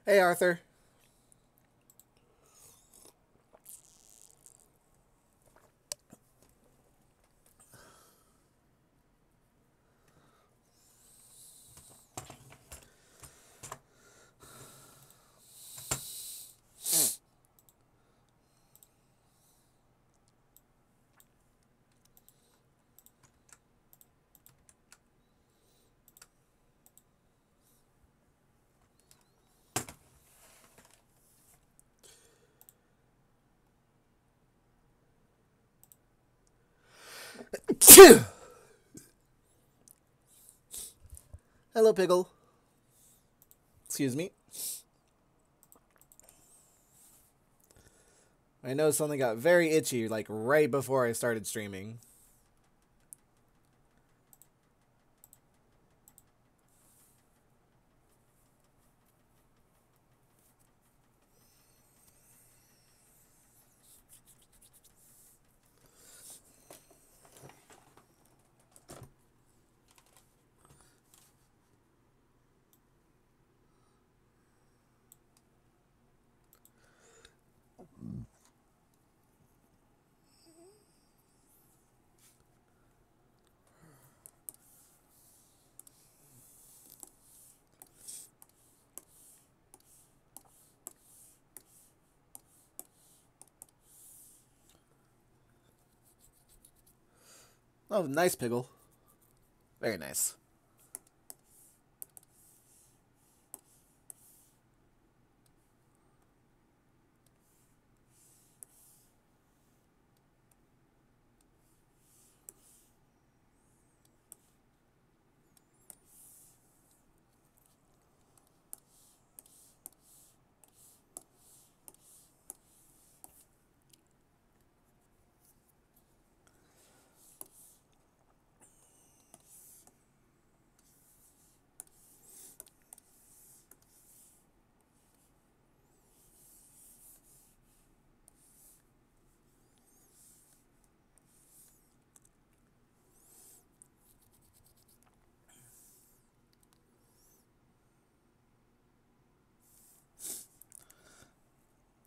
Hey, Arthur. Hello, Pickle. Excuse me. I know something got very itchy, like right before I started streaming. Oh, nice, Pickle. Very nice.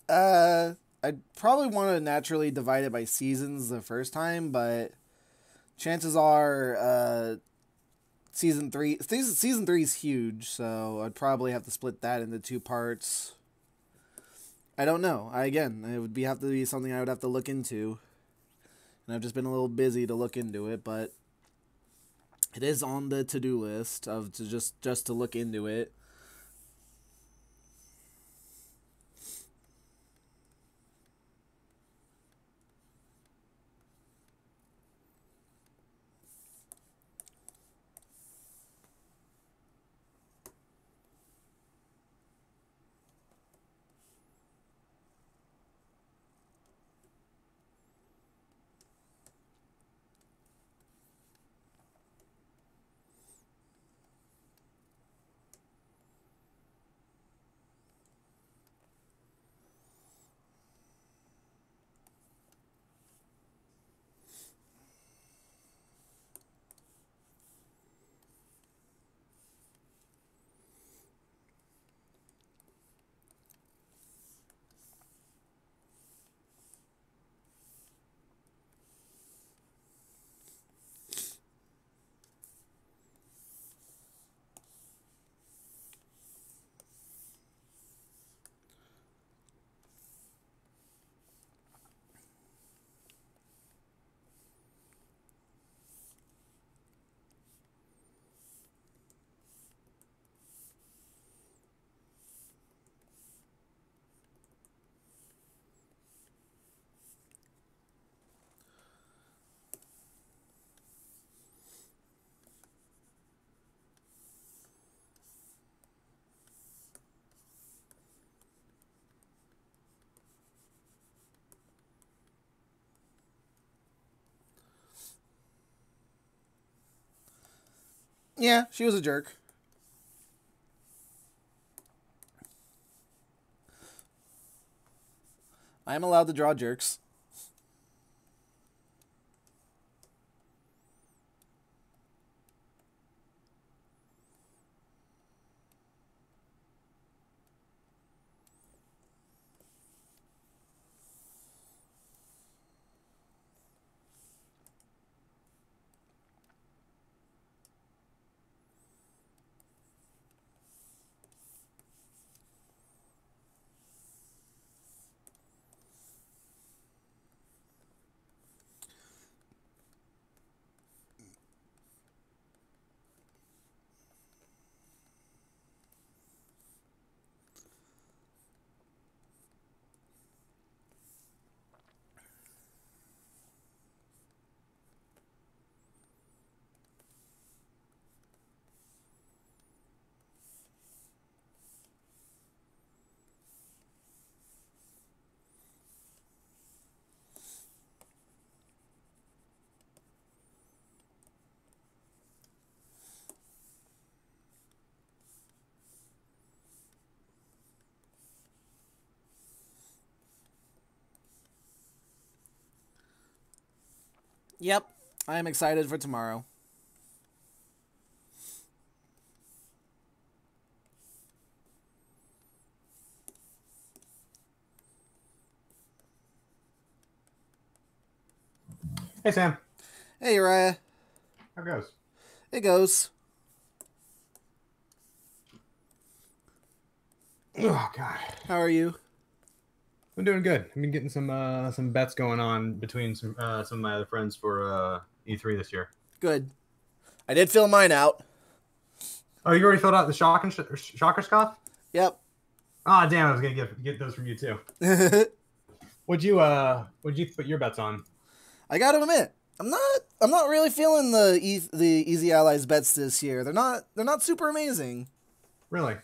I'd probably want to naturally divide it by seasons the first time, but chances are, season 3 is huge, so I'd probably have to split that into two parts. I don't know. It would have to be something I would have to look into, and I've just been a little busy to look into it, but it is on the to-do list of just to look into it. Yeah, she was a jerk. I am allowed to draw jerks. Yep, I am excited for tomorrow. Hey, Sam. Hey, Uriah. How goes? It goes. Oh, God. How are you? I'm doing good. I've been getting some bets going on between some of my other friends for E3 this year. Good. I did fill mine out. Oh, you already filled out the shocker scoff? Yep. Ah, damn! I was gonna get those from you too. What'd you put your bets on? I gotta admit, I'm not really feeling the Easy Allies bets this year. They're not super amazing. Really?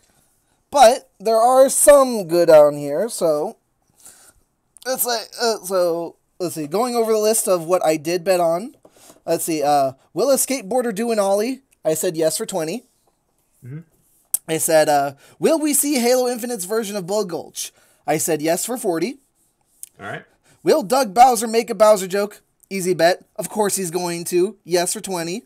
But there are some good on here, so let's see. Going over the list of what I did bet on. Let's see. Will a skateboarder do an ollie? I said yes for 20. Mm-hmm. I said, will we see Halo Infinite's version of Blood Gulch? I said yes for 40. All right. Will Doug Bowser make a Bowser joke? Easy bet. Of course he's going to. Yes for 20.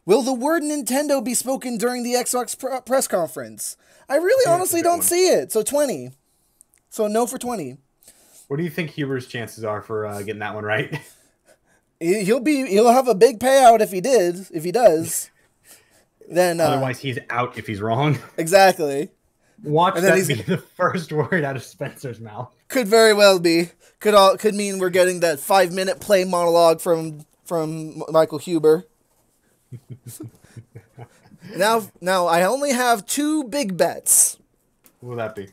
Will the word Nintendo be spoken during the Xbox press conference? I really honestly don't see it. So 20. So no for 20. What do you think Huber's chances are for getting that one right? He'll have a big payout if he does. Then Otherwise, he's out if he's wrong. Exactly. Watch that be the first word out of Spencer's mouth. Could very well be. Could mean we're getting that 5-minute play monologue from Michael Huber. Now I only have 2 big bets. What will that be?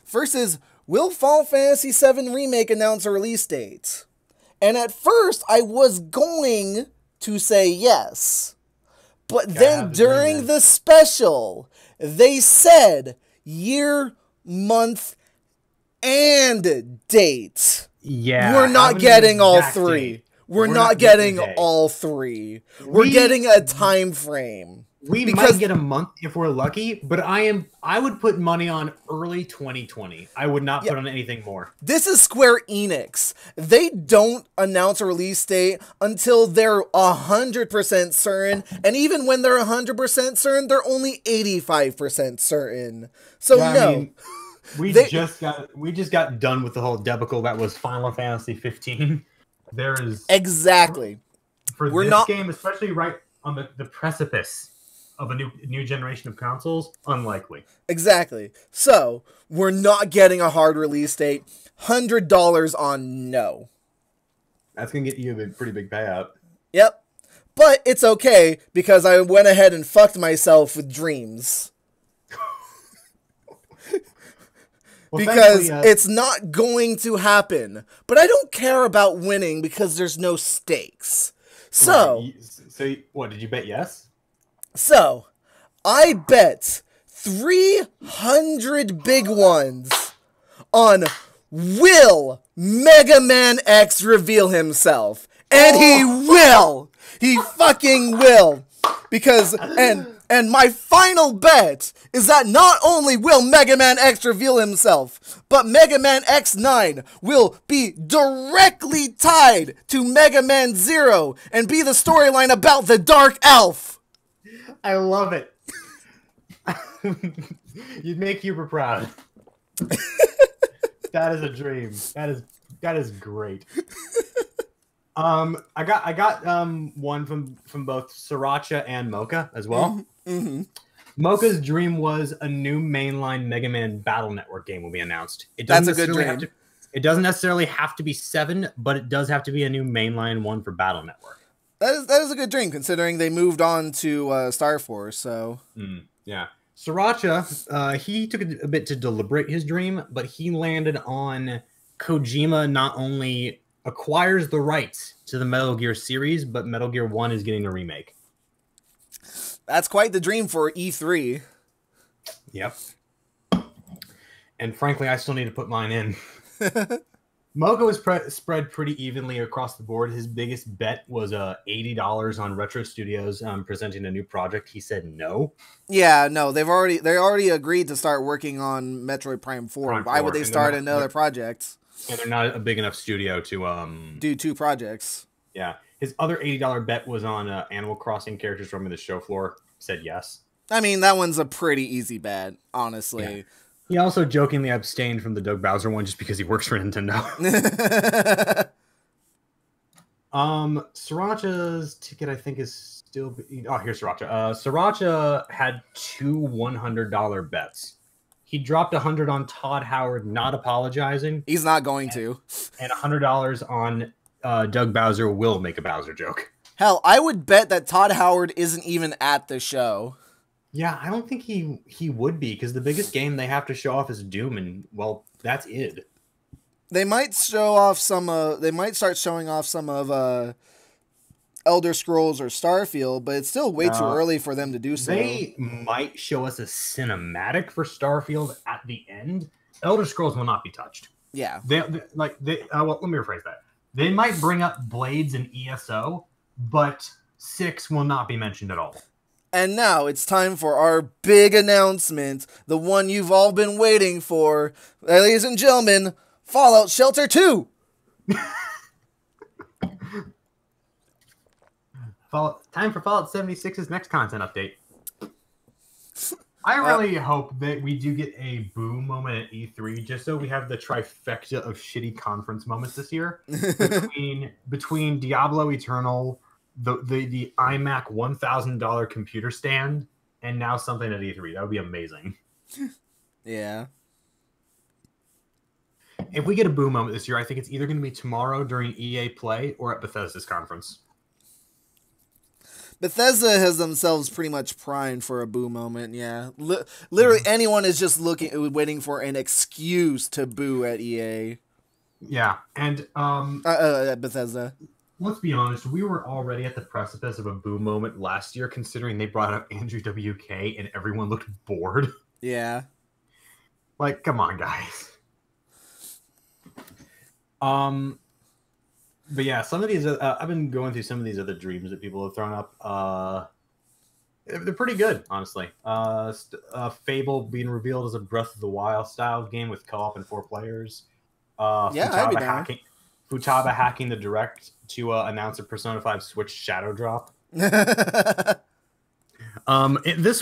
First is, will Final Fantasy VII Remake announce a release date? And at first I was going to say yes. But then during the special, they said year, month, and date. Yeah. We're not getting all 3. We're not getting all 3. We're getting a time frame. We might get a month if we're lucky, but I would put money on early 2020. I would not put on anything more. This is Square Enix. They don't announce a release date until they're 100% certain, and even when they're 100% certain, they're only 85% certain. So yeah, no. I mean, we just got done with the whole debacle that was Final Fantasy 15. There is exactly for this game, especially right on the precipice of a new generation of consoles, unlikely. Exactly. So we're not getting a hard release date. $100 on no. That's gonna get you a pretty big payout. Yep. But it's okay because I went ahead and fucked myself with dreams. Well, because it's not going to happen. But I don't care about winning because there's no stakes. So, so what, did you bet yes? So, I bet 300 big ones on will Mega Man X reveal himself. And he will! He fucking will! Because, and my final bet is that not only will Mega Man X reveal himself, but Mega Man X9 will be directly tied to Mega Man Zero and be the storyline about the Dark Elf. I love it. You'd make Huber proud. That is a dream. That is great. I got one from both Sriracha and Mocha as well. Mm-hmm. Mocha's dream was a new mainline Mega Man Battle Network game will be announced. That's a good dream. It doesn't necessarily have to be 7, but it does have to be a new mainline one for Battle Network. That is a good dream, considering they moved on to Star Force, so... Yeah. Sriracha, he took a bit to deliberate his dream, but he landed on Kojima not only acquires the rights to the Metal Gear series, but Metal Gear 1 is getting a remake. That's quite the dream for E3. Yep. And frankly, I still need to put mine in. Mocha was spread pretty evenly across the board. His biggest bet was $80 on Retro Studios presenting a new project. He said no. Yeah, no, they already agreed to start working on Metroid Prime 4. Prime Why would 4, they start another project? And they're not a big enough studio to do 2 projects. Yeah, his other $80 bet was on Animal Crossing characters roaming the show floor. Said yes. I mean, that one's a pretty easy bet, honestly. Yeah. He also jokingly abstained from the Doug Bowser one just because he works for Nintendo. Sriracha's ticket, I think, is still... Oh, here's Sriracha. Sriracha had 2 $100 bets. He dropped 100 on Todd Howard not apologizing. He's not going to. And $100 on Doug Bowser will make a Bowser joke. Hell, I would bet that Todd Howard isn't even at the show. Yeah, I don't think he would be, because the biggest game they have to show off is Doom, and, well, that's id. They might show off some. They might start showing off some of Elder Scrolls or Starfield, but it's still way too early for them to do so. They might show us a cinematic for Starfield at the end. Elder Scrolls will not be touched. Yeah, well, let me rephrase that. They might bring up Blades and ESO, but 6 will not be mentioned at all. And now it's time for our big announcement, the one you've all been waiting for. Ladies and gentlemen, Fallout Shelter 2! Time for Fallout 76's next content update. I really hope that we do get a boo moment at E3, just so we have the trifecta of shitty conference moments this year. between Diablo Eternal, the iMac $1,000 computer stand, and now something at E3. That would be amazing. Yeah. If we get a boo moment this year, I think it's either going to be tomorrow during EA Play or at Bethesda's conference. Bethesda has themselves pretty much primed for a boo moment, yeah. Literally anyone is just waiting for an excuse to boo at EA. Yeah, and at Bethesda. Let's be honest, we were already at the precipice of a boo moment last year, considering they brought up Andrew WK and everyone looked bored. Yeah. Like, come on, guys. But yeah, some of these, I've been going through some of these other dreams that people have thrown up. They're pretty good, honestly. Fable being revealed as a Breath of the Wild style game with co-op and 4 players. Futaba hacking the Direct to announce a Persona 5 Switch Shadow Drop. This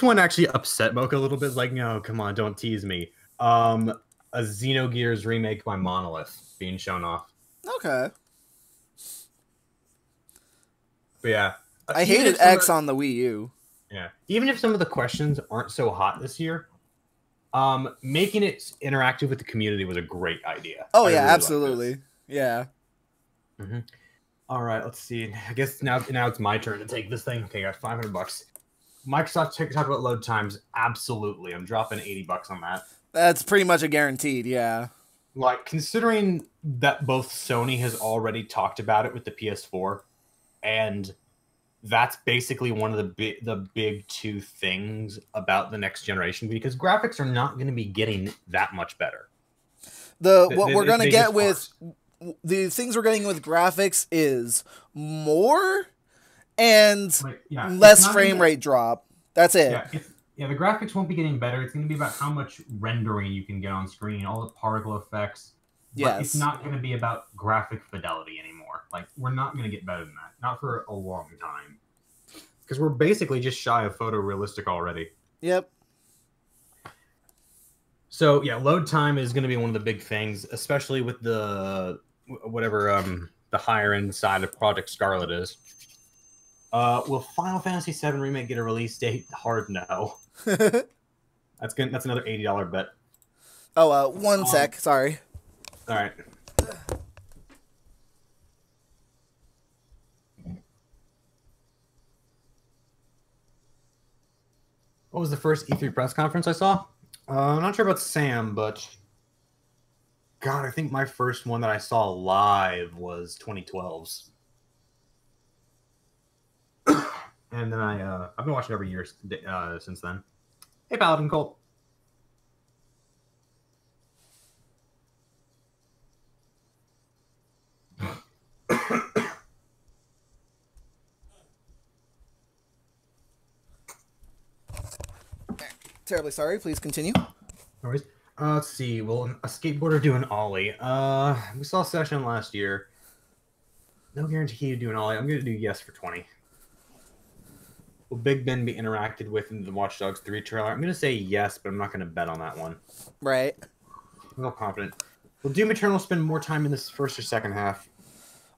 one actually upset Mocha a little bit. Like, no, come on, don't tease me. A Xenogears remake by Monolith being shown off. Okay. But yeah. I hated X on the Wii U. Yeah. Even if some of the questions aren't so hot this year, making it interactive with the community was a great idea. Oh, yeah, really absolutely. Yeah. Mm-hmm. All right, let's see. I guess now it's my turn to take this thing. Okay, I got $500. Microsoft talked about load times. Absolutely. I'm dropping $80 on that. That's pretty much a guaranteed, yeah. Like, considering that both Sony has already talked about it with the PS4, and that's basically one of the big 2 things about the next generation, because graphics are not going to be getting that much better. What we're going to get with the things we're getting with graphics is more and less frame rate drop. That's it. Yeah, the graphics won't be getting better. It's going to be about how much rendering you can get on screen, all the particle effects. But it's not going to be about graphic fidelity anymore. Like, we're not going to get better than that. Not for a long time. Because we're basically just shy of photorealistic already. Yep. So, yeah, load time is going to be one of the big things, especially with the the higher end side of Project Scarlet is. Will Final Fantasy VII Remake get a release date? Hard no. That's another $80 bet. Oh, one sec. Sorry. All right. What was the first E3 press conference I saw? I'm not sure about Sam, but God, I think my first one that I saw live was 2012's. And then I've been watching every year since then. Hey, Paladin Colt. Terribly sorry. Please continue. No worries. Let's see. Will a skateboarder do an ollie? We saw a session last year. No guarantee you do an ollie. I'm going to do yes for 20. Will Big Ben be interacted with in the Watch Dogs 3 trailer? I'm going to say yes, but I'm not going to bet on that one. Right. I'm not confident. Will Doom Eternal spend more time in this first or second half?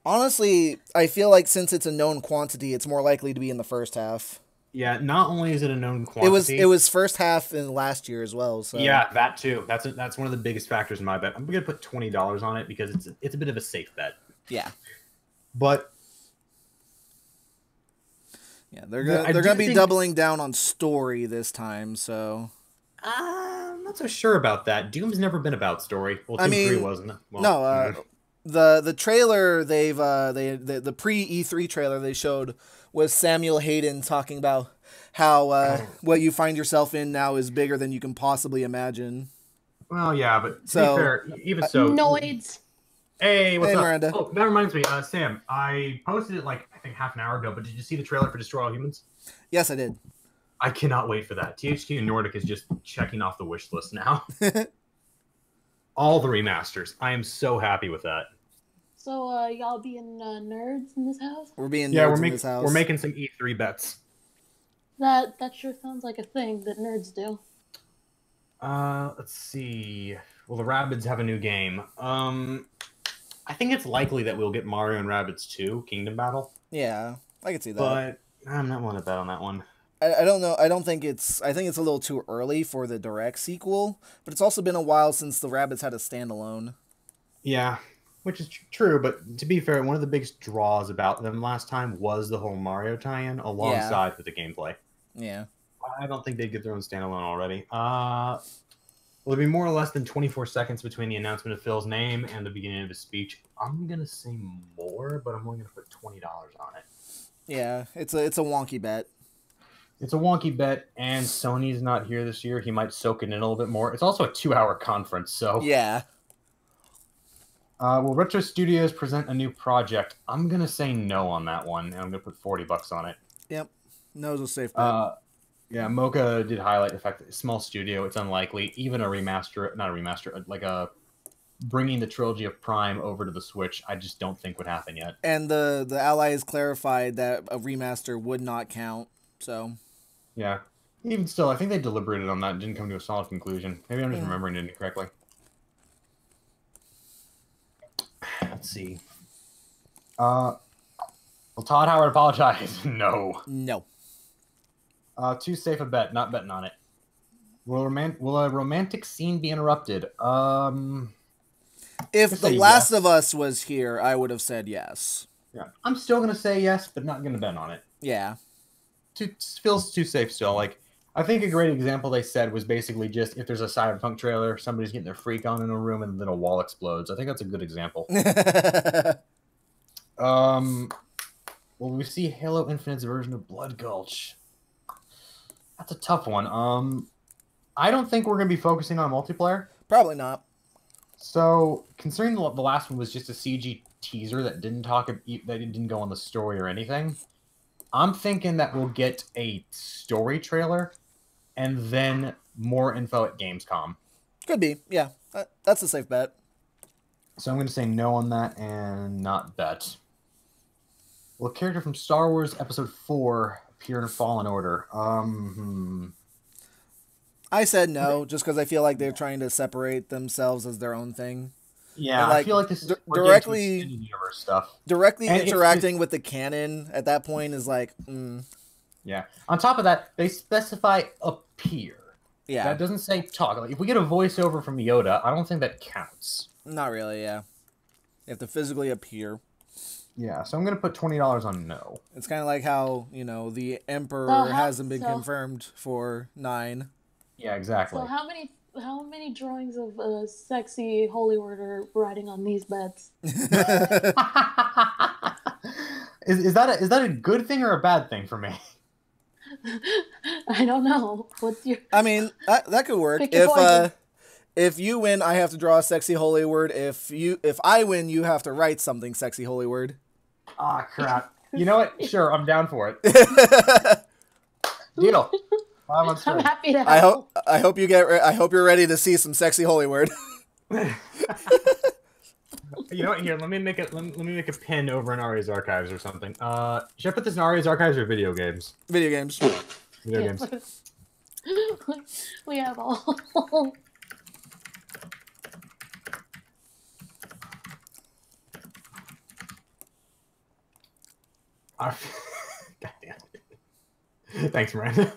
Honestly, I feel like since it's a known quantity, it's more likely to be in the first half. Yeah, not only is it a known quantity. It was first half in last year as well. So yeah, that too. That's one of the biggest factors in my bet. I'm going to put $20 on it because it's a bit of a safe bet. Yeah. But yeah, they're gonna be doubling down on story this time. So I'm not so sure about that. Doom's never been about story. Well, Doom 3 wasn't. Well, no, the trailer the pre E3 trailer they showed was Samuel Hayden talking about how what you find yourself in now is bigger than you can possibly imagine. Well, yeah, but to be fair, even so, Noids. Hey, what's up? Miranda. Oh, that reminds me, Sam. I posted it like I think half an hour ago. But did you see the trailer for Destroy All Humans? Yes, I did. I cannot wait for that. THQ Nordic is just checking off the wish list now. All the remasters. I am so happy with that. So, y'all being nerds in this house? We're being nerds in this house. We're making some E3 bets. That sure sounds like a thing that nerds do. Let's see. Well, the Rabbids have a new game. I think it's likely that we'll get Mario and Rabbids 2, Kingdom Battle. Yeah, I could see that. But I'm not willing to bet on that one. I don't know. I think it's a little too early for the direct sequel, but it's also been a while since the Rabbids had a standalone. Yeah, which is true, but to be fair, one of the biggest draws about them last time was the whole Mario tie-in alongside with the gameplay. Yeah. I don't think they'd get their own standalone already. Will there be more or less than 24 seconds between the announcement of Phil's name and the beginning of his speech? I'm going to say more, but I'm only going to put $20 on it. Yeah, it's a wonky bet. It's a wonky bet, and Sony's not here this year. He might soak it in a little bit more. It's also a 2-hour conference, so... Yeah. Will Retro Studios present a new project? I'm going to say no on that one, and I'm going to put $40 on it. Yep. No's a safe bet. Yeah, Mocha did highlight the fact that a small studio, it's unlikely. Even not a remaster, like a bringing the trilogy of Prime over to the Switch, I just don't think would happen yet. And the Allies clarified that a remaster would not count, so... Yeah. Even still, I think they deliberated on that and didn't come to a solid conclusion. Maybe I'm just remembering it incorrectly. Let's see. Will Todd Howard apologize? No. No. Too safe a bet. Not betting on it. Will a romantic scene be interrupted? If The Last of Us was here, I would have said yes. Yeah. I'm still going to say yes, but not going to bet on it. Yeah. Feels too safe still. Like, I think a great example they said was basically just if there's a Cyberpunk trailer, somebody's getting their freak on in a room and then a wall explodes. I think that's a good example. Will we see Halo Infinite's version of Blood Gulch? That's a tough one. I don't think we're going to be focusing on multiplayer. Probably not. So, considering the last one was just a CG teaser that didn't go on the story or anything, I'm thinking that we'll get a story trailer and then more info at Gamescom. Could be, yeah. That's a safe bet. So I'm going to say no on that and not bet. Will a character from Star Wars Episode 4 appear in Fallen Order? I said no, just because I feel like they're trying to separate themselves as their own thing. Yeah, like, I feel like this is directly universe stuff. Directly interacting with the canon at that point is like, Yeah. On top of that, they specify appear. Yeah. That doesn't say talk. Like, if we get a voiceover from Yoda, I don't think that counts. Not really, yeah. You have to physically appear. Yeah, so I'm going to put $20 on no. It's kind of like how, the Emperor hasn't been confirmed for 9. Yeah, exactly. So how many drawings of sexy holy word are riding on these bets? Is that a good thing or a bad thing for me? I don't know. What's your? I mean, that could work. If you win, I have to draw a sexy holy word. If I win, you have to write something sexy holy word. Ah, crap. You know what? Sure, I'm down for it. Deal. 5 on I'm strength. happy to I help. hope I hope you're ready to see some sexy holy word. You know what? Here, let me make a pin over in Ari's archives or something. Should I put this in Ari's archives or video games? Video games. Video Yeah, games. we have all. God damn it. Thanks, Miranda.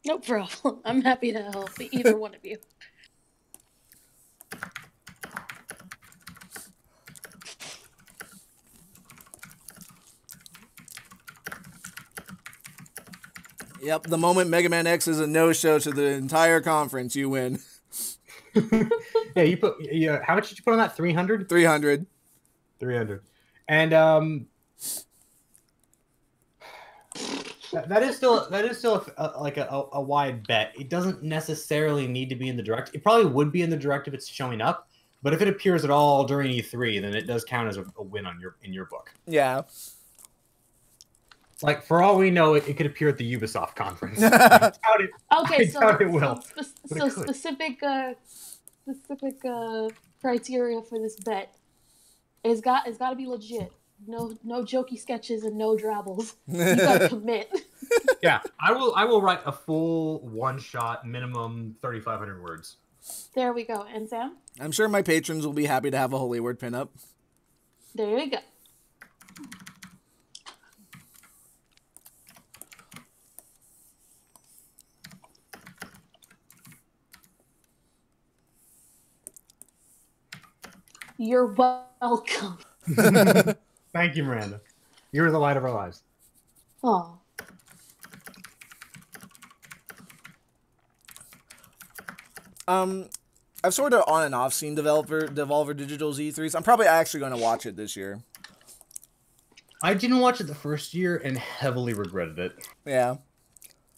No problem. I'm happy to help either one of you. Yep, the moment Mega Man X is a no-show to the entire conference, you win. Yeah, you put. Yeah, how much did you put on that? 300. 300. 300. And that is still like a wide bet. It doesn't necessarily need to be in the direct. It probably would be in the direct if it's showing up, but if it appears at all during E3, then it does count as a win in your book. Yeah. Like for all we know, it could appear at the Ubisoft conference. Okay, I doubt it will, so specific criteria for this bet. It's got to be legit. No jokey sketches and no drabbles. You gotta commit. Yeah, I will write a full one-shot minimum 3,500 words. There we go. And Sam? I'm sure my patrons will be happy to have a holy word pin up. There you go. You're welcome. Thank you, Miranda. You're the light of our lives. Oh. I've sort of on and off seen Devolver Digital's E3s. I'm probably actually going to watch it this year. I didn't watch it the first year and heavily regretted it. Yeah.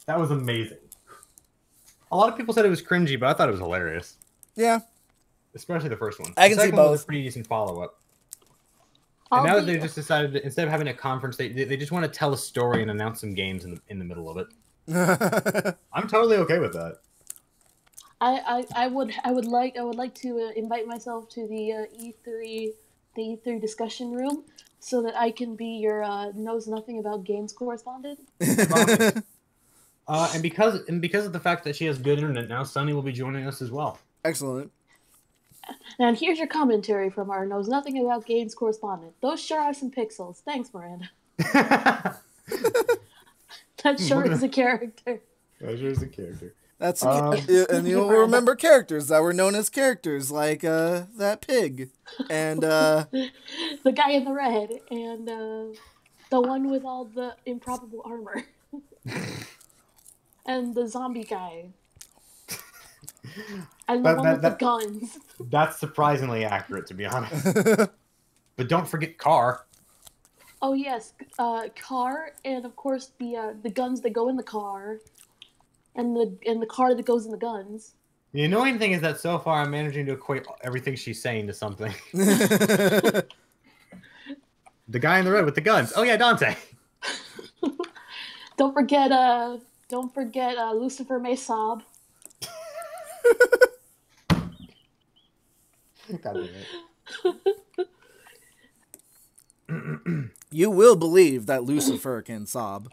That was amazing. A lot of people said it was cringy, but I thought it was hilarious. Yeah. Especially the first one. I can the see second one was both. a pretty decent follow-up. And now that they just decided to, instead of having a conference, they just want to tell a story and announce some games in the middle of it. I'm totally okay with that. I would like to invite myself to the E3 discussion room so that I can be your knows nothing about games correspondent. And because of the fact that she has good internet now, Sunny will be joining us as well. Excellent. And here's your commentary from our knows nothing about games correspondent. Those sure are some pixels. Thanks, Miranda. That sure is a character. That sure is a character. That's and you'll remember characters that were known as characters, like that pig, and the guy in the red, and the one with all the improbable armor, and the zombie guy, and the one with the guns. That's surprisingly accurate, to be honest. But don't forget Car. Oh yes, car, and of course the guns that go in the car. And the car that goes in the guns. The annoying thing is that so far I'm managing to equate everything she's saying to something. The guy in the red with the guns. Oh yeah, Dante. Don't forget Lucifer may sob. God damn it. You will believe that Lucifer can sob.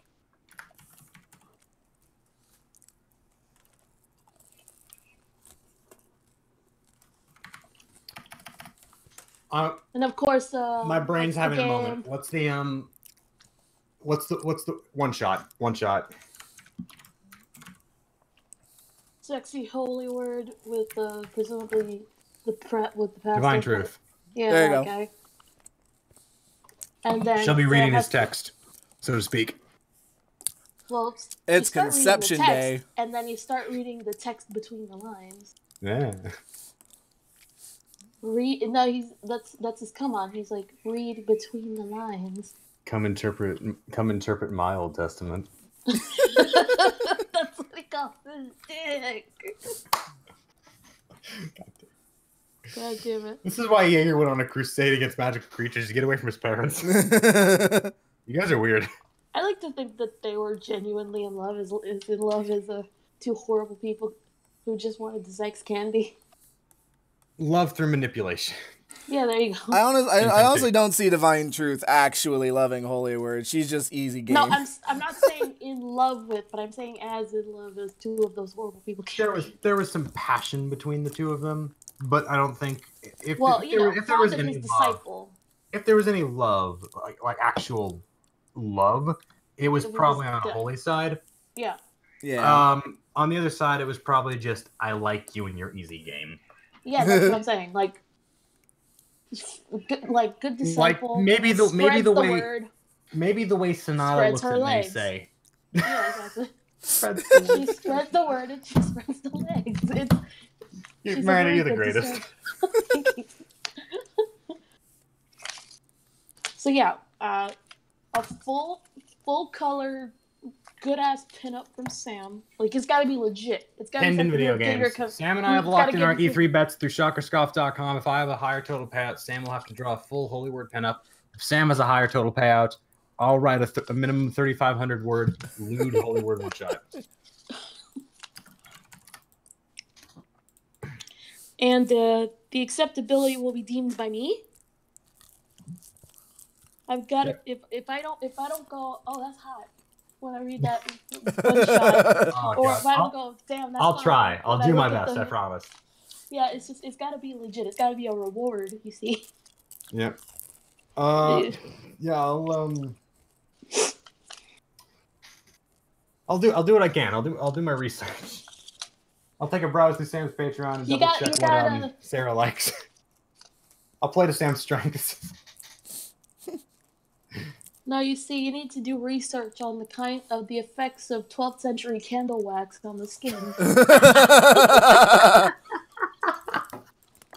And of course, my brain's having a moment. What's the one shot? One shot. Sexy holy word with presumably the pastor. Divine truth. Yeah, there you that go. guy. And then She'll be reading his text, so to speak. Well, it's Conception Day, and then you start reading the text between the lines. Yeah. That's his come on. He's like, read between the lines. Come interpret my Old Testament. That's what he calls his dick. God damn it. This is why Jaeger went on a crusade against magical creatures to get away from his parents. You guys are weird. I like to think that they were genuinely in love as two horrible people who just wanted to sex candy. Love through manipulation. Yeah, there you go. I honestly don't see Divine Truth actually loving Holy Word. She's just easy game. No, I'm not saying in love with, but I'm saying as in love as two of those horrible people. There was some passion between the two of them, but I don't think if there was any disciple. If there was any love, like actual love, it was probably on the Holy side. Yeah. Yeah. On the other side, it was probably just I like you in your easy game. Yeah, that's what I'm saying. Like good disciple. Like maybe the word. Maybe the way Sonata looks at me say. Yeah, exactly. She spreads the word and she spreads the legs. Miranda, you're the greatest. So yeah, a full color, good ass pinup from Sam. Like it's got to be legit. It's got to be in video games. Sam and I have locked in our E3 bets through shockerscoff.com. If I have a higher total payout, Sam will have to draw a full Holy Word pinup. If Sam has a higher total payout, I'll write a minimum 3,500 word lewd Holy Word one shot. And the acceptability will be deemed by me. I've got it. If I don't go, oh that's hot. When I read that one shot, or if I don't go, damn, that's I'll fine. Try. I'll do my best. I promise. Yeah, it's got to be legit. It's got to be a reward. You see. Yep. Yeah. I'll do what I can. I'll do my research. I'll take a browse through Sam's Patreon and double check what Sarah likes. I'll play to Sam's strengths. No, you see, you need to do research on the effects of 12th century candle wax on the skin.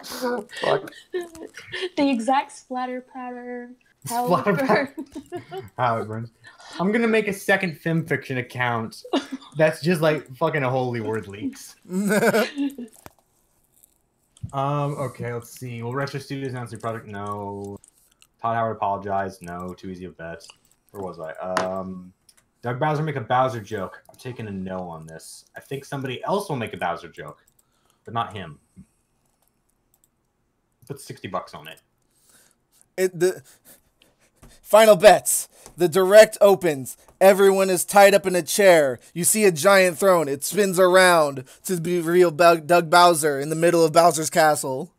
Fuck. The exact splatter pattern. How it burns. I'm gonna make a second FimFiction account that's just like fucking a Holy Word leaks. Okay, let's see. Will Retro Studios announce their product? No. Todd Howard apologized. No. Too easy a bet. Where was I? Doug Bowser make a Bowser joke. I'm taking a no on this. I think somebody else will make a Bowser joke, but not him. Put $60 on it. The final bets. The direct opens. Everyone is tied up in a chair. You see a giant throne. It spins around to reveal Doug Bowser in the middle of Bowser's castle.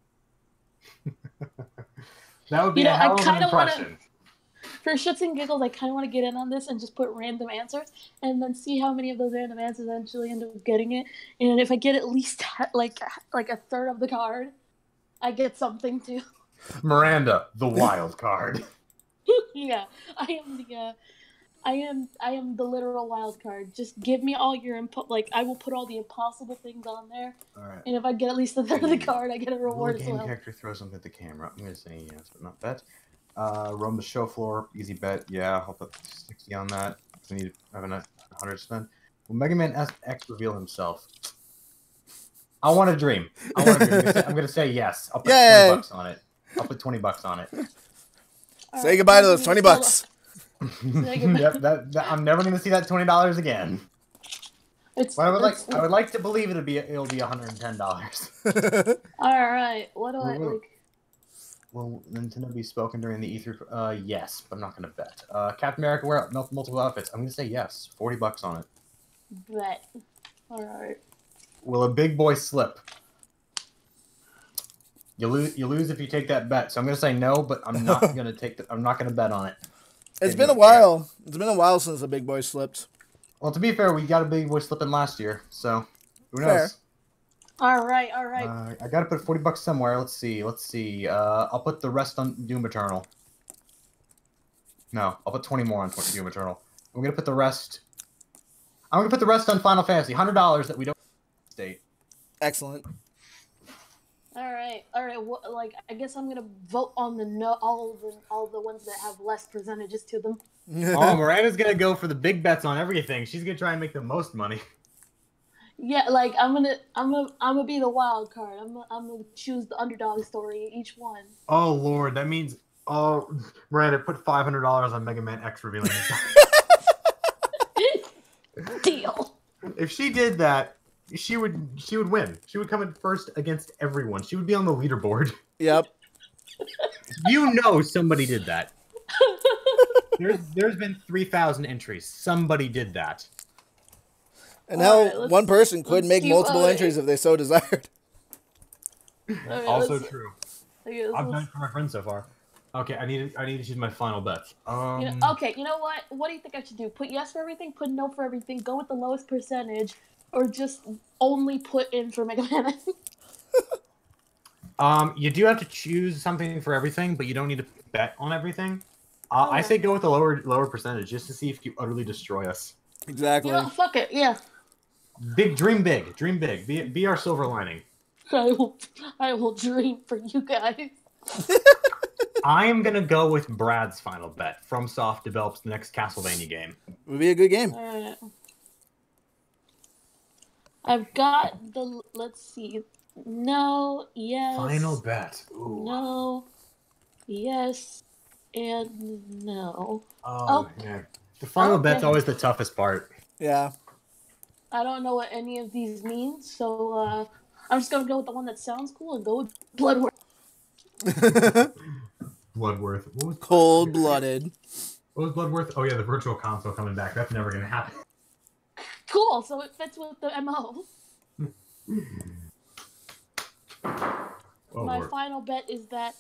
That would be a hell of an impression. For shits and giggles, I kind of want to get in on this and just put random answers and then see how many of those random answers eventually end up getting it. And if I get at least like a third of the card, I get something too. Miranda, the wild card. Yeah, I am the literal wild card. Just give me all your I will put all the impossible things on there. All right. And if I get at least a third of the card, I get a reward as well. Game character throws something at the camera. I'm gonna say yes, but not bet. Roam the show floor, easy bet. Yeah, I'll put 60 on that. I need to have 100 to spend. Will Mega Man X reveal himself? I want a dream. I'm gonna say yes. I'll put $20 on it. I'll put $20 on it. Say goodbye to those $20. Yep, I'm never gonna see that $20 again. I would like to believe it'll be $110. All right. What do I like? Will Nintendo be spoken during the E3? Yes, but I'm not gonna bet. Captain America wear multiple outfits. I'm gonna say yes. $40 on it. Bet. All right. Will a big boy slip? You lose if you take that bet. So I'm gonna say no, but I'm not gonna I'm not gonna bet on it. It's been a while. It's been a while since a big boy slipped. Well, to be fair, we got a big boy slipping last year, so who knows? Fair. All right. I gotta put $40 somewhere. Let's see. I'll put the rest on Doom Eternal. No, I'll put 20 more on Doom Eternal. I'm gonna put the rest. I'm gonna put the rest on Final Fantasy. $100 that we don't state. Excellent. All right. Well, I guess I'm gonna vote on all the ones that have less percentages to them. Oh, Miranda's gonna go for the big bets on everything. She's gonna try and make the most money. Yeah, I'm gonna be the wild card. I'm gonna choose the underdog story each one. Oh Lord, that means Miranda put $500 on Mega Man X revealing. Deal. If she did that, she would win. She would come in first against everyone. She would be on the leaderboard. Yep. You know somebody did that. There's been 3,000 entries. Somebody did that. And hell, Alright, one person could make do, multiple entries if they so desired. Alright, Also true. okay, I've done it for my friends so far. Okay, I need to choose my final bets. Okay, you know what? What do you think I should do? Put yes for everything, put no for everything, go with the lowest percentage, or just only put in for Mega Man? You do have to choose something for everything, but you don't need to bet on everything. I say go with the lower percentage just to see if you utterly destroy us. Exactly. Fuck it, yeah. Dream big. Be our silver lining. I will dream for you guys. I am gonna go with Brad's final bet. FromSoft develops the next Castlevania game. Would be a good game. I've got the. Let's see. No. Yes. Final bet. Ooh. No. Yes. And no. Oh, yeah. The final bet's always the toughest part. Yeah. I don't know what any of these mean, so I'm just gonna go with the one that sounds cool and go with Bloodworth. Bloodworth. What was Cold-blooded. What was Bloodworth? Oh yeah, the virtual console coming back. That's never gonna happen. Cool, so it fits with the MO. My final bet is that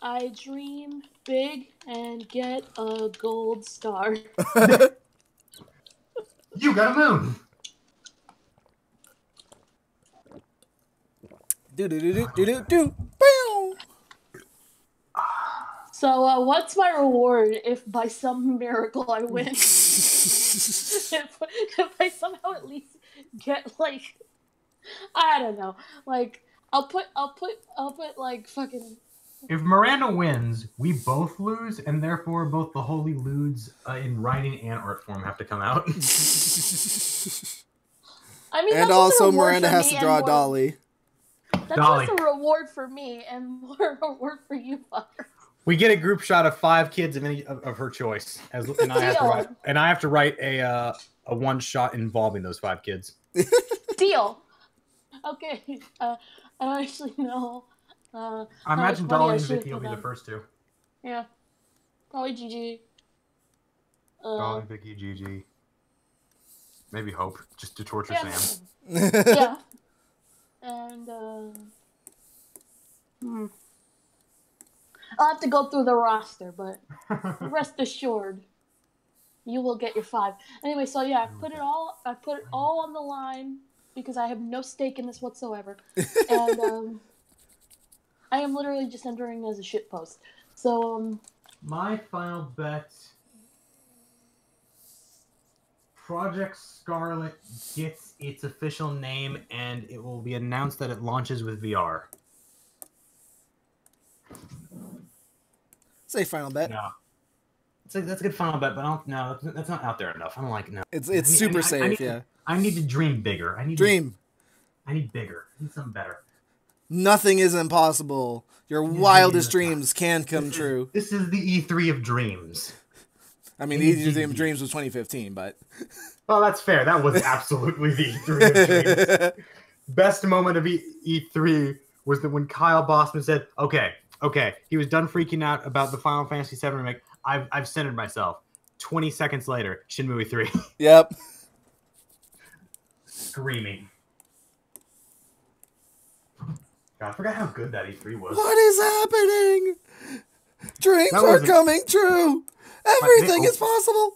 I dream big and get a gold star. You got a moon. Do. So, what's my reward if by some miracle I win? if I somehow at least get like, I don't know, like I'll put like fucking. If Miranda wins, we both lose, and therefore both the Holy Ludes in writing and art form have to come out. I mean, and also Miranda has to draw a dolly. That's just a reward for me and more reward for you, fucker. We get a group shot of 5 kids of her choice, and I have to write a one shot involving those 5 kids. Deal. Okay. I don't actually know. I imagine Dolly and Vicky will be the first 2. Yeah. Probably GG. Dolly, Vicky, GG. Maybe Hope, just to torture Sam. Yeah. And I'll have to go through the roster, but rest assured, you will get your 5. Anyway, so yeah, I put it all on the line because I have no stake in this whatsoever, and I am literally just entering as a shitpost. So my final bet: Project Scarlet gets its official name, and it will be announced that it launches with VR. Say final bet. No. That's a good final bet, but that's not out there enough. I don't like it. No. It's super safe, yeah. I need to dream bigger. I need bigger. I need something better. Nothing is impossible. Your wildest dreams can come true. This is the E3 of dreams. I mean, the E3 of dreams was 2015, but... Well, that's fair. That was absolutely the E3 of dreams. Best moment of E3 was that when Kyle Bossman said, okay, he was done freaking out about the Final Fantasy VII remake. I've centered myself. 20 seconds later, Shenmue 3. Yep. Screaming. God, I forgot how good that E3 was. What is happening? Dreams are coming true. Everything is possible.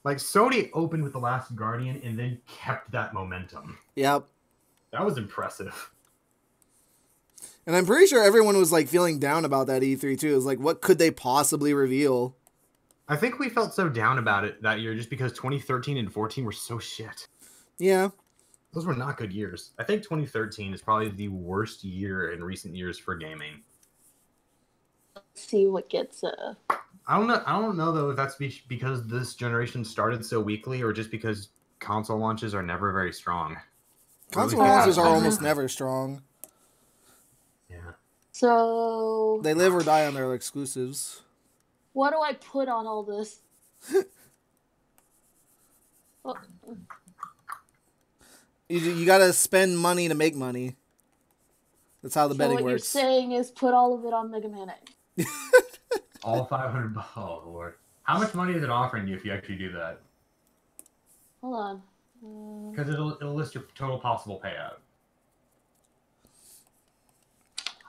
Like, Sony opened with The Last Guardian and then kept that momentum. Yep. That was impressive. And I'm pretty sure everyone was like feeling down about that E3 too. It was like, what could they possibly reveal? I think we felt so down about it that year just because 2013 and 14 were so shit. Yeah. Those were not good years. I think 2013 is probably the worst year in recent years for gaming. Let's see what gets I don't know though if that's because this generation started so weakly or just because console launches are never very strong. Console launches are almost never strong. Yeah. So they live or die on their exclusives. What do I put on all this? You gotta spend money to make money. That's how the So betting what you're works. saying is put all of it on Mega Man X. All 500. Oh lord, how much money is it offering you if you actually do that? Hold on. Because it'll list your total possible payout.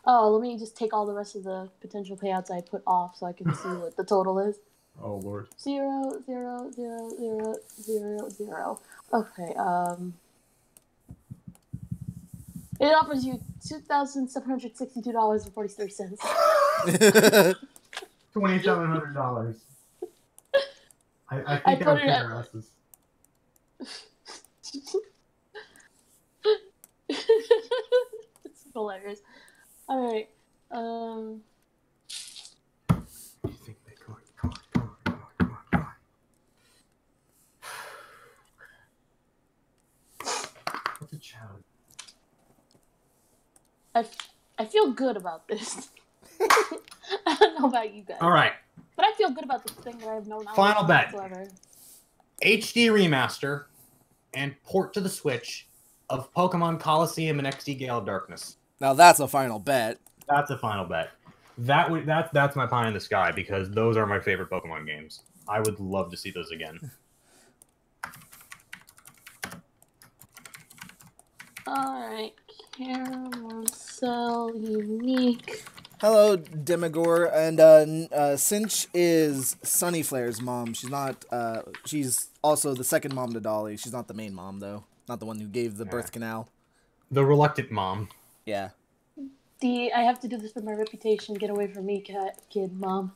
Oh, let me just take all the rest of the potential payouts I put off so I can see what the total is. Oh lord. 0, 0, 0, 0, 0, 0. Okay, it offers you $2,762.43. $2,700. I I think that put would it kick at... our asses. It's hilarious. Alright, You think they come on. What's a challenge? I feel good about this. I don't know about you guys. All right. But I feel good about this thing that I have no knowledge Final bet. whatsoever. HD remaster and port to the Switch of Pokemon Coliseum and XD Gale of Darkness. Now that's a final bet. That's a final bet. That's my pie in the sky because those are my favorite Pokemon games. I would love to see those again. Alright, Carousel Unique. Hello, Demigore, and Cinch is Sunnyflare's mom. She's not. She's also the second mom to Dolly. She's not the main mom though. Not the one who gave the birth canal. The reluctant mom. Yeah. I have to do this for my reputation. Get away from me, kid, mom.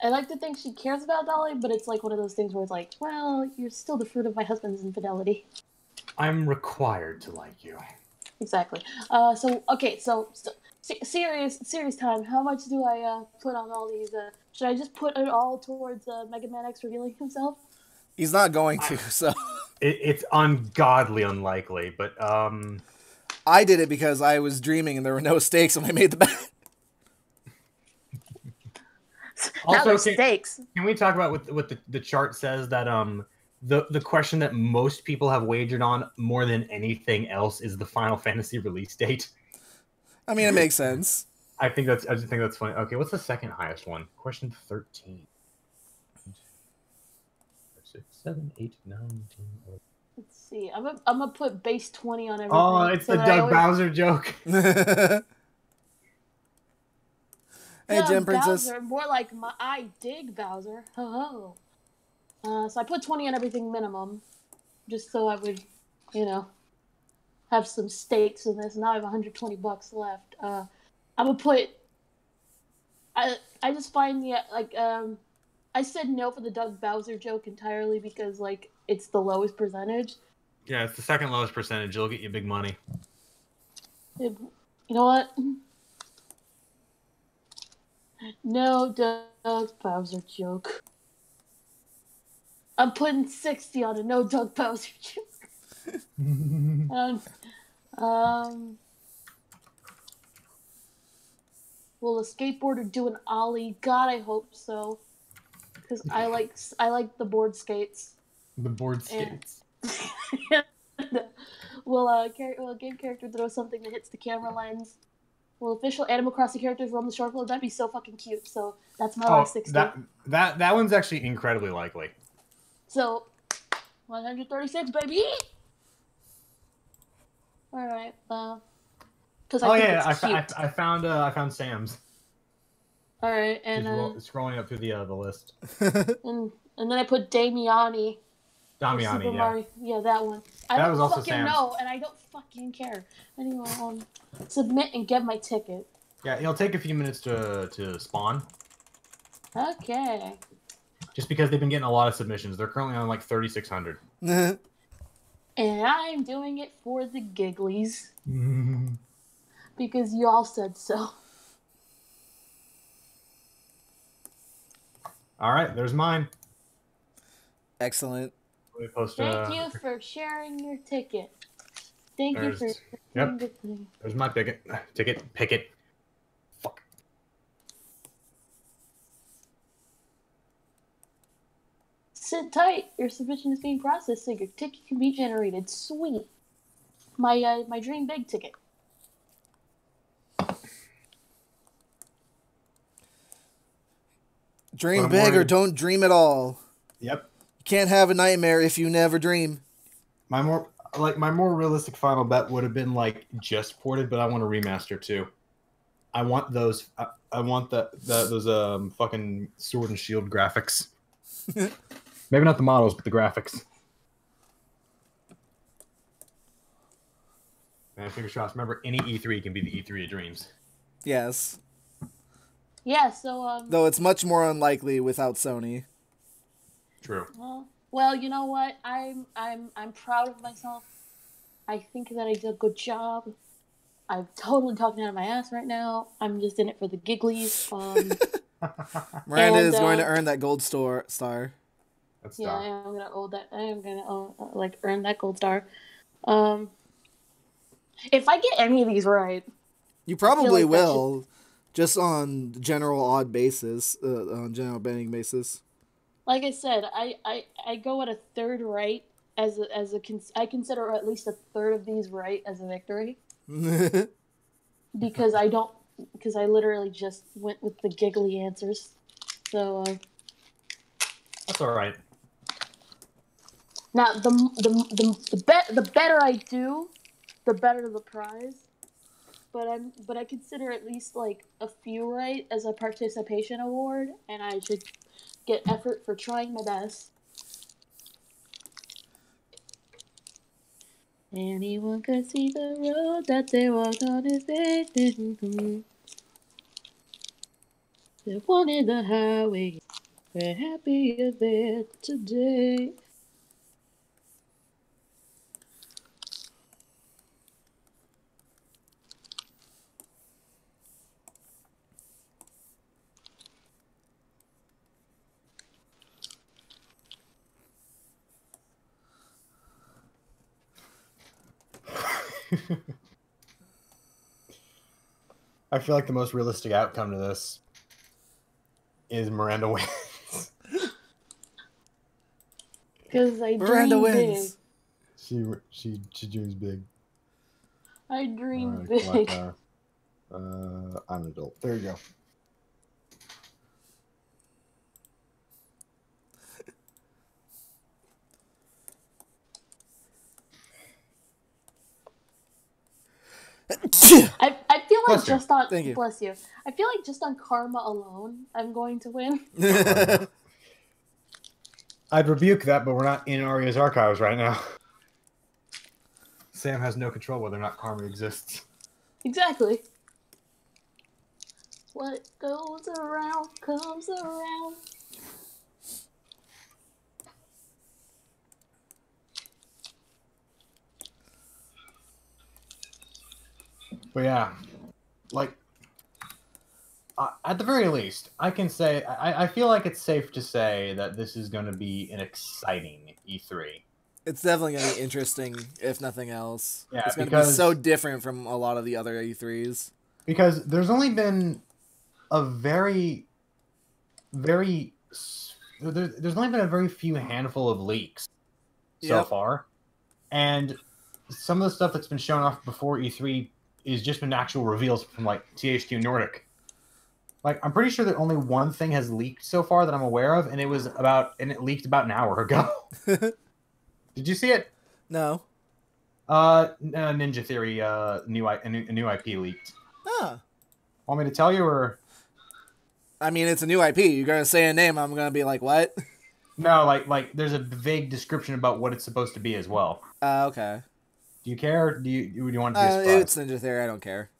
I like to think she cares about Dolly, but it's like one of those things where it's like, well, you're still the fruit of my husband's infidelity. I'm required to like you. Exactly. Serious time. How much do I put on all these? Should I just put it all towards Mega Man X revealing himself? He's not going to, so... It's ungodly unlikely, but I did it because I was dreaming and there were no stakes when I made the bet. Now there's stakes. Can we talk about what the chart says that the question that most people have wagered on more than anything else is the Final Fantasy release date? I mean, it makes sense. I just think that's funny. Okay, what's the second highest one? Question 13. 6, 7, 8, 9, 10, 11. Let's see. I'm gonna put base 20 on everything. Oh, it's the Doug Bowser joke. Hey, Gem Princess. Bowser, more like I dig Bowser. Ho ho. So I put 20 on everything minimum, just so I would, have some stakes in this. Now I have $120 left. I'm gonna put. I just find I said no for the Doug Bowser joke entirely because it's the lowest percentage. Yeah, it's the second lowest percentage. It'll get you big money. You know what? No Doug Bowser joke. I'm putting 60 on a no Doug Bowser joke. Will a skateboarder do an ollie? God, I hope so. Because I like the board skates. The board skates. Will a game character throw something that hits the camera lens? Will official Animal Crossing characters roam the shore? That'd be so fucking cute. So that's my last 60. That one's actually incredibly likely. So 136, baby. All right. I found Sam's. All right, and scrolling up through the list. and then I put Damiani. Damiani, Mario. Yeah, that one. I that don't was also fucking Sam's. know, and I don't fucking care. Anyway, submit and get my ticket. Yeah, it'll take a few minutes to spawn. Okay. Just because they've been getting a lot of submissions. They're currently on like 3,600. And I'm doing it for the gigglies. Because you all said so. All right, there's mine. Excellent. Thank you for sharing your ticket. Thank you for sharing the thing. There's my ticket. Pick it. Fuck. Sit tight. Your submission is being processed, so your ticket can be generated. Sweet. My dream big ticket. Dream big or don't dream at all. Yep. You can't have a nightmare if you never dream. My more realistic final bet would have been like just ported, but I want a remaster too. I want those. I want those fucking Sword and Shield graphics. Maybe not the models, but the graphics. Man, fingers crossed. Remember, any E3 can be the E3 of dreams. Yes. Yeah. So Though it's much more unlikely without Sony. True. Well, you know what? I'm proud of myself. I think that I did a good job. I'm totally talking out of my ass right now. I'm just in it for the gigglies. Miranda is going to earn that gold star. Yeah, I am gonna own that. I am gonna earn that gold star. If I get any of these right, you probably will, just on general odd basis, on general betting basis. Like I said, I go at a third right I consider at least a third of these right as a victory. because I literally just went with the giggly answers. So that's all right. Now the better I do, the better the prize. But I consider at least like a few right as a participation award, and I should get effort for trying my best. Anyone could see the road that they walked on if they didn't. They wanted the highway. We're happier there today. I feel like the most realistic outcome to this is Miranda wins. Because Miranda wins. Big. She dreams big. I dream right, big. I'm an adult. There you go. I feel like Bless you. just on Thank you. bless you. I feel like just on karma alone, I'm going to win. I'd rebuke that, but we're not in Arya's archives right now. Sam has no control whether or not karma exists. Exactly. What goes around comes around. But yeah, like, at the very least, I can say, I feel like it's safe to say that this is going to be an exciting E3. It's definitely going to be interesting, if nothing else. Yeah, it's going to be so different from a lot of the other E3s. Because there's only been a very few handful of leaks so far. And some of the stuff that's been shown off before E3 is just been actual reveals from like THQ Nordic. Like, I'm pretty sure that only one thing has leaked so far that I'm aware of, and it leaked about an hour ago. Did you see it? No. Ninja Theory, a new IP leaked. Ah. Want me to tell you, or? I mean, it's a new IP. You're gonna say a name, I'm gonna be like, what? No, like there's a vague description about what it's supposed to be as well. Okay. Do you care? Or do you want it to be a surprise? It's Ninja Theory. I don't care.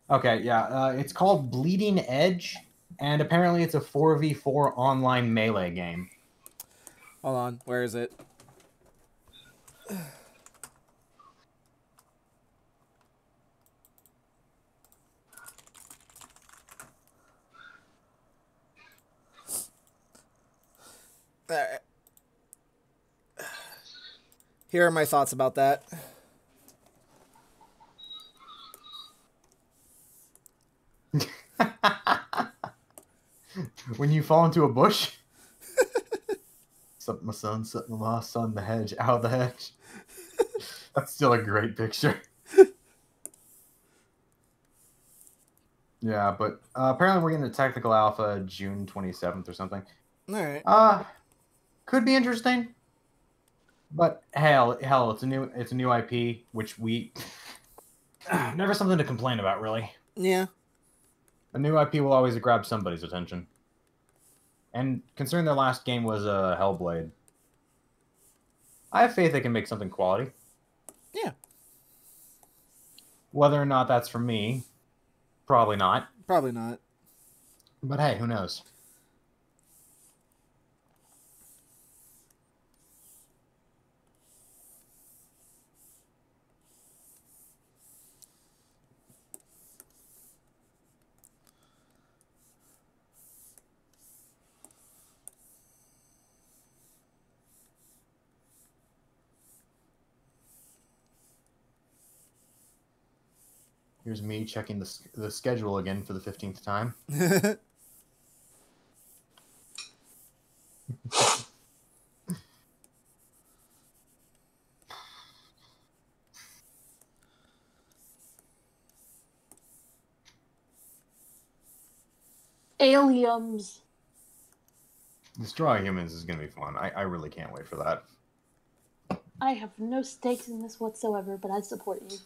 Okay, yeah. It's called Bleeding Edge, and apparently it's a 4v4 online melee game. Hold on. Where is it? Here are my thoughts about that. When you fall into a bush? Except my son setting my son the hedge out of the hedge. That's still a great picture. Yeah, but apparently we're getting a technical alpha June 27th or something. All right. Could be interesting. But hell, it's a new IP, which we never something to complain about, really. Yeah. A new IP will always grab somebody's attention. And considering their last game was Hellblade, I have faith they can make something quality. Yeah. Whether or not that's for me, probably not. Probably not. But hey, who knows? Here's me checking the schedule again for the 15th time. Aliens. Destroy Humans is going to be fun. I really can't wait for that. I have no stakes in this whatsoever, but I support you.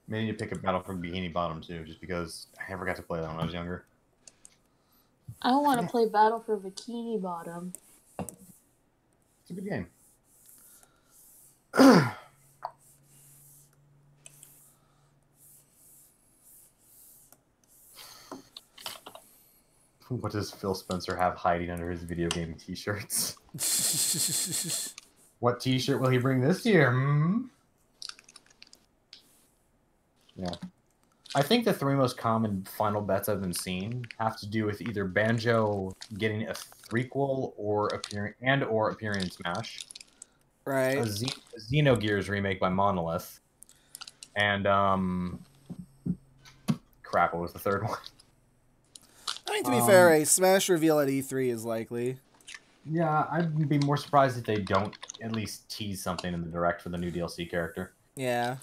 Maybe you pick a Battle for Bikini Bottom too, just because I never got to play that when I was younger. I don't want to play Battle for Bikini Bottom. It's a good game. What does Phil Spencer have hiding under his video game t-shirts? What t-shirt will he bring this year? Yeah. I think the three most common final bets I've been seeing have to do with either Banjo getting a threequel or appearing in Smash. Right. A Xenogears remake by Monolith. And crap, what was the third one? I mean, to be fair, a Smash reveal at E3 is likely. Yeah, I'd be more surprised if they don't at least tease something in the direct for the new DLC character. Yeah.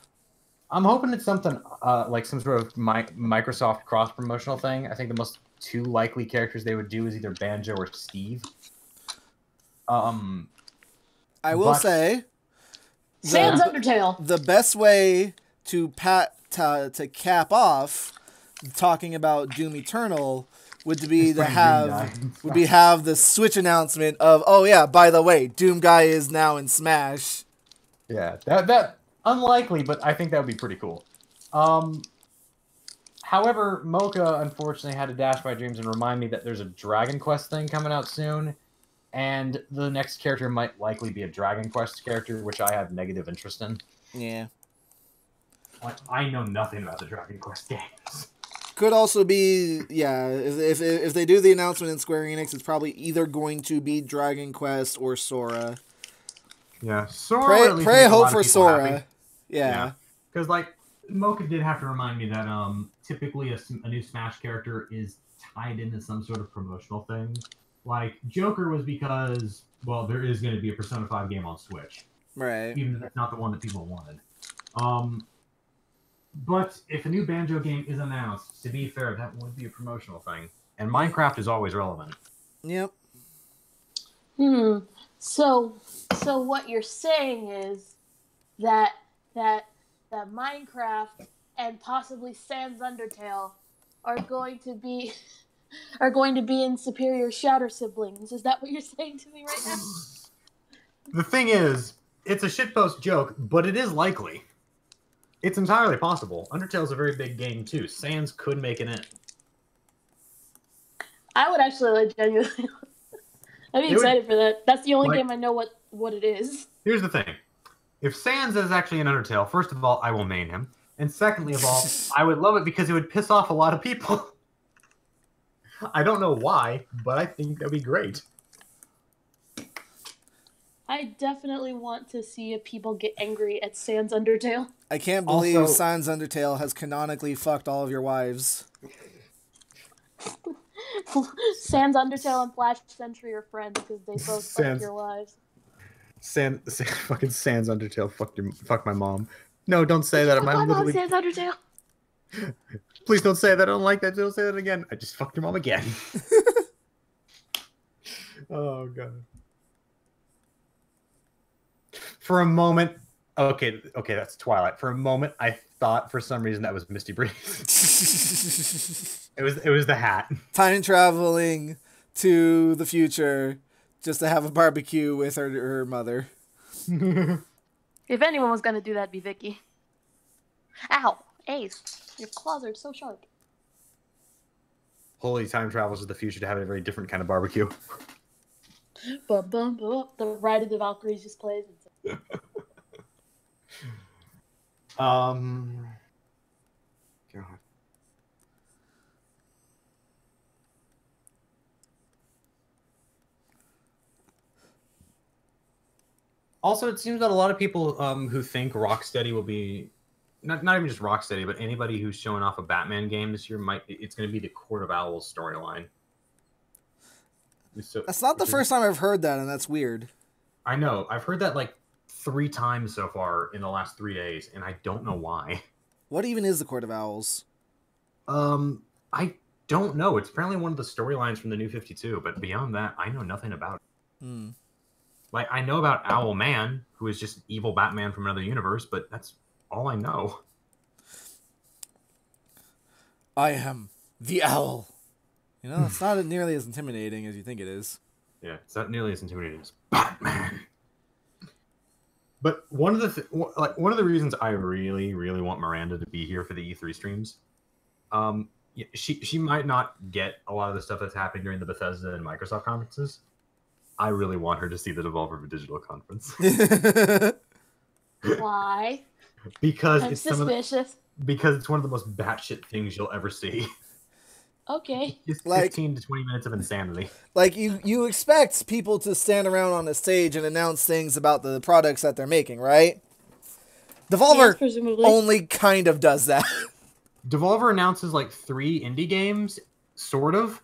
I'm hoping it's something like some sort of Microsoft cross-promotional thing. I think the most two likely characters they would do is either Banjo or Steve. I will say... Sans Undertale! The best way to cap off talking about Doom Eternal would be to have the Switch announcement of, oh yeah, by the way, Doom Guy is now in Smash. Yeah, that unlikely, but I think that would be pretty cool. However, Mocha unfortunately had to dash my dreams and remind me that there's a Dragon Quest thing coming out soon, and the next character might likely be a Dragon Quest character, which I have negative interest in. Yeah. Like, I know nothing about the Dragon Quest games. Could also be, yeah, if they do the announcement in Square Enix, it's probably either going to be Dragon Quest or Sora. Yeah, Sora. Pray hope for Sora. Yeah. Because, like, Mocha did have to remind me that typically a new Smash character is tied into some sort of promotional thing. Like, Joker was because, well, there is going to be a Persona 5 game on Switch. Right. Even if it's not the one that people wanted. But if a new Banjo game is announced, to be fair, that would be a promotional thing. And Minecraft is always relevant. Yep. So what you're saying is that Minecraft and possibly Sans Undertale are going to be in Superior Shatter Siblings. Is that what you're saying to me right now? The thing is, it's a shitpost joke, but it is likely. It's entirely possible. Undertale's a very big game, too. Sans could make it in. I would actually like genuinely... I'd be excited for that. That's the only game I know what it is. Here's the thing. If Sans is actually an Undertale, first of all, I will main him. And secondly of all, I would love it because it would piss off a lot of people. I don't know why, but I think that'd be great. I definitely want to see people get angry at Sans Undertale. I can't believe Sans Undertale has canonically fucked all of your wives. Sans Undertale and Flash Sentry are friends because they both fuck your wives. Fucking Sans Undertale fuck my mom. No, don't say that. My mom Sans Undertale. Please don't say that. I don't like that. Don't say that again. I just fucked your mom again. Oh god. For a moment, okay, that's Twilight. For a moment, I thought for some reason that was Misty Breeze. It was the hat. Time traveling to the future just to have a barbecue with her mother. If anyone was gonna do that, it'd be Vicky. Ow, Ace, your claws are so sharp. Holy time travels to the future to have a very different kind of barbecue. Bum, bum, bum. The Ride of the Valkyries just plays. God. Also, it seems that a lot of people who think Rocksteady will be not even just Rocksteady, but anybody who's showing off a Batman game this year it's going to be the Court of Owls storyline. So, that's not the first time I've heard that, and that's weird. I know. I've heard that like 3 times so far in the last 3 days, and I don't know why. What even is the Court of Owls? I don't know. It's apparently one of the storylines from the New 52, but beyond that, I know nothing about it. Like, I know about Owl Man, who is just evil Batman from another universe, but that's all I know. I am the Owl. You know, it's not nearly as intimidating as you think it is. Yeah, it's not nearly as intimidating as Batman. But one of the reasons I really, really want Miranda to be here for the E3 streams, she might not get a lot of the stuff that's happening during the Bethesda and Microsoft conferences. I really want her to see the Devolver Digital conference. Why? Because I'm suspicious. Because it's one of the most batshit things you'll ever see. Okay. Just 15 to 20 minutes of insanity. Like, you expect people to stand around on a stage and announce things about the products that they're making, right? Devolver only kind of does that. Devolver announces like 3 indie games, sort of,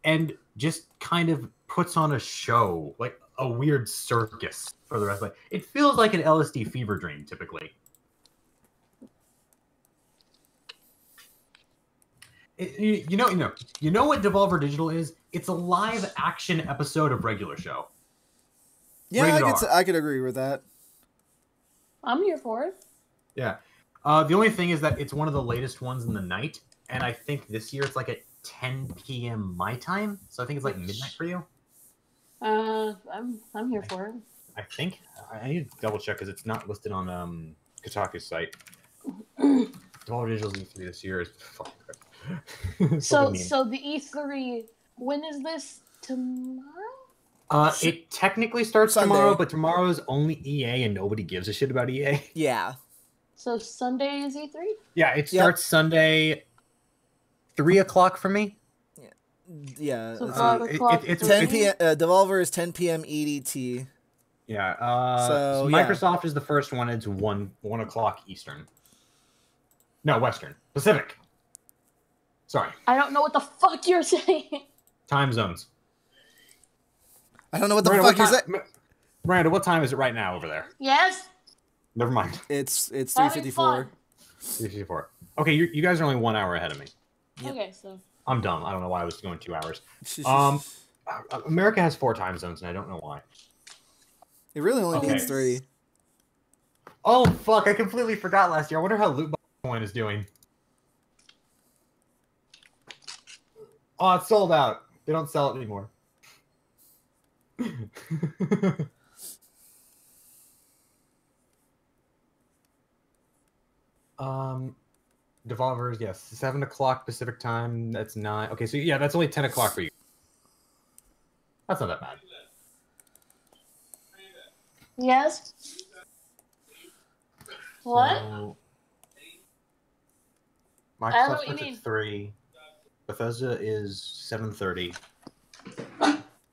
and just kind of puts on a show, like a weird circus for the rest of it. It feels like an LSD fever dream, typically. You know what Devolver Digital is? It's a live action episode of regular show. Yeah, I could agree with that. I'm here for it. Yeah. The only thing is that it's one of the latest ones in the night, and I think this year it's like at 10 p.m. my time, so I think it's like midnight for you. I'm here for it. I think I need to double check because it's not listed on Kotaku's site. Devolver Digital's E3 this year is fucking great. So the E3, when is this? Tomorrow? It technically starts Sunday. tomorrow, but tomorrow is only EA, and nobody gives a shit about EA. Yeah. So Sunday is E3? Yeah, it starts Sunday, 3 o'clock for me. Yeah. So 5 o'clock. It's 10 p.m. Devolver is 10 p.m. EDT. Yeah. So Microsoft is the first one. It's 1 o'clock Eastern. No, Western. Pacific. Sorry. I don't know what the fuck you're saying. Time zones. I don't know what the fuck you're saying. Miranda, what time is it right now over there? Yes. Never mind. It's 3:54. 3:54. Okay, you guys are only 1 hour ahead of me. Yep. Okay, so. I'm dumb. I don't know why I was going 2 hours. America has 4 time zones, and I don't know why. It really only means 3. Oh, fuck. I completely forgot last year. I wonder how Loot Box Coin is doing. Oh, it's sold out. They don't sell it anymore. Devolvers, yes. 7 o'clock Pacific time. That's 9. Okay, so yeah, that's only 10 o'clock for you. That's not that bad. Yes. What? So, I don't know Microsoft what you starts mean. at 3. Bethesda is 7:30.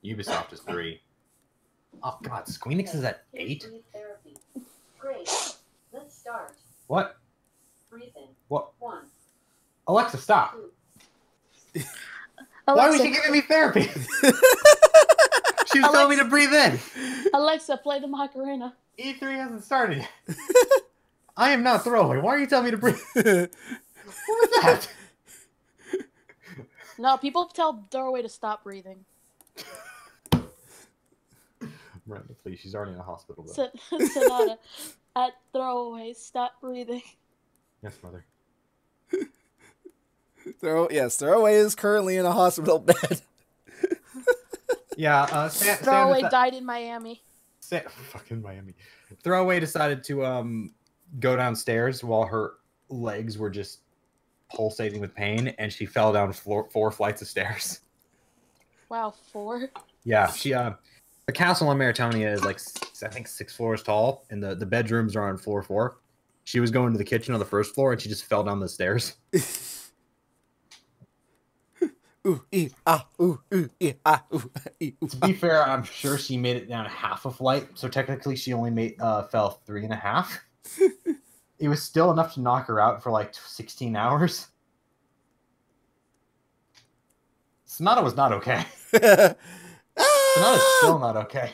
Ubisoft is 3. Oh god, Squeenix is at 8? Great. Let's start. What? Breathe in. What? 1. Alexa, stop. Why was Alexa, she giving me therapy? She was telling me Alexa- to breathe in. Alexa, play the Macarena. E3 hasn't started yet. I am not throwaway. Why are you telling me to breathe? What was that? No, people tell Throwaway to stop breathing. Miranda, please. She's already in the hospital, though. Sonata, at Throwaway, stop breathing. Yes, mother. Throwaway is currently in a hospital bed. Yeah, Throwaway died in Miami. Fucking Miami. Throwaway decided to go downstairs while her legs were just pulsating with pain, and she fell down 4 flights of stairs. Wow, 4? Yeah, she the castle on Maritonia is like I think 6 floors tall, and the bedrooms are on floor 4. She was going to the kitchen on the first floor, and she just fell down the stairs. Ooh, ooh, ooh. To be fair, I'm sure she made it down half a flight, so technically she only fell 3.5. It was still enough to knock her out for like 16 hours. Sonata was not okay. Sonata's still not okay.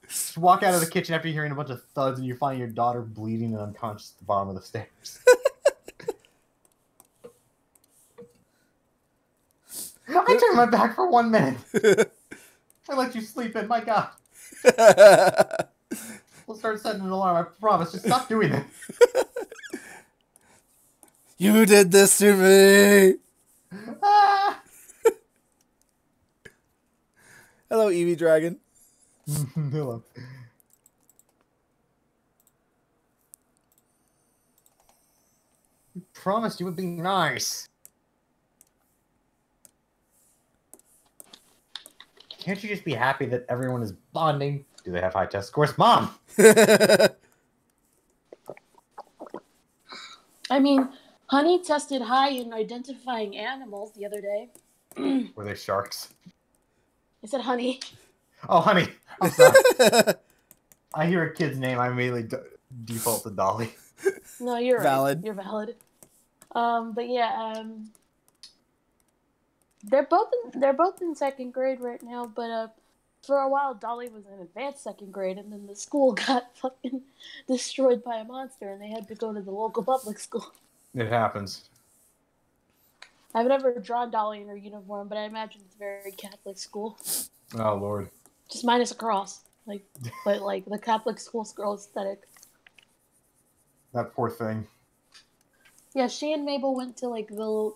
Just walk out of the kitchen after hearing a bunch of thuds and you find your daughter bleeding and unconscious at the bottom of the stairs. I turned my back for 1 minute. I let you sleep in, my God. We'll start setting an alarm, I promise. Just stop doing it. You did this to me! Ah! Hello, Eevee Dragon. Hello. You promised you would be nice. Can't you just be happy that everyone is bonding? Do they have high test scores? Mom! I mean, Honey tested high in identifying animals the other day. Were they sharks? I said Honey. Oh, honey. I'm sorry. I hear a kid's name, I immediately default to Dolly. No, you're right. Valid. You're valid. But yeah, they're both in second grade right now. But for a while, Dolly was in advanced second grade, and then the school got fucking destroyed by a monster, and they had to go to the local public school. It happens. I've never drawn Dolly in her uniform, but I imagine it's a very Catholic school. Oh, Lord. Just minus a cross, but like the Catholic school girl aesthetic. That poor thing. Yeah, she and Mabel went to to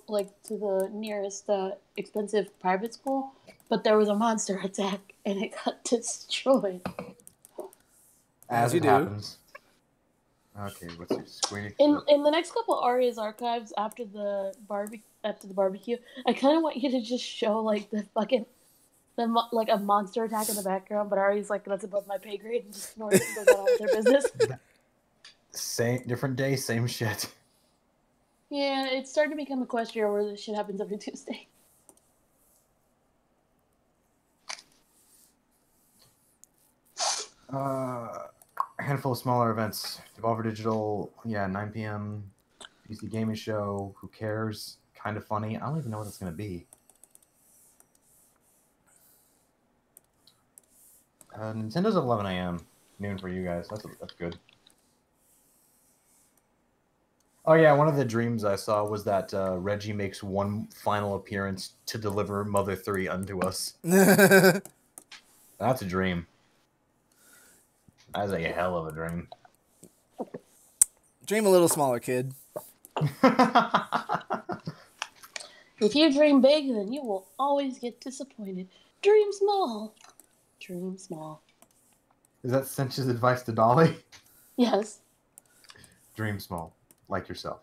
the nearest expensive private school, but there was a monster attack and it got destroyed. As you it do. happens. Okay, what's your squeak? In the next couple Aria's archives after the barbecue, I kind of want you to just show like like a monster attack in the background, but Ari's like, that's above my pay grade, and just ignores it and goes on with their business. Same, different day, same shit. Yeah, it's starting to become a question where this shit happens every Tuesday. A handful of smaller events. Devolver Digital, 9 p.m. PC Gaming Show, who cares? Kind of funny. I don't even know what it's going to be. Nintendo's at 11 a.m. Noon for you guys. That's good. Oh yeah, one of the dreams I saw was that Reggie makes one final appearance to deliver Mother 3 unto us. That's a dream. That's a hell of a dream. Dream a little smaller, kid. If you dream big, then you will always get disappointed. Dream small. Dream small. Is that Cinch's advice to Dolly? Yes. Dream small, like yourself.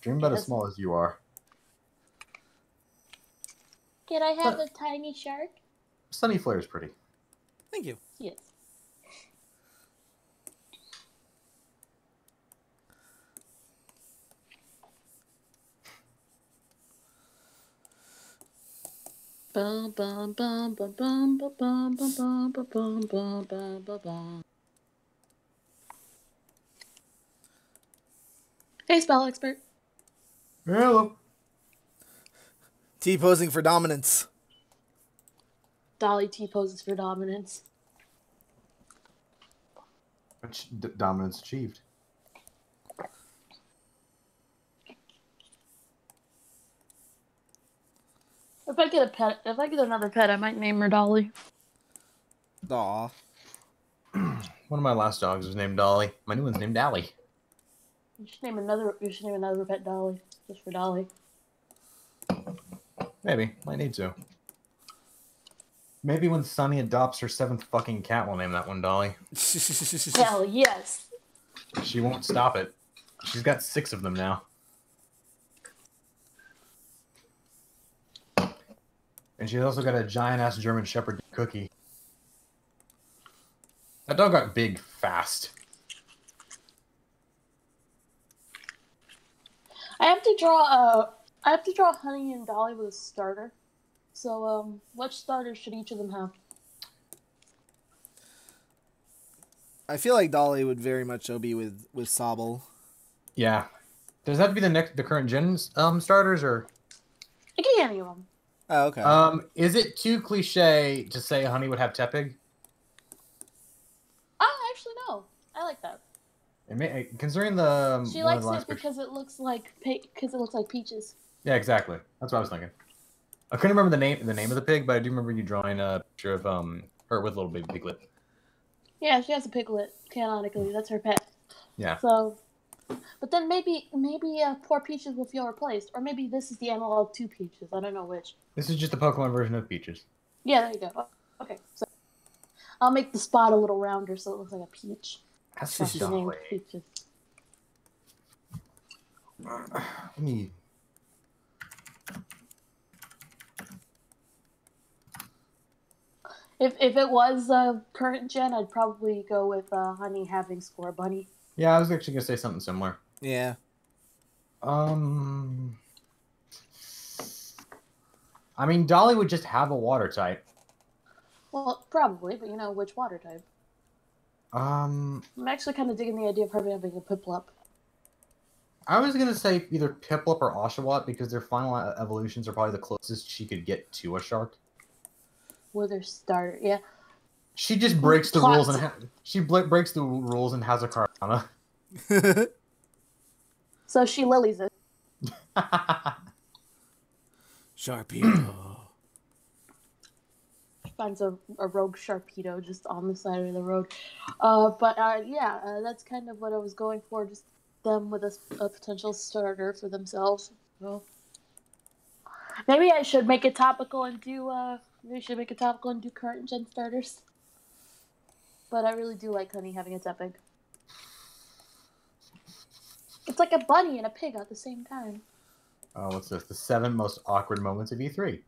Dream about as small as you are. Can I have a tiny shark? Sunny Flare's pretty. Thank you. Yes. Bum bum bum bum bum bum bum bum bum bum bum bum bum bum. Hey, spell expert. Hello. T-posing for dominance. Dolly T poses for dominance. Dominance achieved. If I get another pet, I might name her Dolly. Aw. One of my last dogs was named Dolly. My new one's named Allie. You should name another pet Dolly, just for Dolly. Maybe. Might need to. Maybe when Sunny adopts her 7th fucking cat, we'll name that one Dolly. Hell yes. She won't stop it. She's got 6 of them now. And she's also got a giant-ass German Shepherd Cookie. That dog got big fast. I have to draw Honey and Dolly with a starter. So, what starters should each of them have? I feel like Dolly would very much so be with Sobble. Yeah. Does that have to be the current gen starters, or? It can be any of them. Oh, okay. Is it too cliche to say Honey would have Tepig? Actually, no. I like that. Considering the She likes it because it looks like peaches. Yeah, exactly. That's what I was thinking. I couldn't remember the name of the pig, but I do remember you drawing a picture of her with a little baby piglet. Yeah, she has a piglet. Canonically, that's her pet. Yeah. So, but then maybe poor Peaches will feel replaced, or maybe this is the analog to Peaches. I don't know which. This is just a Pokemon version of Peaches. Yeah, there you go. Okay, so I'll make the spot a little rounder so it looks like a peach. That's That's the name, Peaches. Let me. If it was current gen, I'd probably go with Honey having Score Bunny. Yeah, I was actually gonna say something similar. Yeah. I mean, Dolly would just have a water type. Well, probably, but which water type? I'm actually kind of digging the idea of her having a Piplup. I was gonna say either Piplup or Oshawott because their final evolutions are probably the closest she could get to a shark. With her starter, yeah. She just breaks the rules and breaks the rules and has a Karana. So she lilies it. Sharpedo. Finds a rogue Sharpedo just on the side of the road. Yeah, that's kind of what I was going for. Just them with a potential starter for themselves. So maybe I should make it topical and do current gen starters. But I really do like Honey having a Tepig. It's like a bunny and a pig at the same time. Oh, what's this? The 7 most awkward moments of E3.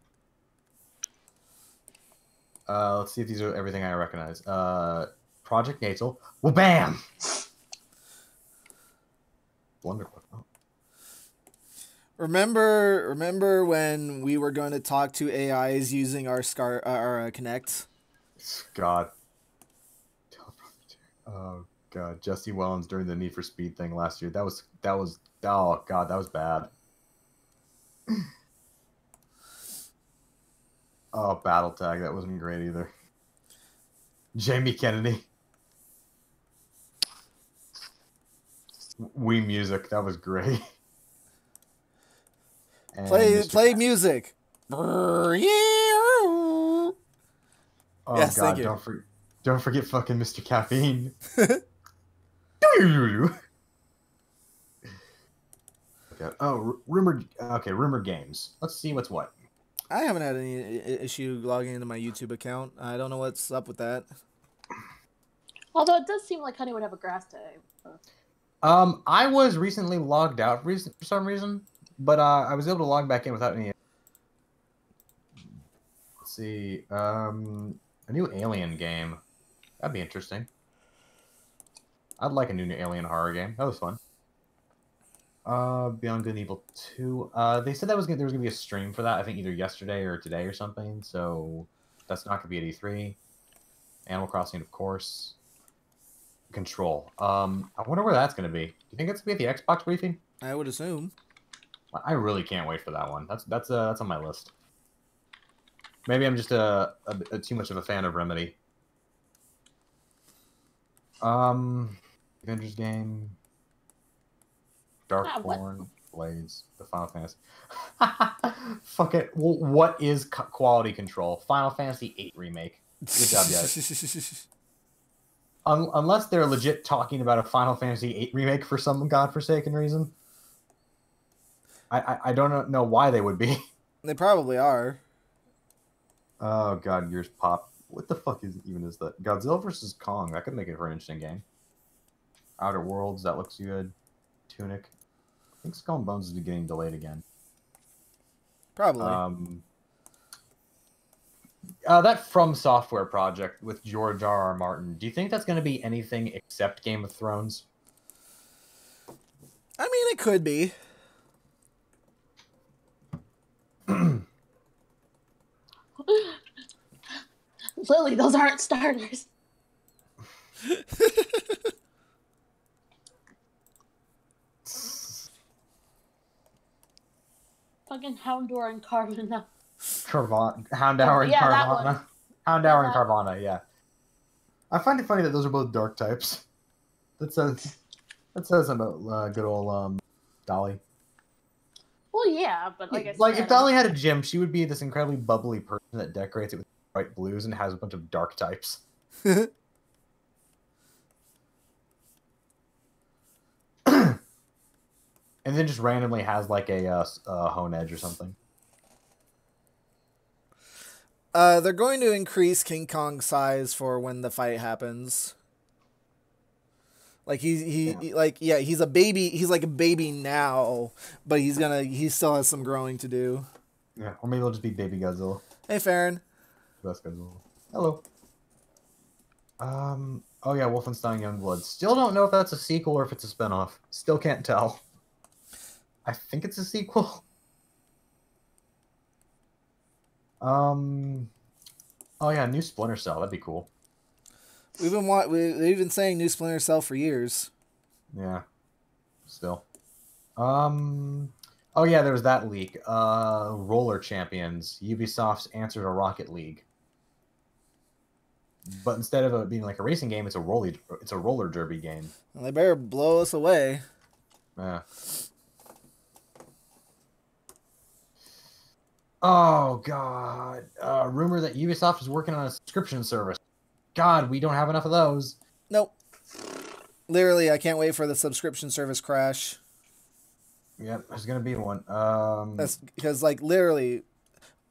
Let's see if these are everything I recognize. Project Natal. Well, bam! Wonderful. Oh. Remember when we were going to talk to AIs using our Connect? God. Oh God, Jesse Wellens during the Need for Speed thing last year. That was oh God, that was bad. Oh, Battle Tag, that wasn't great either. Jamie Kennedy. Wii Music, that was great. And Play music. Oh Yes, God, thank you. don't forget fucking Mr. Caffeine. Okay. Oh, rumored games. Let's see what's what. I haven't had any issue logging into my YouTube account. I don't know what's up with that. Although it does seem like Honey would have a grass type. I was recently logged out for some reason, but I was able to log back in without any. Let's see. A new Alien game. That'd be interesting. I'd like a new Alien horror game. That was fun. Beyond Good and Evil 2. They said there was gonna be a stream for that. I think either yesterday or today or something. So that's not gonna be at E3. Animal Crossing, of course. Control. I wonder where that's gonna be. Do you think it's gonna be at the Xbox briefing? I would assume. I really can't wait for that one. That's on my list. Maybe I'm just too much of a fan of Remedy. Avengers game, Darkborn, Blaze, the Final Fantasy. Fuck it. Well, what is quality control? Final Fantasy VIII remake. Good job, guys. Unless they're legit talking about a Final Fantasy VIII remake for some godforsaken reason. I don't know why they would be. They probably are. Oh god, yours pop. What the fuck is that? Godzilla vs. Kong. That could make it for an interesting game. Outer Worlds, that looks good. Tunic. I think Skull and Bones is getting delayed again. Probably. That From Software project with George R.R. Martin. Do you think that's going to be anything except Game of Thrones? I mean, it could be. Lily, those aren't starters. Fucking Houndour and Carvana. Houndour and Carvana. Houndour and Carvana, yeah. I find it funny that those are both dark types. That says about good old Dolly. Well, yeah, but like I said, if Dolly had a gym, she would be this incredibly bubbly person that decorates it with bright blues and has a bunch of dark types. And then just randomly has like a hone edge or something. They're going to increase King Kong's size for when the fight happens. Like he's a baby. He's like a baby now, but he still has some growing to do. Yeah, or maybe it'll just be Baby Godzilla. Hey, Farron. Best Godzilla. Hello. Oh yeah, Wolfenstein Youngblood. Still don't know if that's a sequel or if it's a spinoff. Still can't tell. I think it's a sequel. Oh yeah, new Splinter Cell. That'd be cool. We've been saying new Splinter Cell for years. Yeah. Still. Oh yeah, there was that leak. Roller Champions. Ubisoft's answer to Rocket League. But instead of it being like a racing game, it's a roller derby game. Well, they better blow us away. Yeah. Oh god. Rumor that Ubisoft is working on a subscription service. God, we don't have enough of those. Nope. Literally, I can't wait for the subscription service crash. Yep, there's gonna be one. That's because, like, literally,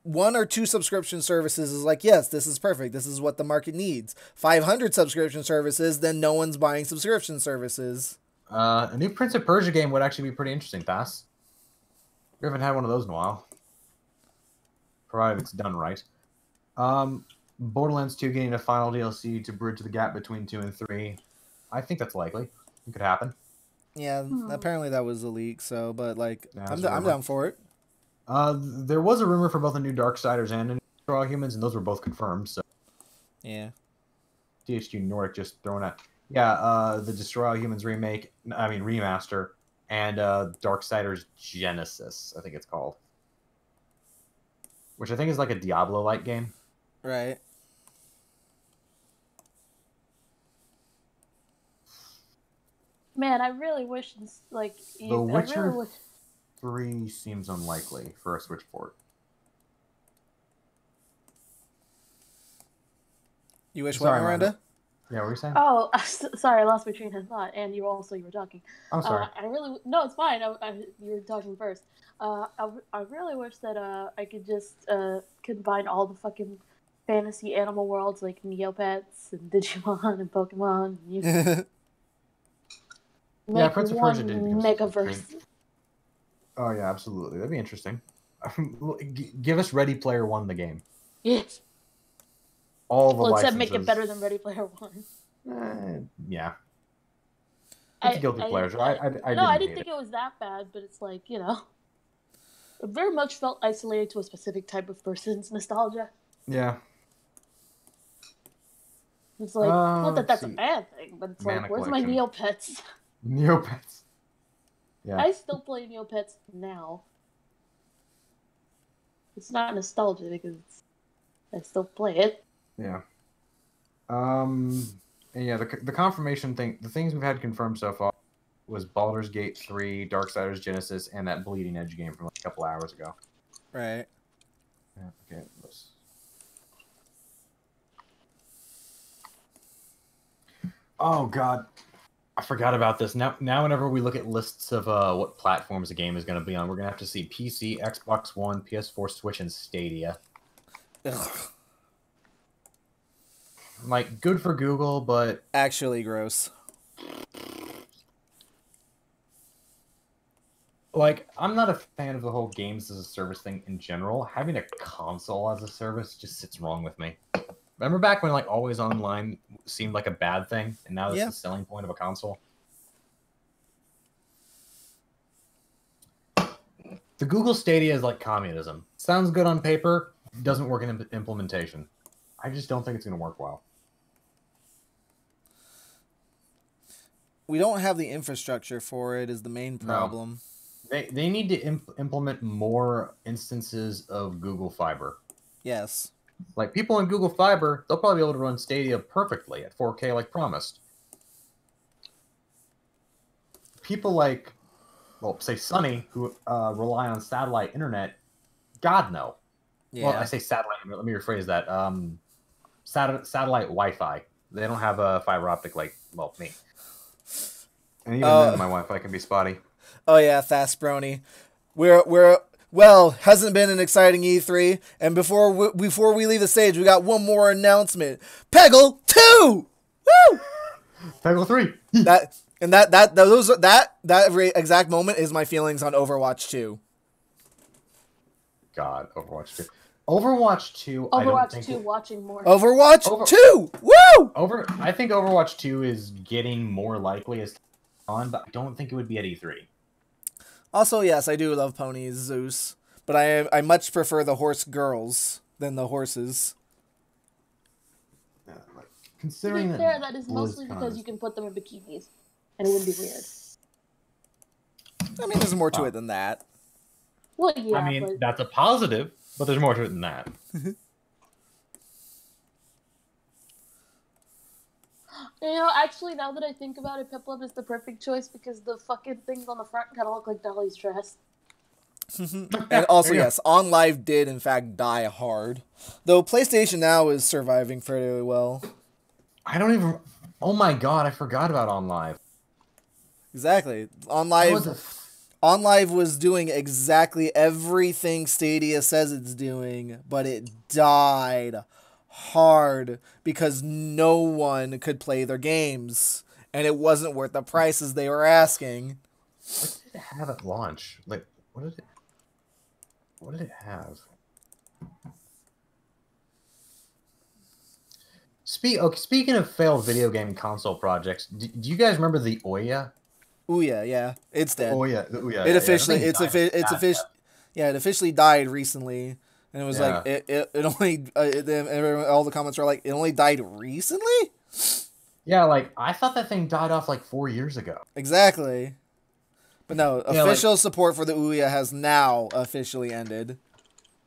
1 or 2 subscription services is like, yes, this is perfect. This is what the market needs. 500 subscription services, then no one's buying subscription services. A new Prince of Persia game would actually be pretty interesting, Pass. We haven't had one of those in a while. Provided it's done right. Borderlands 2 getting a final DLC to bridge the gap between 2 and 3. I think that's likely. It could happen. Yeah, apparently that was a leak, so, but, like, Yeah, I'm down for it. There was a rumor for both the new Darksiders and the new Destroy All Humans, and those were both confirmed, so... Yeah. THQ Nordic just throwing out... Yeah, the Destroy All Humans remaster, and Darksiders Genesis, I think it's called. Which I think is like a Diablo-like game. Right. Man, I really wish The Witcher 3 seems unlikely for a Switch port. You wish Sorry, what, Miranda? Yeah, what were you saying? Oh, sorry, I lost my train of thought, and you were talking. I'm sorry. No, it's fine. You were talking first. I really wish that I could just combine all the fucking fantasy animal worlds like Neopets and Digimon and Pokemon. Yeah, Prince of Persia did become megaverse. Oh yeah, absolutely. That'd be interesting. Give us Ready Player One, the game. Yes. All the licenses. Except make it better than Ready Player One. Yeah. It's guilty pleasure. I didn't think it was that bad, but it's like, it very much felt isolated to a specific type of person's nostalgia. Yeah. It's like, not that that's a bad thing, but it's Mana like, where's collection. my Neopets? Neopets. Yeah. I still play Neopets now. It's not nostalgia because I still play it. Yeah. And yeah, the confirmation thing, the things we've had confirmed so far was Baldur's Gate 3, Darksiders Genesis, and that Bleeding Edge game from like a couple hours ago. Right. Yeah, okay. Let's... Oh god, I forgot about this. Now, whenever we look at lists of what platforms a game is going to be on, we're going to have to see PC, Xbox One, PS4, Switch, and Stadia. Ugh. Like, good for Google, but Actually gross. like, I'm not a fan of the whole games as a service thing in general. Having a console as a service just sits wrong with me. Remember back when like always online seemed like a bad thing, and now that's Yeah. the selling point of a console? The Google Stadia is like communism. Sounds good on paper, doesn't work in implementation. I just don't think it's going to work well. We don't have the infrastructure for it is the main problem. They need to implement more instances of Google Fiber. Yes. Like, people in Google Fiber, they'll probably be able to run Stadia perfectly at 4K like promised. People like, well, say Sunny, who rely on satellite internet, God no. Yeah. Well, I say satellite, let me rephrase that. Satellite Wi-Fi. They don't have a fiber optic like, well, me. And even then, my Wi-Fi can be spotty. Oh yeah, Fast Brony. Hasn't been an exciting E3, and before we leave the stage, we got one more announcement. Peggle 2. Woo! Peggle 3. that exact moment is my feelings on Overwatch 2. God, Overwatch 2. Overwatch 2. Overwatch 2 watching more. Overwatch 2. Woo! I think Overwatch 2 is getting more likely as time on, but I don't think it would be at E3. Also, yes, I do love ponies, Zeus, but I much prefer the horse girls than the horses. Yeah, like, considering To be fair, that is mostly because you can put them in bikinis, and it wouldn't be weird. I mean, there's more to it than that. Well, yeah, I mean, but... that's a positive, but there's more to it than that. You know, actually, now that I think about it, Piplup is the perfect choice because the fucking things on the front kind of look like Dolly's dress. And also, yes, On Live did in fact die hard, though PlayStation Now is surviving fairly well. I don't even... Oh my god, I forgot about On Live. Exactly. On Live was doing exactly everything Stadia says it's doing, but it died hard because no one could play their games, and it wasn't worth the prices they were asking. What did it have at launch? Like, what did it have? Speaking of failed video game console projects, do you guys remember the Ouya? Ouya, yeah, it's dead. Ouya, It officially died recently, and it was like it only all the comments were like it only died recently. Yeah, like I thought that thing died off like 4 years ago. Exactly, but no, official support for the Ouya has now officially ended.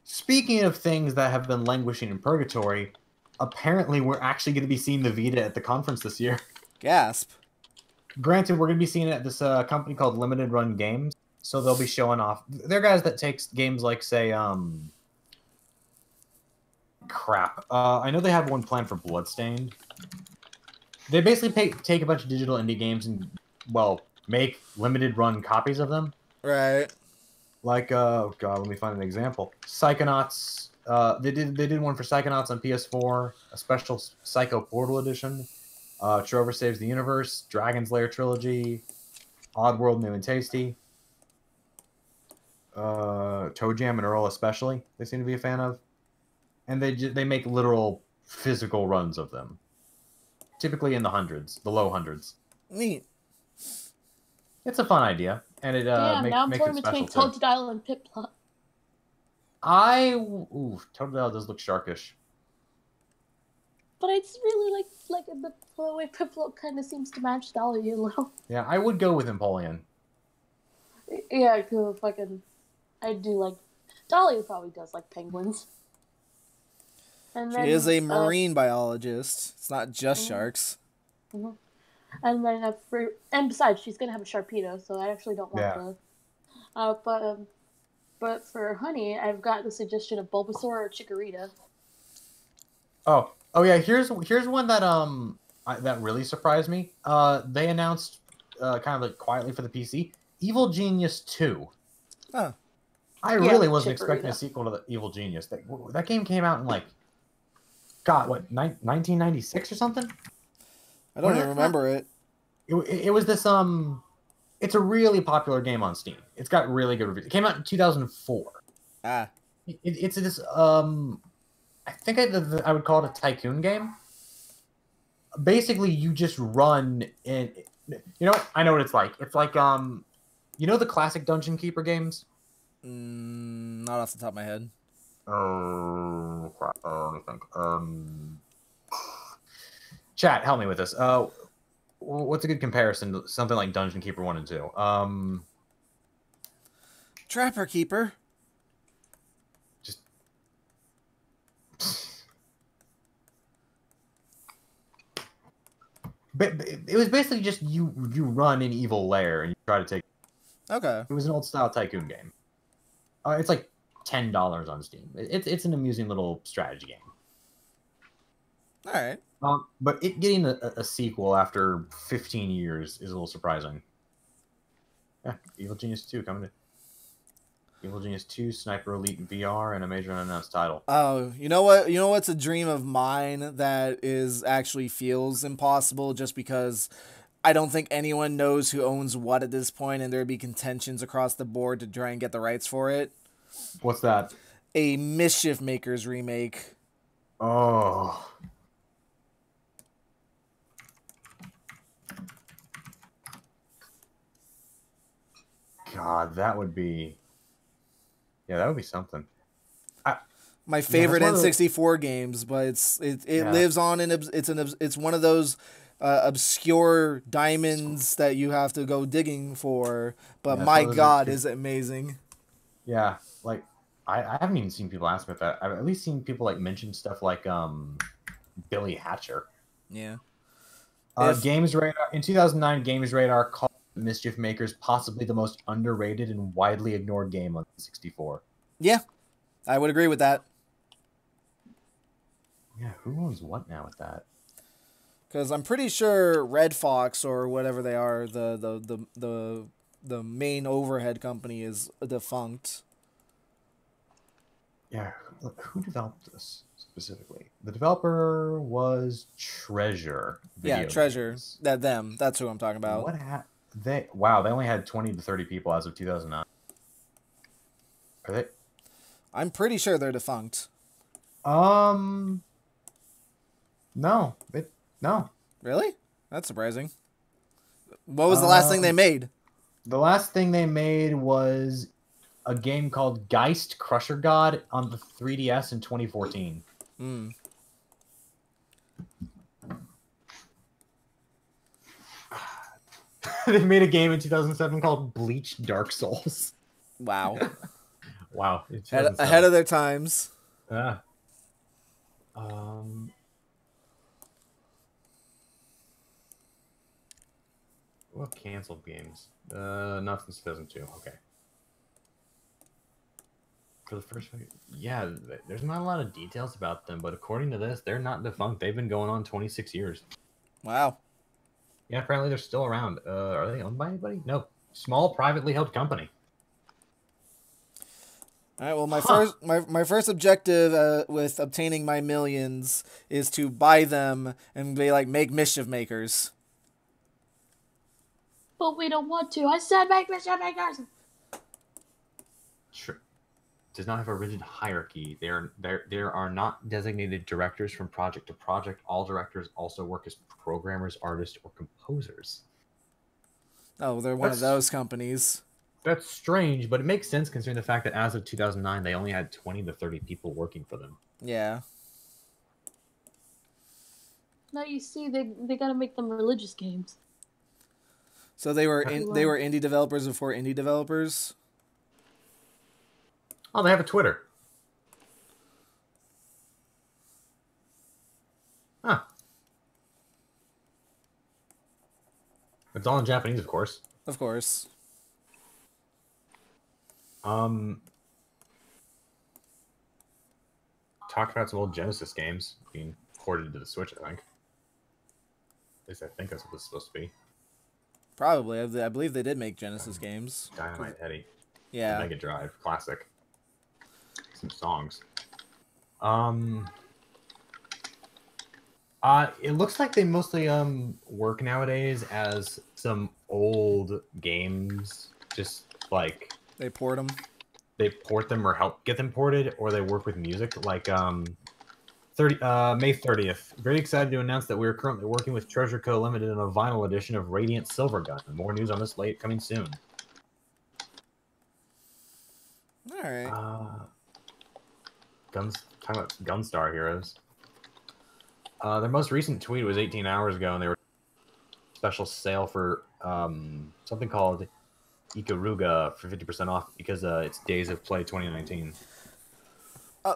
Speaking of things that have been languishing in purgatory, apparently we're actually going to be seeing the Vita at the conference this year. Gasp. Granted, we're going to be seeing it at this company called Limited Run Games, so they'll be showing off. They're guys that takes games like, say, crap. I know they have one planned for Bloodstained. They basically take a bunch of digital indie games and, well, make limited run copies of them. Right. Like, oh god, let me find an example. Psychonauts. They did one for Psychonauts on PS4, a special Psycho Portal edition. Trover Saves the Universe, Dragon's Lair trilogy, Oddworld New and Tasty. Toe Jam and Earl especially, they seem to be a fan of. And they make literal physical runs of them. Typically in the hundreds, the low hundreds. Neat. It's a fun idea, and it now I'm makes torn it between special too. Totodile and Piplup. Totodile does look sharkish. But I just really like the way Piplup kind of seems to match Dolly a little. Yeah, I would go with Empoleon. Yeah, fucking, I do like Dolly probably does like penguins. And She is a marine biologist. It's not just sharks. Mm-hmm. And then and besides, she's gonna have a Sharpedo, so I actually don't want the. But for honey, I've got the suggestion of Bulbasaur or Chikorita. Oh yeah. Here's one that that really surprised me. They announced kind of like quietly for the PC, Evil Genius 2. Oh. I really wasn't expecting a sequel to the Evil Genius. That game came out in like, God, what, 1996 or something? I don't even remember it. It was this it's a really popular game on Steam. It's got really good reviews. It came out in 2004. Ah. It's this I think I would call it a tycoon game. Basically, you just run and you know what? I know what it's like. It's like you know the classic Dungeon Keeper games? Not off the top of my head. Oh, crap. Let me think. Chat, help me with this. What's a good comparison to something like Dungeon Keeper 1 and 2? Trapper Keeper. Just but it was basically just you run an evil lair and you try to take. Okay. It was an old style tycoon game. It's like $10 on Steam. It's an amusing little strategy game. All right. But it getting a sequel after 15 years is a little surprising. Yeah, Evil Genius 2 coming to Evil Genius 2, Sniper Elite VR, and a major unannounced title. Oh, you know what? You know what's a dream of mine that is actually feels impossible just because I don't think anyone knows who owns what at this point, and there'd be contentions across the board to try and get the rights for it. What's that? A Mischief Makers remake. Oh. God, that would be... Yeah, that would be something. My favorite N64 games, but it lives on in it's one of those obscure diamonds that you have to go digging for. But my God, is it amazing? Yeah, like I haven't even seen people ask about that. I've at least seen people like mention stuff like Billy Hatcher. Yeah. Games Radar in 2009, Games Radar called Mischief Makers possibly the most underrated and widely ignored game on 64. Yeah, I would agree with that. Yeah, who owns what now with that? Because I'm pretty sure Red Fox or whatever they are, the main overhead company is defunct. Yeah, who developed this specifically? The developer was Treasure. Treasure. That's who I'm talking about. They only had 20 to 30 people as of 2009. Are they? I'm pretty sure they're defunct. No. No. Really? That's surprising. What was the last thing they made? The last thing they made was a game called Geist Crusher God on the 3DS in 2014. They made a game in 2007 called Bleach Dark Souls. Wow. Wow. Ahead of their times. Yeah. What canceled games? Nothing since 2002. Okay. For the first, yeah, there's not a lot of details about them, but according to this, they're not defunct. They've been going on 26 years. Wow. Yeah, apparently they're still around. Are they owned by anybody? No. Small, privately held company. All right. Well, my first objective with obtaining my millions is to buy them and make Mischief Makers. But we don't want to. I said make Mischief Makers. Sure. Does not have a rigid hierarchy. There are not designated directors from project to project. All directors also work as programmers, artists, or composers. Oh, they're one of those companies. That's strange, but it makes sense considering the fact that as of 2009, they only had 20 to 30 people working for them. Yeah. Now you see, they gotta make them religious games. So they were indie developers before indie developers. Oh, they have a Twitter. Huh. It's all in Japanese, of course. Of course. Talk about some old Genesis games being ported to the Switch, I think. At least I think that's what this is supposed to be. Probably. I believe they did make Genesis games. Dynamite Heady. Yeah. Mega Drive. Classic. Some songs. It looks like they mostly work nowadays as some old games, just like They port them. they port them or help get them ported, or they work with music. Like May 30th. Very excited to announce that we are currently working with Treasure Co. Limited on a vinyl edition of Radiant Silvergun. More news on this coming soon. All right. Talking about Gunstar Heroes. Their most recent tweet was 18 hours ago, and they were special sale for something called Ikaruga for 50% off because it's Days of Play 2019.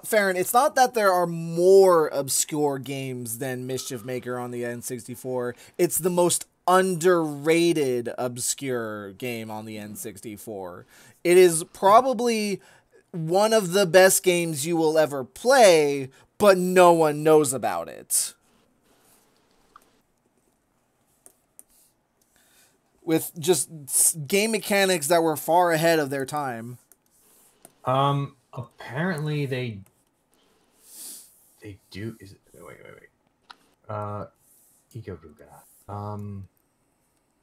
Farron, it's not that there are more obscure games than Mischief Maker on the N64. It's the most underrated obscure game on the N64. It is probably one of the best games you will ever play, but no one knows about it. With just game mechanics that were far ahead of their time. Apparently they do. Is it? Wait. Ikaruga.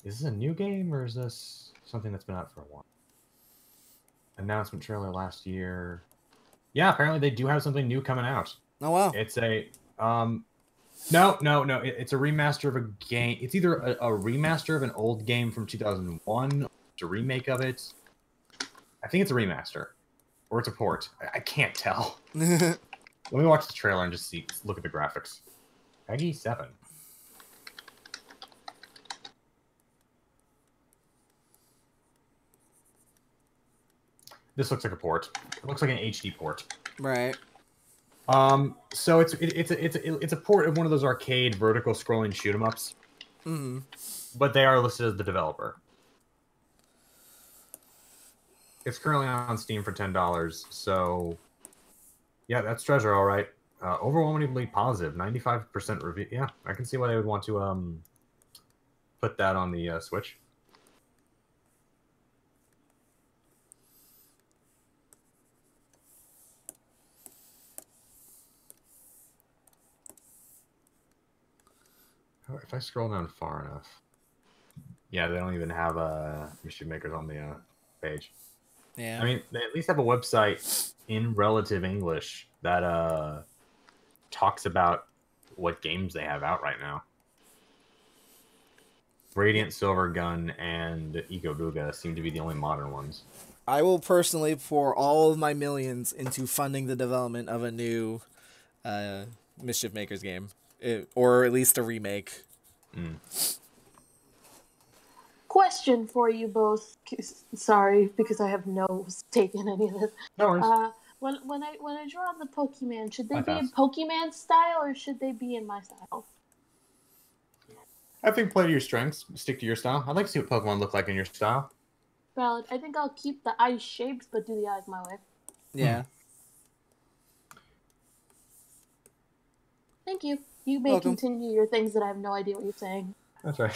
Is this a new game or is this something that's been out for a while? Announcement trailer last year. Yeah, apparently they do have something new coming out. Oh wow! It's a no. It's a remaster of a game. It's either a remaster of an old game from 2001, it's a remake of it. I think it's a remaster, or it's a port. I can't tell. Let me watch the trailer and just look at the graphics. Peggy 7. This looks like a port. It looks like an HD port. Right. So it's a port of one of those arcade vertical scrolling shoot 'em ups. Mm-hmm. But they are listed as the developer. It's currently on Steam for $10. So yeah, that's Treasure, all right. Overwhelmingly positive, 95% review. Yeah, I can see why they would want to put that on the Switch. If I scroll down far enough, yeah, they don't even have Mischief Makers on the page. Yeah. I mean, they at least have a website in relative English that talks about what games they have out right now. Radiant Silvergun and Ikaruga seem to be the only modern ones. I will personally pour all of my millions into funding the development of a new Mischief Makers game. Or at least a remake. Question for you both. Sorry, because I have no stake in any of this. No worries. When I draw the Pokemon, should they My be in pass. Pokemon style or should they be in my style? I think play to your strengths. Stick to your style. I'd like to see what Pokemon look like in your style. Valid. I think I'll keep the eyes shaped, but do the eyes my way. Yeah. Thank you. You may Welcome. continue your things that I have no idea what you're saying. That's right.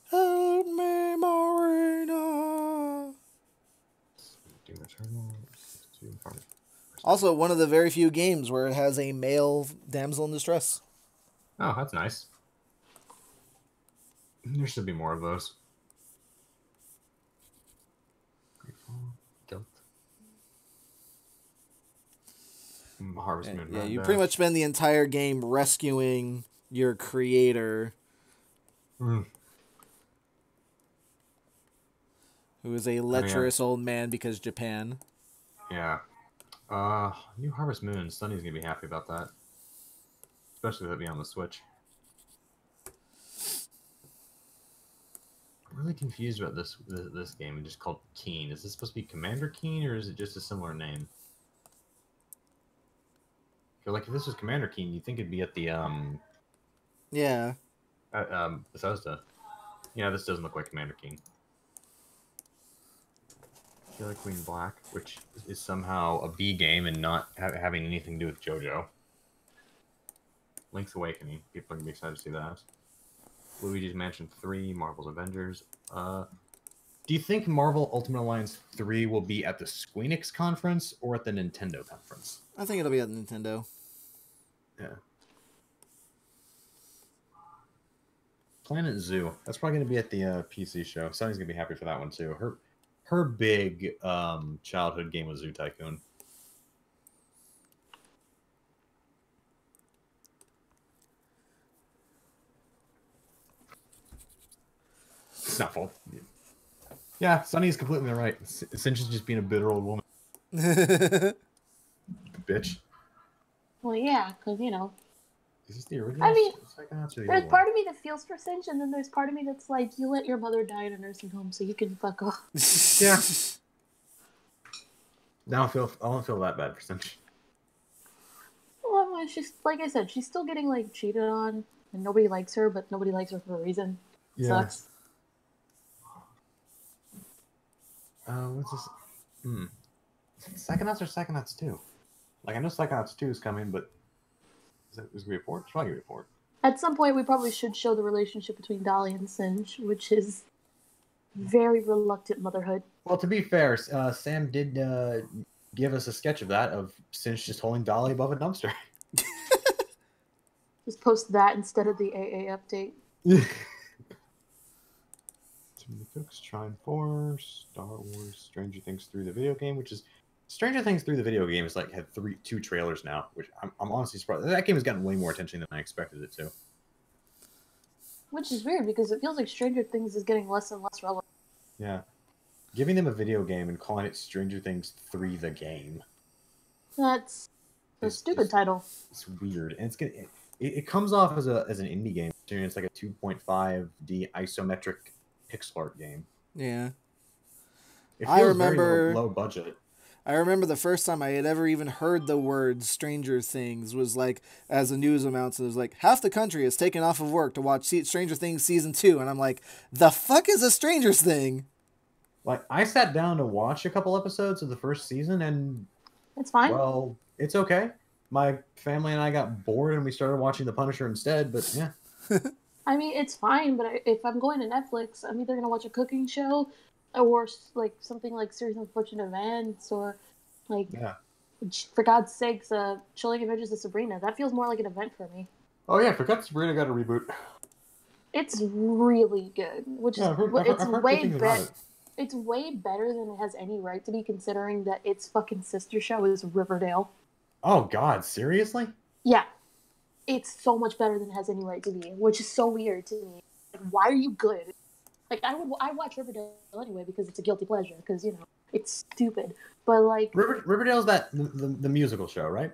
Help me, Marina. Also, one of the very few games where it has a male damsel in distress. Oh, that's nice. There should be more of those. Guilt. Harvest Moon. Yeah, you pretty much spend the entire game rescuing your creator, who is a lecherous old man because Japan. Yeah. New Harvest Moon. Sunny's gonna be happy about that. Especially with it being on the Switch. really confused about this game. It's just called Keen. Is this supposed to be Commander Keen, or is it just a similar name? Like if this was Commander Keen, you'd think it'd be at the Yeah. Bethesda. Yeah, this doesn't look like Commander Keen. Killer Queen Black, which is somehow a B game and not having anything to do with JoJo. Link's Awakening. People are gonna be excited to see that. Luigi's Mansion 3, Marvel's Avengers. Do you think Marvel Ultimate Alliance 3 will be at the Squeenix conference or at the Nintendo conference? I think it'll be at Nintendo. Yeah. Planet Zoo. That's probably going to be at the PC show. Sonny's going to be happy for that one, too. Her big childhood game was Zoo Tycoon. Snuffle. Yeah, Sonny's completely right. Cinch is just being a bitter old woman. Bitch. Well, yeah, because, you know. Is this the original? I mean, the there's part of me that feels for Cinch, and then there's part of me that's like, you let your mother die in a nursing home so you can fuck off. Yeah. I don't feel that bad for Cinch. Well, it's just, like I said, she's still getting, like, cheated on, and nobody likes her, but nobody likes her for a reason. Yeah. Sucks. What's this? Psychonauts or Psychonauts 2? Like, I know Psychonauts 2 is coming, but is it going to be a port? It's probably going to be a port. At some point, we probably should show the relationship between Dolly and Cinch, which is very reluctant motherhood. Well, to be fair, Sam did give us a sketch of that, of Cinch just holding Dolly above a dumpster. Just post that instead of the AA update. Timothy Cook's Trine 4, Star Wars, Stranger Things 3, the video game, which is Stranger Things 3, the video game, is like had two trailers now, which I'm honestly surprised. That game has gotten way more attention than I expected it to. Which is weird because it feels like Stranger Things is getting less and less relevant. Yeah, giving them a video game and calling it Stranger Things 3, the game. That's a stupid title. It's weird, and it comes off as an indie game. It's like a 2.5D isometric pixel art game. Yeah. It feels very low budget. I remember the first time I had ever even heard the word Stranger Things was like, as the news amounts, it was like, half the country is taken off of work to watch Stranger Things Season 2. And I'm like, the fuck is a Stranger Thing? Like, I sat down to watch a couple episodes of the first season, and it's fine. Well, it's okay. My family and I got bored, and we started watching The Punisher instead, but yeah. I mean, it's fine, but if I'm going to Netflix, I'm either going to watch a cooking show or like something like Series of Unfortunate Events or like, for God's sakes, Chilling Adventures of Sabrina. That feels more like an event for me. Oh yeah, forgot Sabrina got a reboot. It's really good, which is it's way better. It's way better than it has any right to be, considering that its fucking sister show is Riverdale. Oh God, seriously? Yeah, it's so much better than it has any right to be, which is so weird to me. Like, why are you good? Like, I watch Riverdale anyway because it's a guilty pleasure, because, you know, it's stupid. But, like... Riverdale's the musical show, right?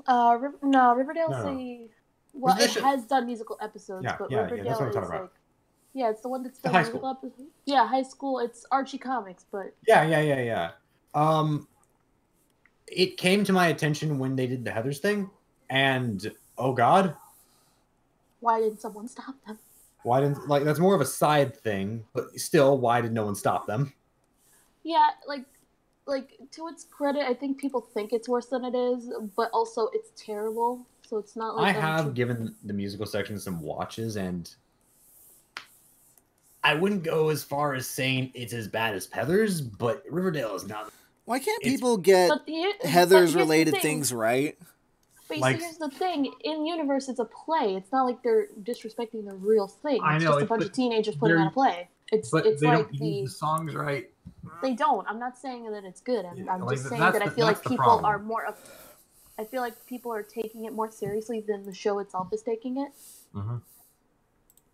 No, Riverdale's Well, it show... has done musical episodes, but Riverdale that's what I'm is, talking about. like... Yeah, it's the one that's done high musical school. episodes. Yeah, high school. It's Archie Comics, but... Yeah. It came to my attention when they did the Heathers thing, and, oh God. Why didn't someone stop them? Why didn't, like, that's more of a side thing, but still, why did no one stop them? Yeah, like to its credit, I think people think it's worse than it is, but also it's terrible. So it's not like I have given the musical section some watches, and I wouldn't go as far as saying it's as bad as Heathers, but Riverdale is not. Why can't people get Heathers related things right? But like, here's the thing: in universe, it's a play. It's not like they're disrespecting the real thing. It's just a bunch of teenagers putting on a play. It's like the songs right. They don't. I'm not saying that it's good. I'm like, just saying that I feel like people are more. I feel like people are taking it more seriously than the show itself is taking it. Mm-hmm.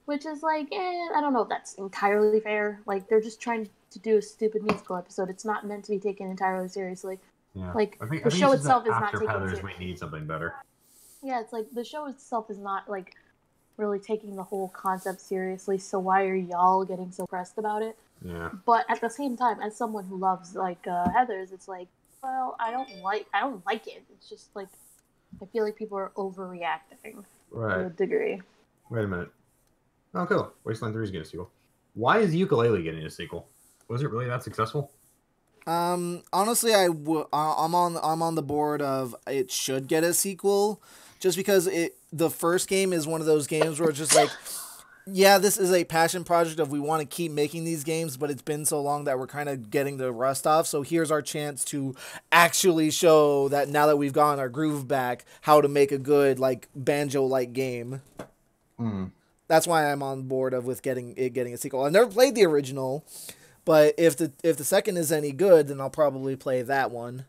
Which is like, I don't know if that's entirely fair. Like, they're just trying to do a stupid musical episode. It's not meant to be taken entirely seriously. Yeah. Like, the show itself is not taken seriously. We need something better. Yeah, it's like, the show itself is not, like, really taking the whole concept seriously. So why are y'all getting so pressed about it? Yeah. But at the same time, as someone who loves like Heather's, it's like, well, I don't like it. It's just like I feel like people are overreacting to a degree. Wait a minute. Oh, cool. Wasteland 3 is getting a sequel. Why is Yooka-Laylee getting a sequel? Was it really that successful? Honestly, I'm on the board of it should get a sequel, just because the first game is one of those games where it's just like, yeah, this is a passion project of we want to keep making these games, but it's been so long that we're kind of getting the rust off. So here's our chance to actually show that now that we've gotten our groove back, how to make a good like Banjo-like game. That's why I'm on board with getting a sequel. I've never played the original, but if the second is any good, then I'll probably play that one.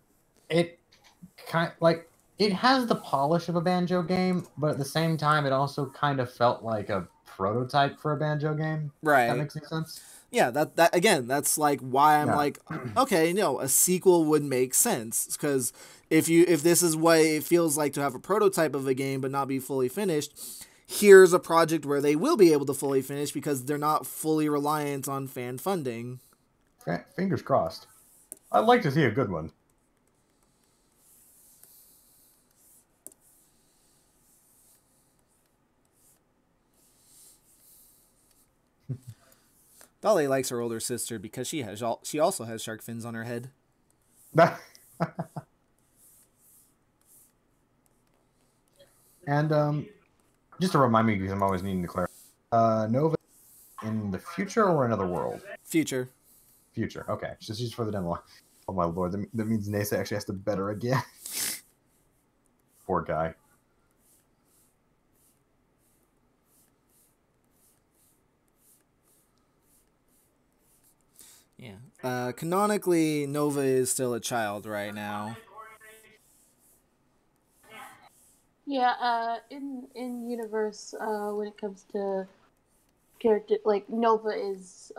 It it has the polish of a Banjo game, but at the same time, it also kind of felt like a prototype for a Banjo game. Right. That makes any sense? Yeah, that again, that's like why I'm like, okay, a sequel would make sense, because if this is what it feels like to have a prototype of a game but not be fully finished, here's a project where they will be able to fully finish because they're not fully reliant on fan funding. Fingers crossed. I'd like to see a good one. Dolly likes her older sister because she also has shark fins on her head. And just to remind me, because I'm always needing to clarify, Nova in the future or another world? Future. Future. Okay, so she's further down the line. Oh my lord, that means Nasa actually has to better again. Poor guy. Yeah. Canonically, Nova is still a child right now. Yeah, in universe, when it comes to character, like Nova is,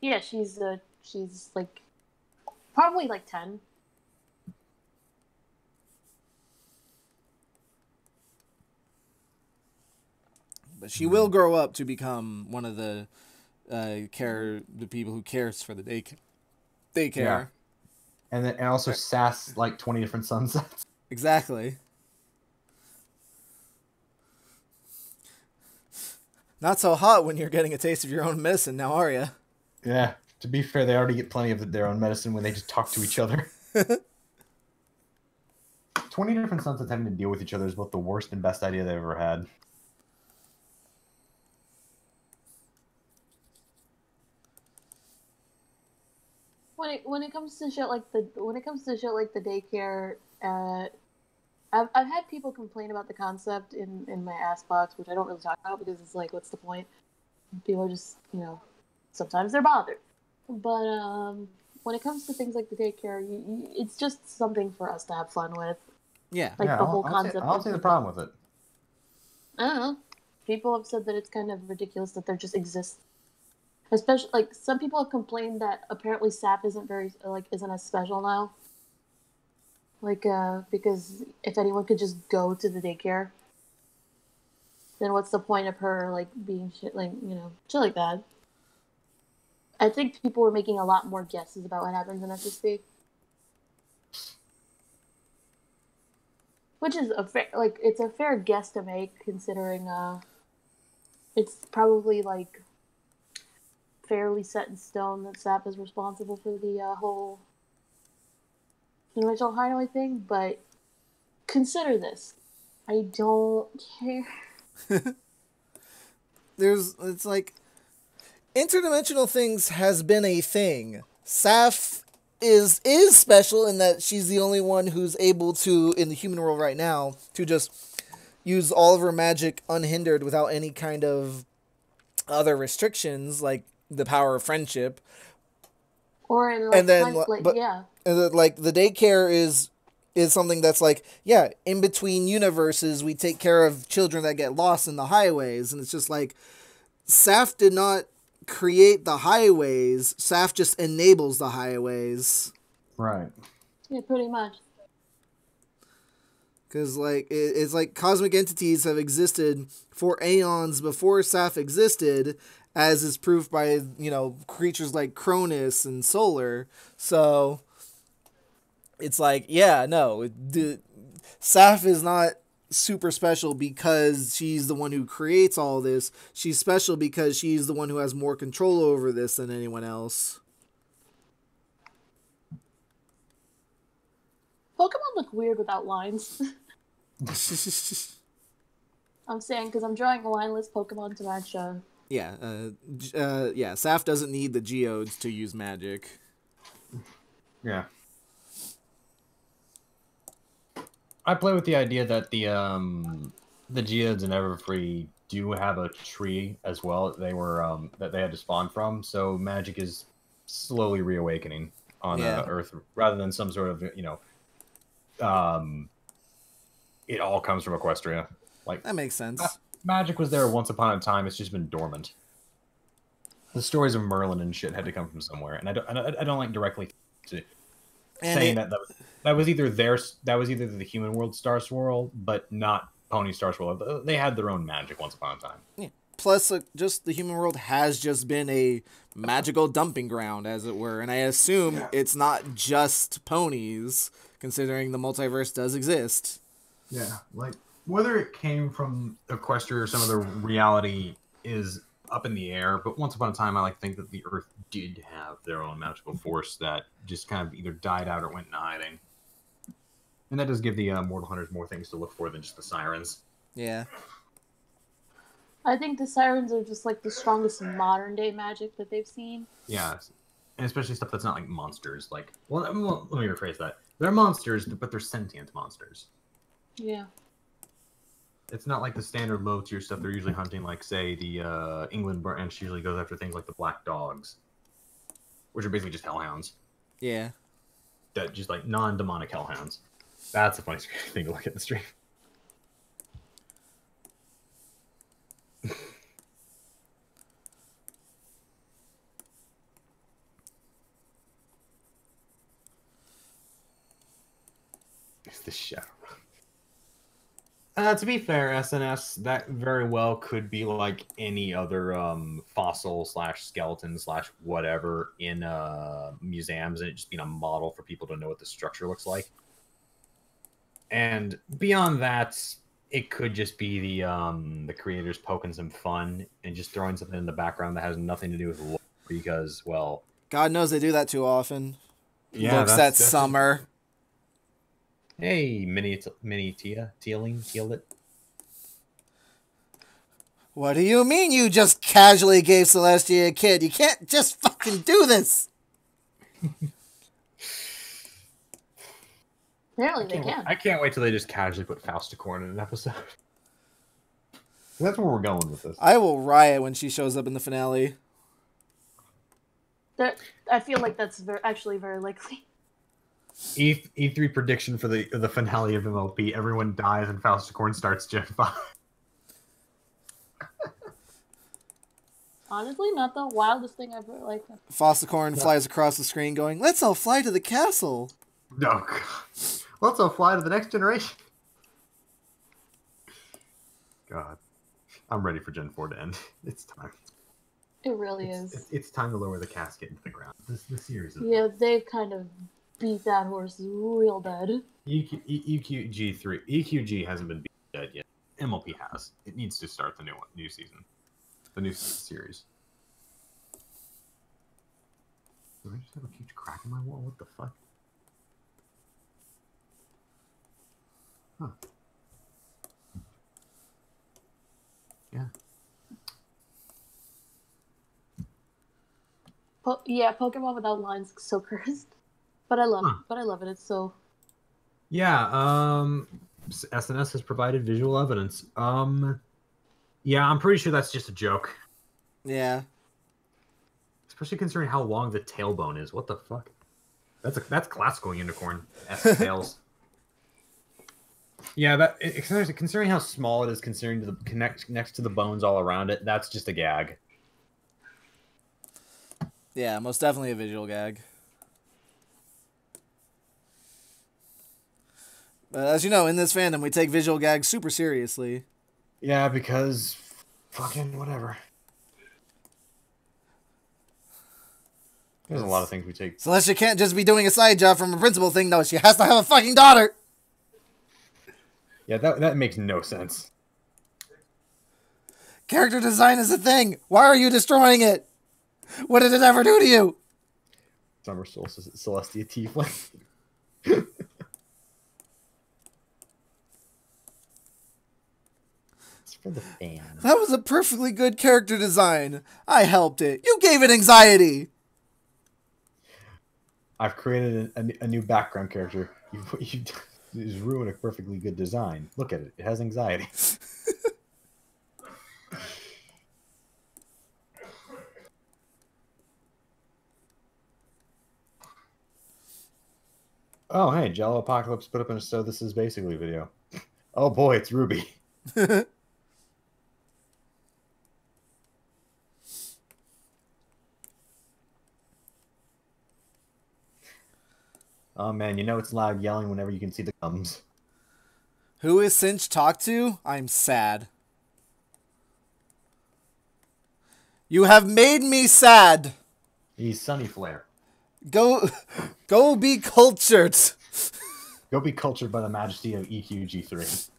yeah, she's like probably like 10. But she will grow up to become one of the people who cares for the daycare. Yeah. And also sass like 20 different sunsets. Exactly. Not so hot when you're getting a taste of your own medicine now, are you? Yeah. To be fair, they already get plenty of their own medicine when they just talk to each other. 20 different sunsets having to deal with each other is both the worst and best idea they've ever had. When it comes to shit like the daycare, I've had people complain about the concept in my ass box, which I don't really talk about because it's like, what's the point? People are just, sometimes they're bothered. But when it comes to things like the daycare, it's just something for us to have fun with. Yeah. Like the whole concept. I don't see the problem with it. I don't know. People have said that it's kind of ridiculous that there just exists. Especially, like, some people have complained that apparently SAP isn't as special now. Like, because if anyone could just go to the daycare, then what's the point of her, like, being shit, like, shit like that. I think people were making a lot more guesses about what happens in SSD. Which is it's a fair guess to make, considering, it's probably, like, fairly set in stone that SAP is responsible for the whole dimensional hideaway thing, but consider this. I don't care. It's like, interdimensional things has been a thing. Saf is special in that she's the only one who's able to, in the human world right now, to just use all of her magic unhindered without any kind of other restrictions, like the power of friendship. Or in, like, and then, yeah. And then, like, the daycare is something that's like, yeah, in between universes, we take care of children that get lost in the highways. And it's just like, Saf did not create the highways. Saf just enables the highways. Right. Yeah, pretty much. Because, like, it's like cosmic entities have existed for aeons before Saf existed, as is proved by, you know, creatures like Cronus and Solar. So, it's like, yeah, no, Saf is not super special because she's the one who creates all this. She's special because she's the one who has more control over this than anyone else. Pokemon look weird without lines. I'm saying because I'm drawing a lineless Pokemon to match. Yeah, Saf doesn't need the Geodes to use magic. Yeah. I play with the idea that the Geodes and Everfree do have a tree as well. They were that they had to spawn from, so magic is slowly reawakening on Earth rather than some sort of it all comes from Equestria. Like That makes sense. Magic was there once upon a time. It's just been dormant. The stories of Merlin and shit had to come from somewhere, and I don't like directly to saying that was either the Human World Star Swirl, but not Pony Star Swirl. They had their own magic once upon a time. Yeah. Plus, just the human world has just been a magical dumping ground, as it were, and I assume it's not just ponies, considering the multiverse does exist. Yeah, like whether it came from Equestria or some other reality is up in the air, but once upon a time, I like to think that the Earth did have their own magical force that just kind of either died out or went into hiding. And that does give the Mortal Hunters more things to look for than just the Sirens. Yeah. I think the Sirens are just like the strongest modern day magic that they've seen. Yeah, and especially stuff that's not like monsters. Like, well, let me rephrase that. They're monsters, but they're sentient monsters. Yeah. It's not like the standard low tier stuff they're usually hunting, like say the England branch usually goes after things like the black dogs, which are basically just hellhounds. Yeah. That just like non-demonic hellhounds. That's a funny thing to look at the stream. It's the shadow. To be fair, SNS, that very well could be like any other fossil / skeleton / whatever in museums, and it just being a model for people to know what the structure looks like. And beyond that, it could just be the creators poking some fun and just throwing something in the background that has nothing to do with lore because, well, God knows they do that too often. yeah, Looks at summer. Hey, mini tealed it. What do you mean you just casually gave Celestia a kid? You can't just fucking do this! Apparently they can. I can't wait till they just casually put Fausticorn in an episode. That's where we're going with this. I will riot when she shows up in the finale. I feel like that's actually very likely. E3 prediction for the finale of MLP: everyone dies and Fausticorn starts Gen 5. Honestly, not the wildest thing I've ever liked. Fossicorn flies across the screen going, "Let's all fly to the castle!" No, God. Let's all fly to the next generation. God. I'm ready for Gen 4 to end. It's time. It really is. It's time to lower the casket into the ground. This series is... Yeah, they've kind of beat that horse real bad. EQG hasn't been beat dead yet. MLP has. It needs to start the new season. The new series. Do I just have a huge crack in my wall? What the fuck? Huh. Yeah. Yeah, Pokemon without lines is so cursed. But I love it. But I love it. It's so... Yeah, SNS has provided visual evidence. Yeah, I'm pretty sure that's just a joke. Yeah. Especially considering how long the tailbone is. What the fuck? That's classical unicorn tails. Yeah, considering how small it is, considering to the next to the bones all around it, that's just a gag. Yeah, most definitely a visual gag. As you know, in this fandom, we take visual gags super seriously. Yeah, because fucking whatever. There's a lot of things we take. Celestia can't just be doing a side job from a principal thing, though. She has to have a fucking daughter. Yeah, that makes no sense. Character design is a thing. Why are you destroying it? What did it ever do to you? Summer Solstice Celestia Tiefling. It's for the fan. That was a perfectly good character design. I helped it. You gave it anxiety. I've created a new background character. You just ruined a perfectly good design. Look at it. It has anxiety. Oh, hey, Jello Apocalypse put up in a So This Is Basically video. Oh boy, it's Ruby. Oh man, you know it's loud yelling whenever you can see the gums. Who is Cinch talk to? I'm sad. You have made me sad. He's Sunny Flare. Go be cultured. Go be cultured by the majesty of EQG3.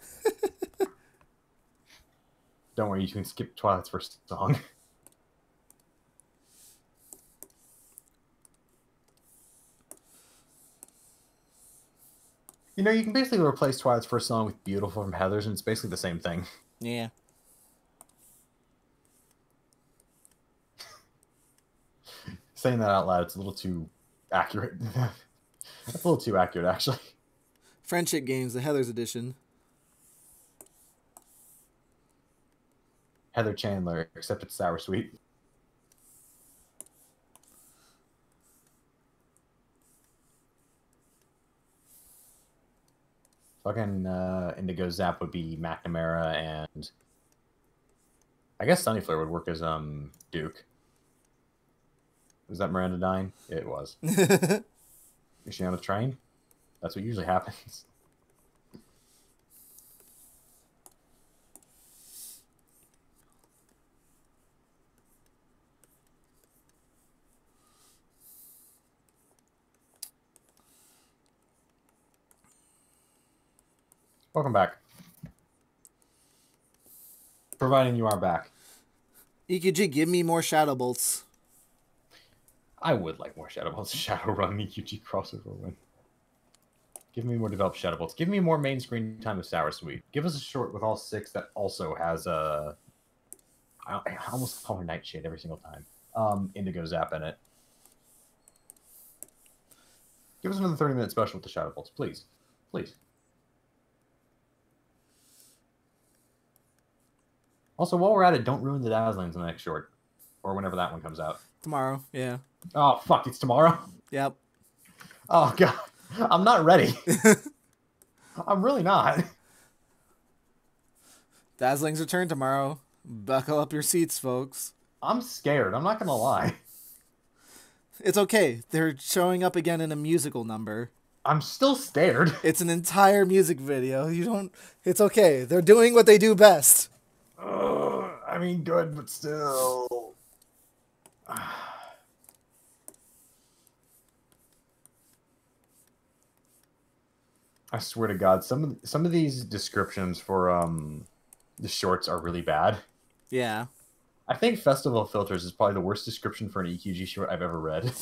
Don't worry, you can skip Twilight's first song. You know, you can basically replace Twilight's first song with Beautiful from Heathers, and it's basically the same thing. Yeah. Saying that out loud, it's a little too accurate. That's a little too accurate, actually. Friendship Games, the Heathers edition. Heather Chandler, except it's sour sweet. Fucking Indigo Zap would be McNamara, and I guess Sunnyflare would work as Duke. Was that Miranda dying? It was. Is she on a train? That's what usually happens. Welcome back. Providing you are back. EQG, give me more Shadow Bolts. I would like more Shadow Bolts. Shadowrun EQG crossover win. Give me more developed Shadow Bolts. Give me more main screen time of Sour Sweet. Give us a short with all 6 that also has a... I almost call her Nightshade every single time. Indigo Zap in it. Give us another 30-minute special with the Shadow Bolts, please. Please. Also, while we're at it, don't ruin the Dazzlings in the next short. Or whenever that one comes out. Tomorrow, yeah. Oh, fuck, it's tomorrow? Yep. Oh, God. I'm not ready. I'm really not. Dazzlings return tomorrow. Buckle up your seats, folks. I'm scared. I'm not going to lie. It's okay. They're showing up again in a musical number. I'm still scared. It's an entire music video. You don't... It's okay. They're doing what they do best. I mean, good, but still... I swear to God, some of these descriptions for the shorts are really bad. Yeah. I think Festival Filters is probably the worst description for an EQG short I've ever read.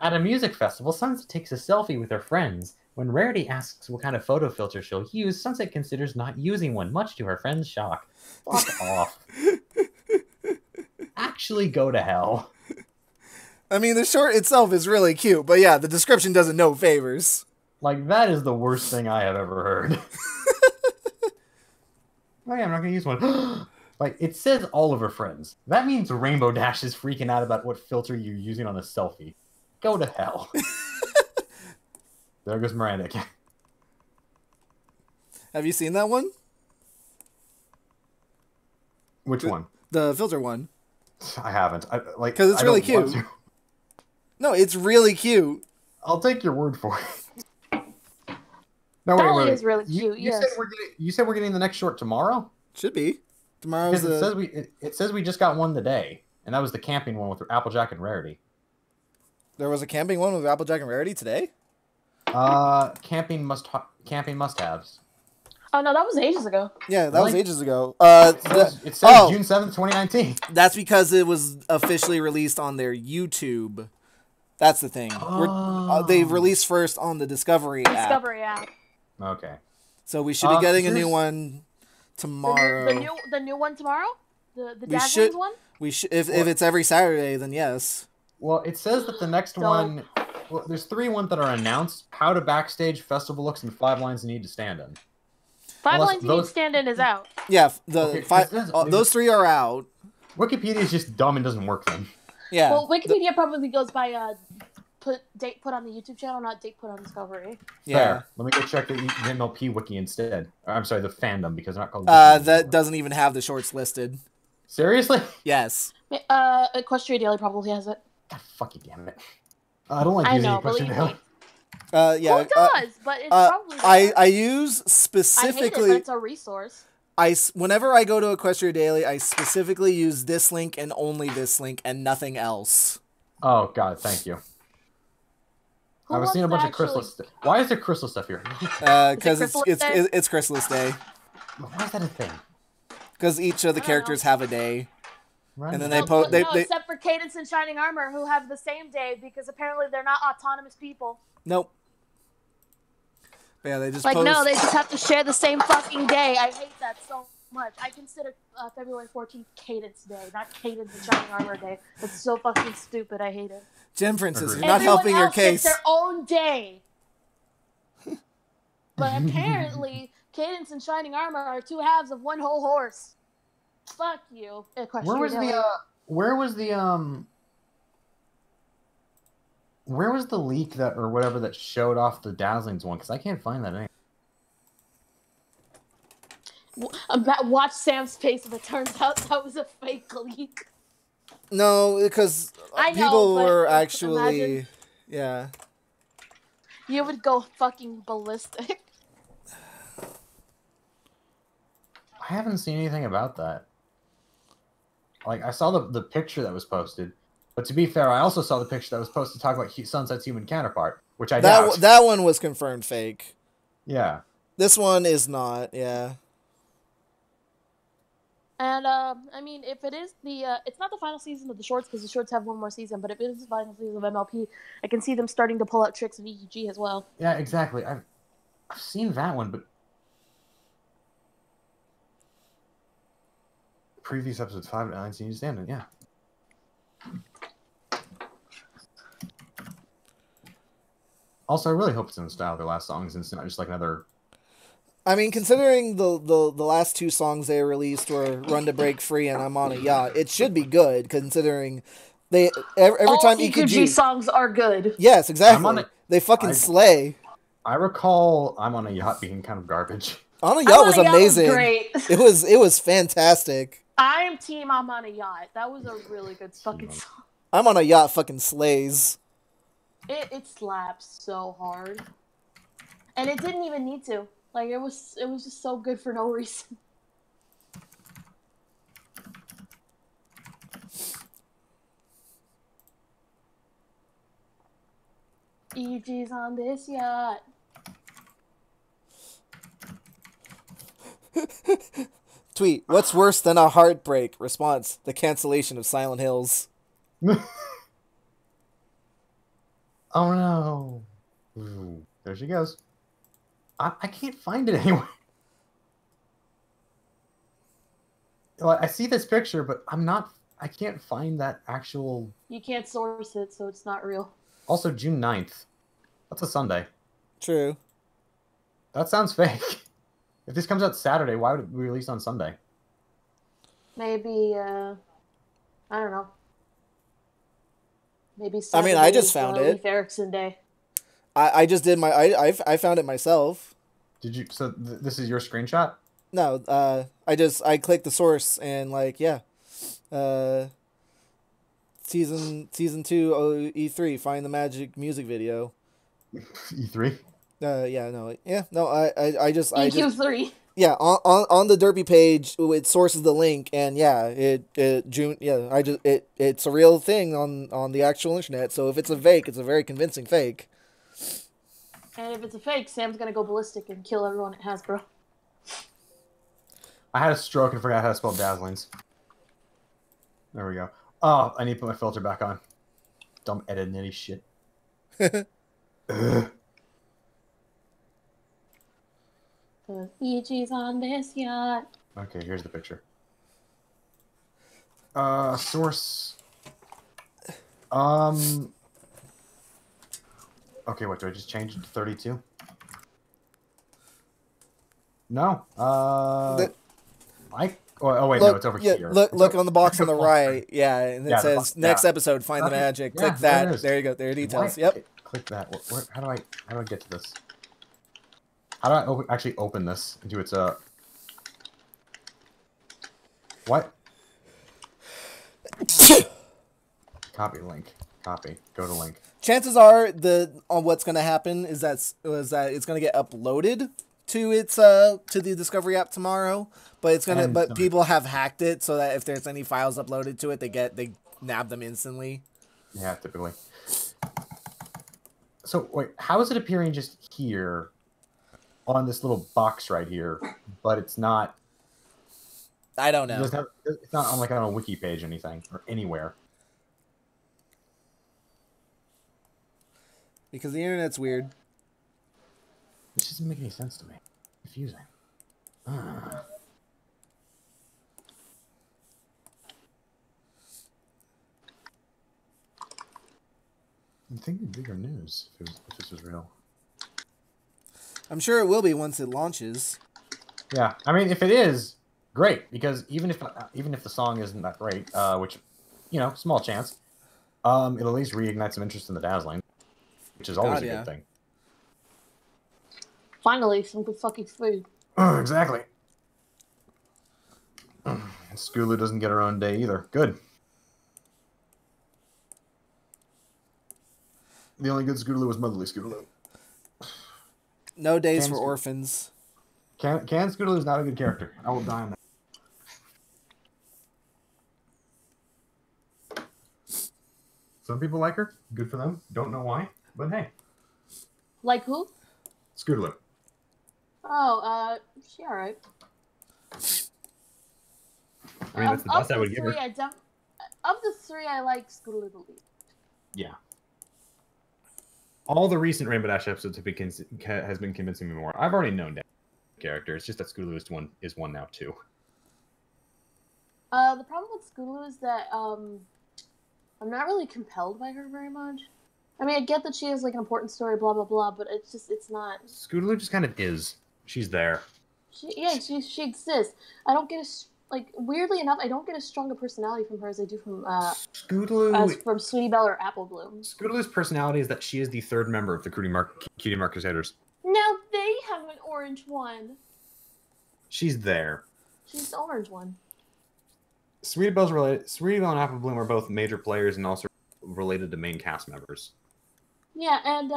At a music festival, Sunset takes a selfie with her friends. When Rarity asks what kind of photo filter she'll use, Sunset considers not using one, much to her friend's shock. Fuck off. Actually go to hell. I mean, the short itself is really cute, but yeah, the description does it no favors. Like, that is the worst thing I have ever heard. Oh yeah, I'm not going to use one. Like, it says all of her friends. That means Rainbow Dash is freaking out about what filter you're using on a selfie. Go to hell. There goes Miranda again. Have you seen that one? Which one? The filter one. I haven't. Because it's really cute. No, it's really cute. I'll take your word for it. No, Dolly is really You, cute. you Yes. said we're getting the next short tomorrow? Should be. Tomorrow's Because it says we just got one today, and that was the camping one with Applejack and Rarity. There was a camping one with Applejack and Rarity today? Camping must-haves. Oh no, that was ages ago. Yeah, that was Really? ages ago. It says June 7th, 2019. That's because it was officially released on their YouTube. That's the thing. They released first on the Discovery app. Discovery app. Okay. So we should be getting a new here's- one tomorrow. The new one tomorrow? The We Dazzlings should- one? We should if it's every Saturday, then yes. Well, it says that the next Dope. one... Well, there's 3 ones that are announced. How to Backstage, Festival Looks, and 5 Lines You Need to Stand In. Five Unless Lines You Need to those- Stand In is out. Yeah, Okay, those 3 are out. Wikipedia is just dumb and doesn't work then. Yeah. Well, Wikipedia probably goes by date put on the YouTube channel, not date put on Discovery. Yeah. Fair. Let me go check the MLP wiki instead. Or, I'm sorry, the fandom, because they're not called... That doesn't even have the shorts listed. Seriously? Yes. Equestria Daily probably has it. God, fuck you, damn it. I don't like I using know, Question believe Daily. me. Yeah. Who does? But it's probably I use I hate it, specifically but it's a resource. whenever I go to Equestria Daily, I specifically use this link and only this link and nothing else. Oh, God, thank you. Who I was seeing a wants bunch to of crystal actually- stuff. Why is there crystal stuff here? Because Chrysalis it's Day? it's Chrysalis Day. Why is that a thing? Because each of the I don't characters know. have a day. Right. And then No, they except for Cadence and Shining Armor, who have the same day because apparently they're not autonomous people. Nope. But yeah, they just Like, post. no, they just have to share the same fucking day. I hate that so much. I consider February 14th Cadence Day, not Cadence and Shining Armor Day. It's so fucking stupid. I hate it. Gem Princess, Agreed. you're not Everyone helping your else gets case. their own day. But apparently, Cadence and Shining Armor are 2 halves of one whole horse. Fuck you. Where was the leak that or whatever that showed off the Dazzlings one? Because I can't find that anywhere. Watch Sam's face if it turns out that was a fake leak. No, because I know, people but were imagine- actually, yeah. You would go fucking ballistic. I haven't seen anything about that. Like, I saw the picture that was posted, but to be fair, I also saw the picture that was posted to talk about Sunset's human counterpart, which I doubt. That one was confirmed fake. Yeah. This one is not. Yeah. And I mean, if it is it's not the final season of the shorts because the shorts have one more season. But if it is the final season of MLP, I can see them starting to pull out tricks of EEG as well. Yeah, exactly. I've seen that one, but previous episodes 5 and 9 seems standing. Yeah. Also, I really hope it's in the style of their last songs and it's not just like another. I mean, considering the last 2 songs they released were "Run to Break Free" and "I'm on a Yacht," it should be good. Considering they every All time EKG songs are good. Yes, exactly. They fucking slay. I recall "I'm on a Yacht" being kind of garbage. On a Yacht was amazing. Great. It was fantastic. I am team I'm on a Yacht. That was a really good fucking song. I'm on a Yacht fucking slays. It slaps so hard. And it didn't even need to. Like, it was just so good for no reason. EG's on this yacht. Tweet, what's worse than a heartbreak? Response, the cancellation of Silent Hills. Oh no. Ooh, there she goes. I can't find it anywhere. Like, I see this picture, but I can't find that actual. You can't source it, so it's not real. Also, June 9th. That's a Sunday. True. That sounds fake. If this comes out Saturday, why would it be released on Sunday? Maybe, I don't know. Maybe I mean, I Saturday just is, found it. Leif Erikson Day. I just did my I found it myself. Did you? So this is your screenshot? No, I clicked the source and like yeah, season 2 E3 Find the Magic music video. E3. I just EQ3. yeah, on the Derpy page, it sources the link, and yeah, it's a real thing on the actual internet. So if it's a fake, it's a very convincing fake. And if it's a fake, Sam's gonna go ballistic and kill everyone at Hasbro. I had a stroke and forgot how to spell Dazzlings. There we go. Oh, I need to put my filter back on. Dumb edit nitty shit. Ugh. Cause EG's on this yacht. Okay, here's the picture. Source. Okay, what, do I just change it to 32? No. Mike? Oh wait, no, it's over here. Look on the box on the right. Yeah, and it says next yeah. episode, find the magic. Yeah, Click that. There you go. There are details. Yep. Click that. How do I get to this? How do I actually open this into its what? Copy link. Copy. Go to link. Chances are what's going to happen is that it's going to get uploaded to its to the Discovery app tomorrow, but people have hacked it so that if there's any files uploaded to it, they nab them instantly. Yeah, typically. So wait, how is it appearing just here on this little box right here, but it's not? I don't know. It's not on on a wiki page or anything or anywhere. Because the internet's weird. This doesn't make any sense to me. Confusing. I think it'd be bigger news if this was real. I'm sure it will be once it launches. Yeah, I mean, if it is, great, because even if the song isn't that great, which, small chance, it'll at least reignite some interest in the Dazzling, which is always a good thing. Finally, some good fucking food. Exactly. Scootaloo doesn't get her own day either. Good. The only good Scootaloo was Motherly Scootaloo. No days for orphans. Can Scootaloo is not a good character. I will die on that. Some people like her. Good for them. Don't know why, but hey. Like who? Scootaloo. Oh, she alright. I mean, that's the best I would give her. Of the three, I like Scootaloo the least. Yeah. All the recent Rainbow Dash episodes has been convincing me more. I've already known that character. It's just that Scootaloo is one now too. The problem with Scootaloo is that I'm not really compelled by her very much. I mean, I get that she has like an important story, blah blah blah, but it's not. Scootaloo just kind of is. She's there. She exists. I don't get weirdly enough, I don't get as strong a personality from her as I do from Scootaloo. as from Sweetie Belle or Apple Bloom. Scootaloo's personality is that she is the third member of the Cutie Mark Crusaders. Now they have an orange one. She's there. She's the orange one. Sweetie Belle and Apple Bloom are both major players and also related to main cast members. Yeah, and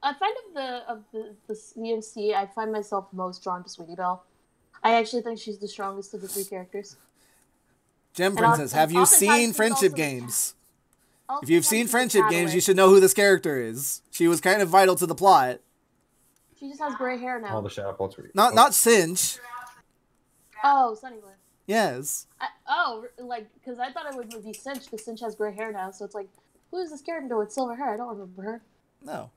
I find of the CMC, I find myself most drawn to Sweetie Belle. I actually think she's the strongest of the three characters. Gem Princess, have you seen Friendship Games? If you've seen Friendship Games, you should know who this character is. She was kind of vital to the plot. She just has gray hair now. All the shadow bolts were... Not Cinch. Oh, Sunnyland. Yes. Because I thought it would be Cinch, because Cinch has gray hair now, so it's like, who is this character with silver hair? I don't remember her. No.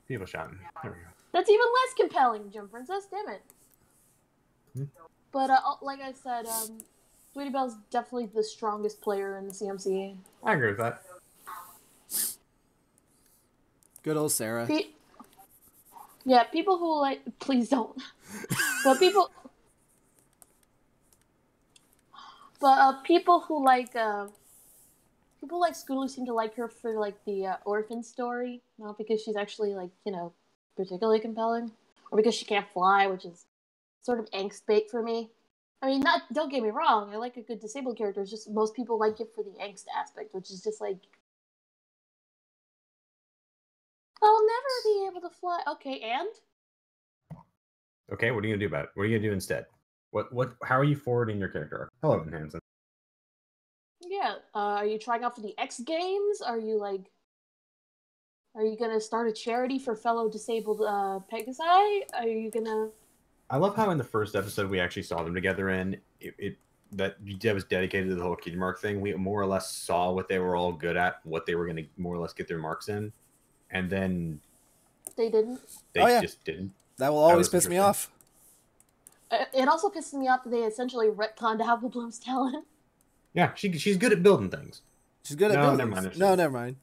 People shouting. There we go. That's even less compelling, Gem Princess. Damn it. But like I said, Sweetie Belle's definitely the strongest player in the CMC. I agree with that. Good old Sarah. Yeah, people who like... Please don't. But people... people who like... people like Scootaloo seem to like her for, like, the orphan story. Not because she's actually, like, particularly compelling. Or because she can't fly, which is sort of angst bait for me. I mean, don't get me wrong, I like a good disabled character, it's just most people like it for the angst aspect, which is just like... I'll never be able to fly. Okay, and? Okay, what are you gonna do about it? What are you gonna do instead? How are you forwarding your character arc? Hello, Hanson. Yeah, are you trying out for the X Games? Are you gonna start a charity for fellow disabled Pegasi? Are you gonna... I love how in the first episode we actually saw them together in that was dedicated to the whole Cutie Mark thing. We more or less saw what they were all good at, what they were going to more or less get their marks in, and then They didn't. they just didn't. That will always was piss me interesting. off. It also pisses me off that they essentially retconned Apple Bloom's talent. Yeah, she's good at building things. She's good at No, buildings. never mind. No, never mind.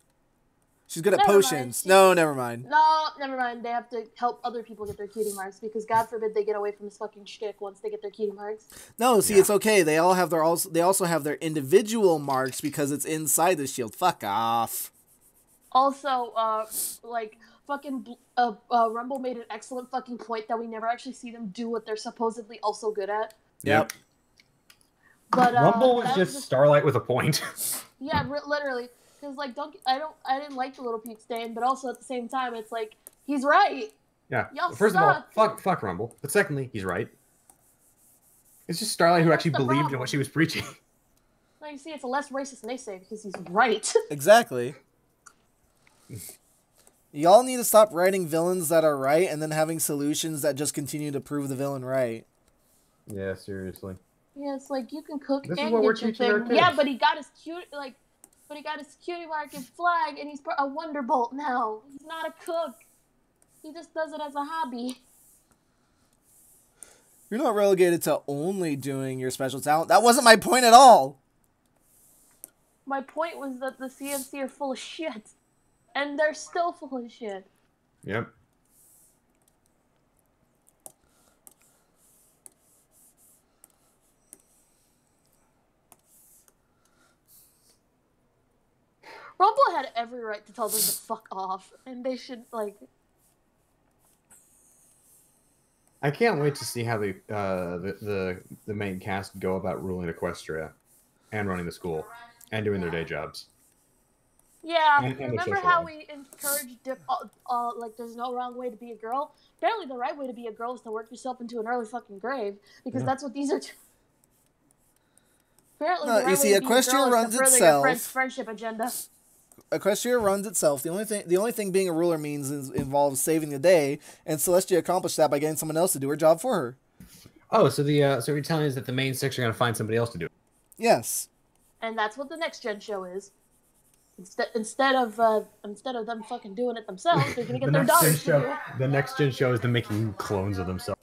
She's good at Never mind. potions. No, never mind. No, never mind. They have to help other people get their cutie marks because God forbid they get away from this fucking shtick once they get their cutie marks. No, see, it's okay. They all have they also have their individual marks because it's inside the shield. Fuck off. Also, fucking Rumble made an excellent fucking point that we never actually see them do what they're supposedly also good at. Yep. But Rumble was just Starlight with a point. Yeah, literally. Because I didn't like the Little Puke stain, but also at the same time, it's like he's right. Yeah. Y'all First suck. of all, fuck Rumble. But secondly, he's right. It's just Starlight who actually believed in what she was preaching. Now you see, it's a less racist naysay because he's right. Exactly. Y'all need to stop writing villains that are right and then having solutions that just continue to prove the villain right. Yeah, seriously. Yeah, it's like you can cook This is and what we're get your teaching our thing. kids. Yeah, but he got his cutie mark and flag, and he's a Wonderbolt now. He's not a cook. He just does it as a hobby. You're not relegated to only doing your special talent. That wasn't my point at all. My point was that the CNC are full of shit. And they're still full of shit. Yep. Rumble had every right to tell them to fuck off, and they should, I can't wait to see how the main cast go about ruling Equestria and running the school and doing their day jobs. Yeah, And remember how we encouraged, there's no wrong way to be a girl? Apparently the right way to be a girl is to work yourself into an early fucking grave, because that's what these are... Apparently the right way to be a girl is to further your friend's friendship agenda. Equestria runs itself. The only thing being a ruler means involves saving the day, and Celestia accomplished that by getting someone else to do her job for her. Oh, so so you're telling us that the main six are going to find somebody else to do it? Yes. And that's what the next gen show is. Instead of them fucking doing it themselves, they're gonna get their daughters to do it. The next gen show is them making clones of themselves.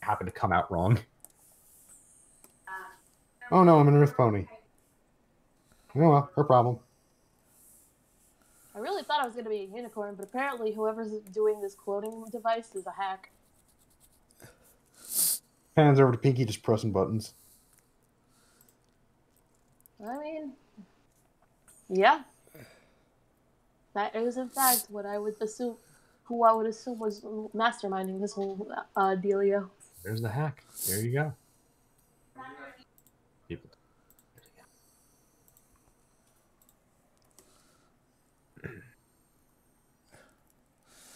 Happen to come out wrong. Oh no, I'm an Earth pony. Oh well, her problem. I really thought I was gonna be a unicorn, but apparently whoever's doing this cloning device is a hack. Hands over to Pinky, just pressing buttons. I mean, yeah. That is in fact what I would assume, who I would assume was masterminding this whole dealio. There's the hack. There you go. People.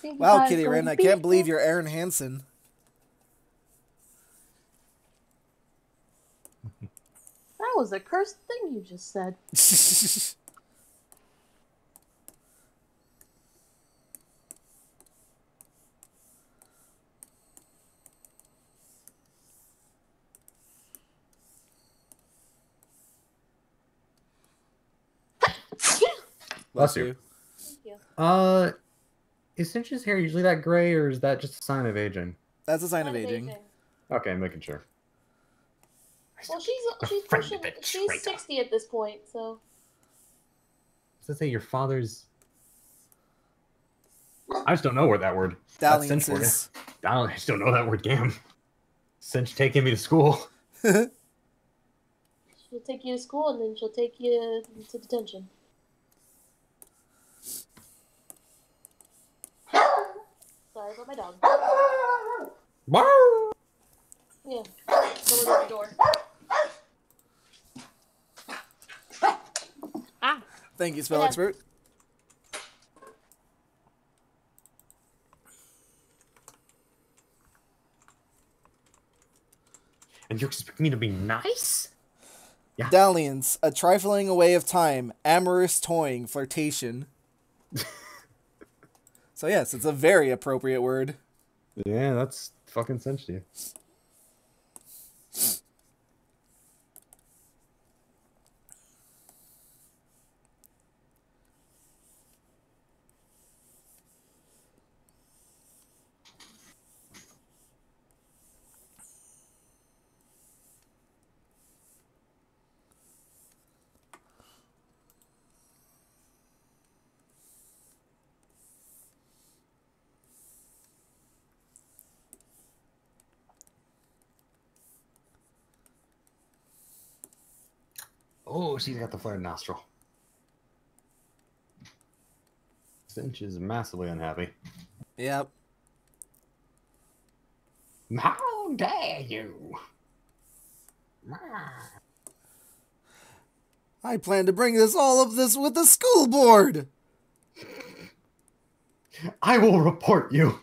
Wow, Kitty Wren, I can't believe you're Aaron Hansen. That was a cursed thing you just said. Bless you. Thank you. Is Cinch's hair usually that gray, or is that just a sign of aging? That's a sign of aging. Okay, I'm making sure. Well, she's 60 at this point, so. Does that say your father's? I just don't know where that word. Dalliances. I just don't know that word. Gam. Cinch taking me to school. She'll take you to school, and then she'll take you to detention. Sorry about my dog. Wow. Yeah. Someone at the door. Thank you, spell expert. And you expect me to be nice? Yeah. Dalliance, a trifling away of time, amorous toying, flirtation. So yes, it's a very appropriate word. Yeah, that's fucking sensitive. Oh, she's got the flared nostril. Cinch is massively unhappy. Yep. How dare you? I plan to bring all of this with the school board. I will report you.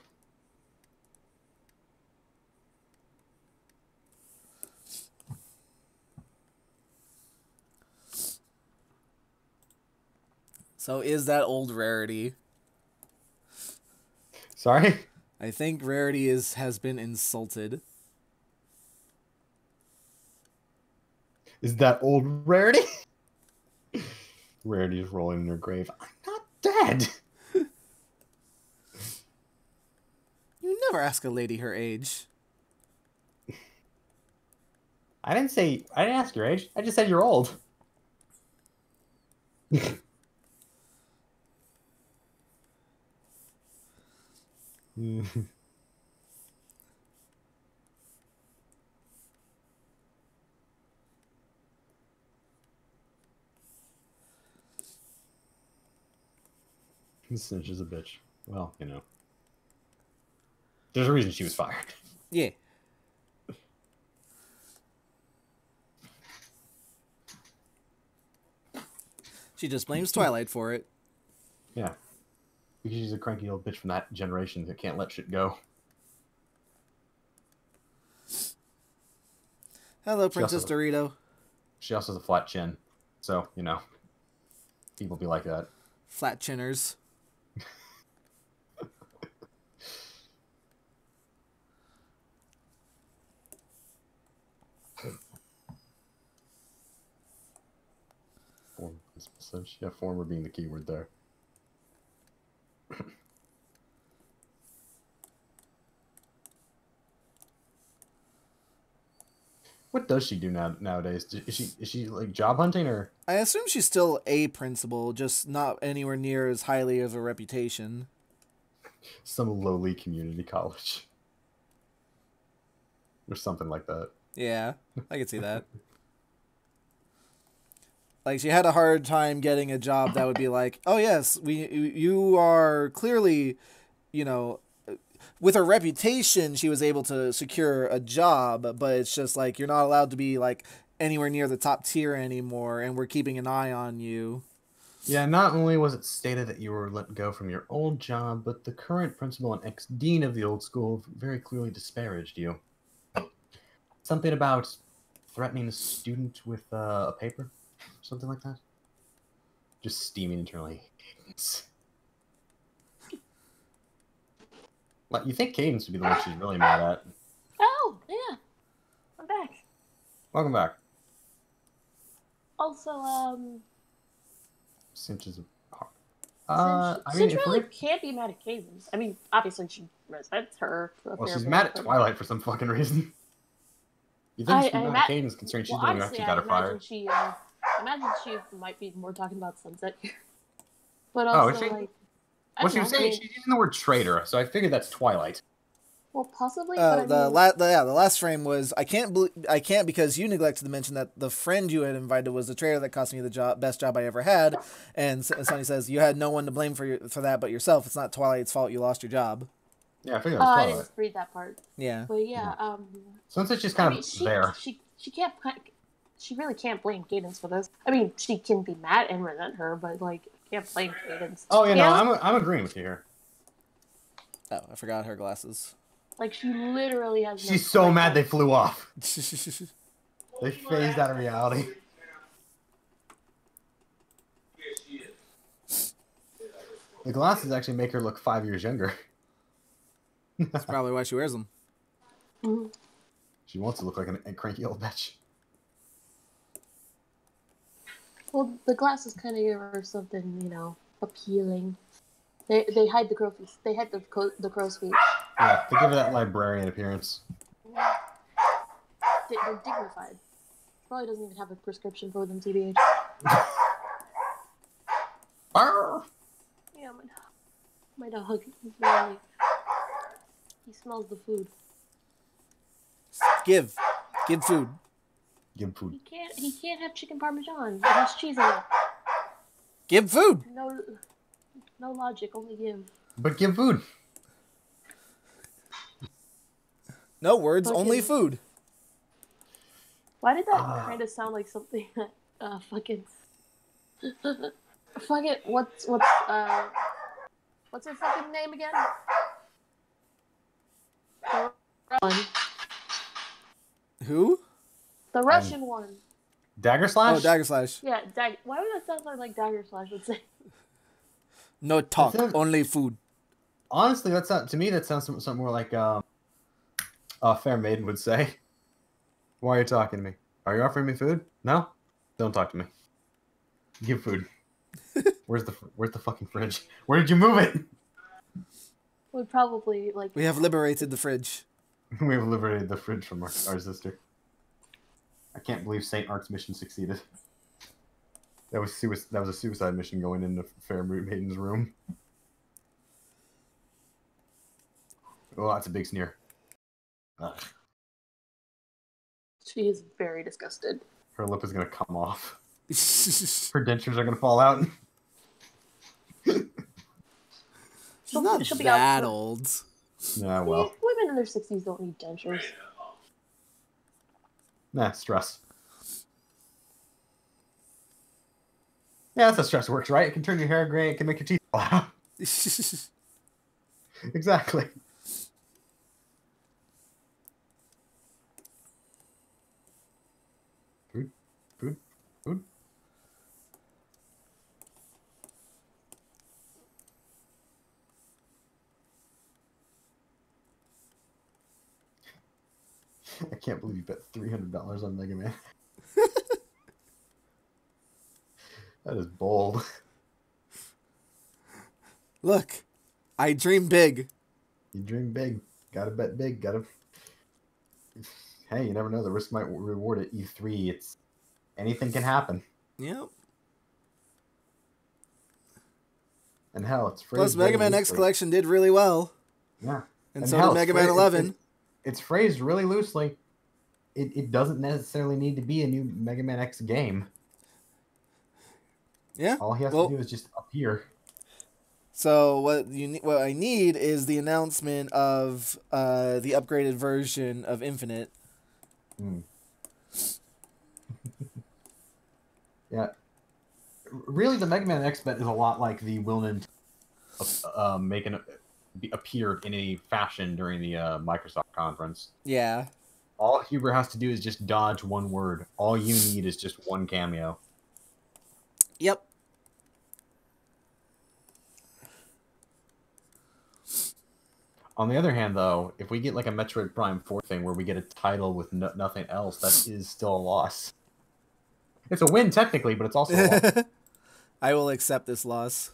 So is that old Rarity? Sorry? I think Rarity has been insulted. Is that old Rarity? Rarity is rolling in her grave. I'm not dead. You never ask a lady her age. I didn't ask your age. I just said you're old. Cinch is a bitch. Well, you know. There's a reason she was fired. Yeah. She just blames Twilight for it. Yeah. Because she's a cranky old bitch from that generation that can't let shit go. Hello, Princess Dorito. She also has a flat chin. So, you know. People be like that. Flat chinners. Yeah, former being the key word there. What does she do nowadays? Is she like job hunting or? I assume she's still a principal, just not anywhere near as highly of a reputation. Some lowly community college. Or something like that. Yeah, I could see that. Like, she had a hard time getting a job that would be like, oh yes, you are clearly, you know, with her reputation, she was able to secure a job, but it's just like, you're not allowed to be like anywhere near the top tier anymore, and we're keeping an eye on you. Yeah, not only was it stated that you were let go from your old job, but the current principal and ex-dean of the old school very clearly disparaged you. Something about threatening a student with a paper? Something like that? Just steaming internally. Like, you think Cadence would be the one she's really mad at. Oh, yeah. I'm back. Welcome back. Also, Cinch is Cinch really can't be mad at Cadence. I mean, obviously she resents her. Well, she's mad at Twilight for some fucking reason. You think she's mad at Cadence considering she's the one who actually got her fired? I imagine she might be more talking about Sunset here. But also, like... Well, she was saying she's using the word traitor, so I figured that's Twilight. Well, possibly. The last frame was I can't because you neglected to mention that the friend you had invited was the traitor that cost me the best job I ever had, and Sunny says you had no one to blame for that but yourself. It's not Twilight's fault you lost your job. Yeah, I figured that was Twilight. I didn't read that part. Yeah. But yeah, since it's just kind of there. She can't. She really can't blame Cadence for this. I mean, she can be mad and resent her, but like, can't blame Cadence. Oh yeah, no, I'm agreeing with you here. Oh, I forgot her glasses. Like, she literally has no She's so mad they flew off. It's They phased out of reality. The glasses actually make her look 5 years younger. probably why she wears them. Mm-hmm. She wants to look like a cranky old bitch. Well, the glasses kind of give her something, you know, appealing. They hide the crow's feet. They hide the crow's feet. Yeah, they give her that librarian appearance. They're dignified. Probably doesn't even have a prescription for them, TBH. Arr! Yeah, my dog. Really, he smells the food. Give food. Give him food. He can't have chicken parmesan. It has cheese in it. Give food. No logic, only give. But give food. No words, Fucking- only food. Why did that kind of sound like something that fucking what's her fucking name again? The one. Who? The Russian one. Dagger slash? Oh, Dagger Slash. Yeah, why would that sound like Dagger Slash would say? No talk, That's it. only food. Honestly, to me that sounds something more like a fair maiden would say. Why are you talking to me? Are you offering me food? No? Don't talk to me. Give food. Where's the fucking fridge? Where did you move it? Would probably like. We have liberated the fridge. We have liberated the fridge from our sister. I can't believe Saint Ark's mission succeeded. That was a suicide mission going into Fair Maiden's room. Oh, that's a big sneer. Ugh. She is very disgusted. Her lip is gonna come off. She's Her dentures are gonna fall out. not she'll be that out. old. Yeah, well. Women in their 60s don't need dentures. Nah, stress. Yeah, that's how stress works, right? It can turn your hair gray, it can make your teeth fall out. Exactly. Food. I can't believe you bet $300 on Mega Man. That is bold. Look, I dream big. You dream big. Gotta bet big. Hey, you never know. The risk might reward at E3. Anything can happen. Yep. And hell, it's phrased Plus, Mega very Man X loosely. Collection did really well. Yeah. And so hell, did it's Mega Man 11. It's phrased really loosely. It doesn't necessarily need to be a new Mega Man X game. Yeah. All he has to do is just appear. So what I need is the announcement of the upgraded version of Infinite. Yeah. Really, the Mega Man X bet is a lot like the Will Nintendo making appear in any fashion during the Microsoft conference. Yeah. All Huber has to do is just dodge one word. All you need is just one cameo. Yep. On the other hand, though, if we get like a Metroid Prime 4 thing where we get a title with nothing else, that is still a loss. It's a win technically, but it's also a loss. I will accept this loss.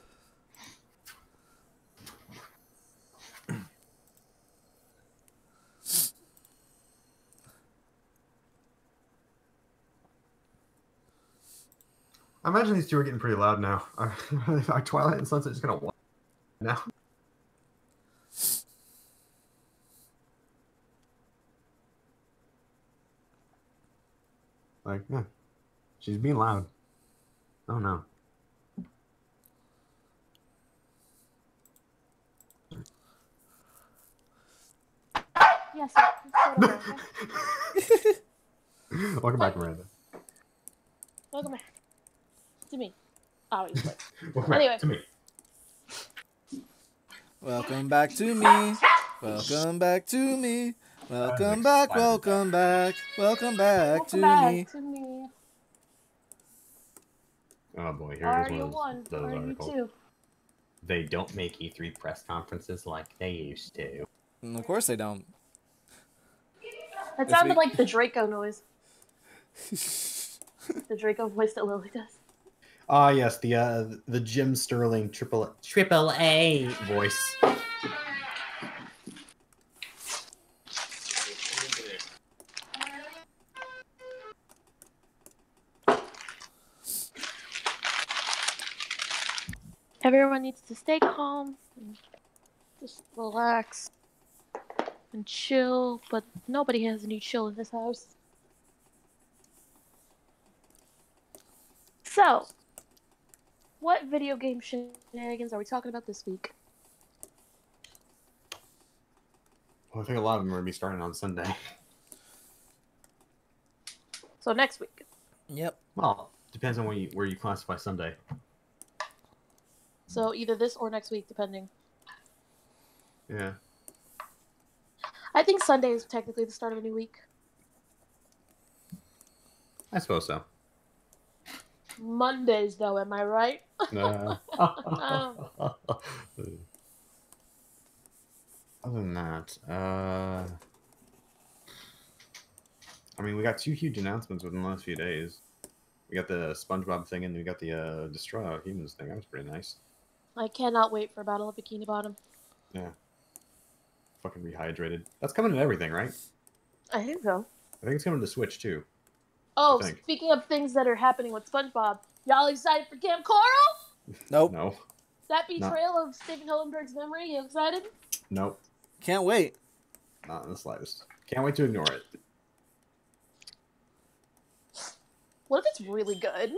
I imagine these two are getting pretty loud now. Are Twilight and Sunset just gonna win now? Like, yeah, she's being loud. Oh no. Yes. Okay? Welcome back, Miranda. Welcome back to me. Obviously. Welcome Anyway. back to me. Welcome back to me. Welcome back to me. Welcome I'm back, excited. welcome back, welcome back to Welcome back me. to me. Oh boy, here Are is you one one? of those Are you articles. two? They don't make E3 press conferences like they used to. And of course they don't. That It's sounded me- like the Draco noise. The Draco voice that Lily does. Ah, yes, the Jim Sterling triple A voice. Everyone needs to stay calm and just relax and chill, but nobody has any chill in this house. So, what video game shenanigans are we talking about this week? Well, I think a lot of them are going to be starting on Sunday. So next week. Yep. Well, depends on where you classify Sunday. So either this or next week, depending. Yeah. I think Sunday is technically the start of a new week. I suppose so. Mondays, though, am I right? Other than that, I mean, we got 2 huge announcements within the last few days. We got the SpongeBob thing, and we got the Destroy All Humans thing. That was pretty nice. I cannot wait for Battle of Bikini Bottom. Yeah. Fucking rehydrated. That's coming to everything, right? I think so. I think it's coming to Switch too. Oh, I think. speaking of things that are happening with SpongeBob, y'all excited for Camp Coral? Nope. No. That betrayal of Stephen Hillenburg's memory, you excited? Nope. Can't wait. Not in the slightest. Can't wait to ignore it. What if it's really good?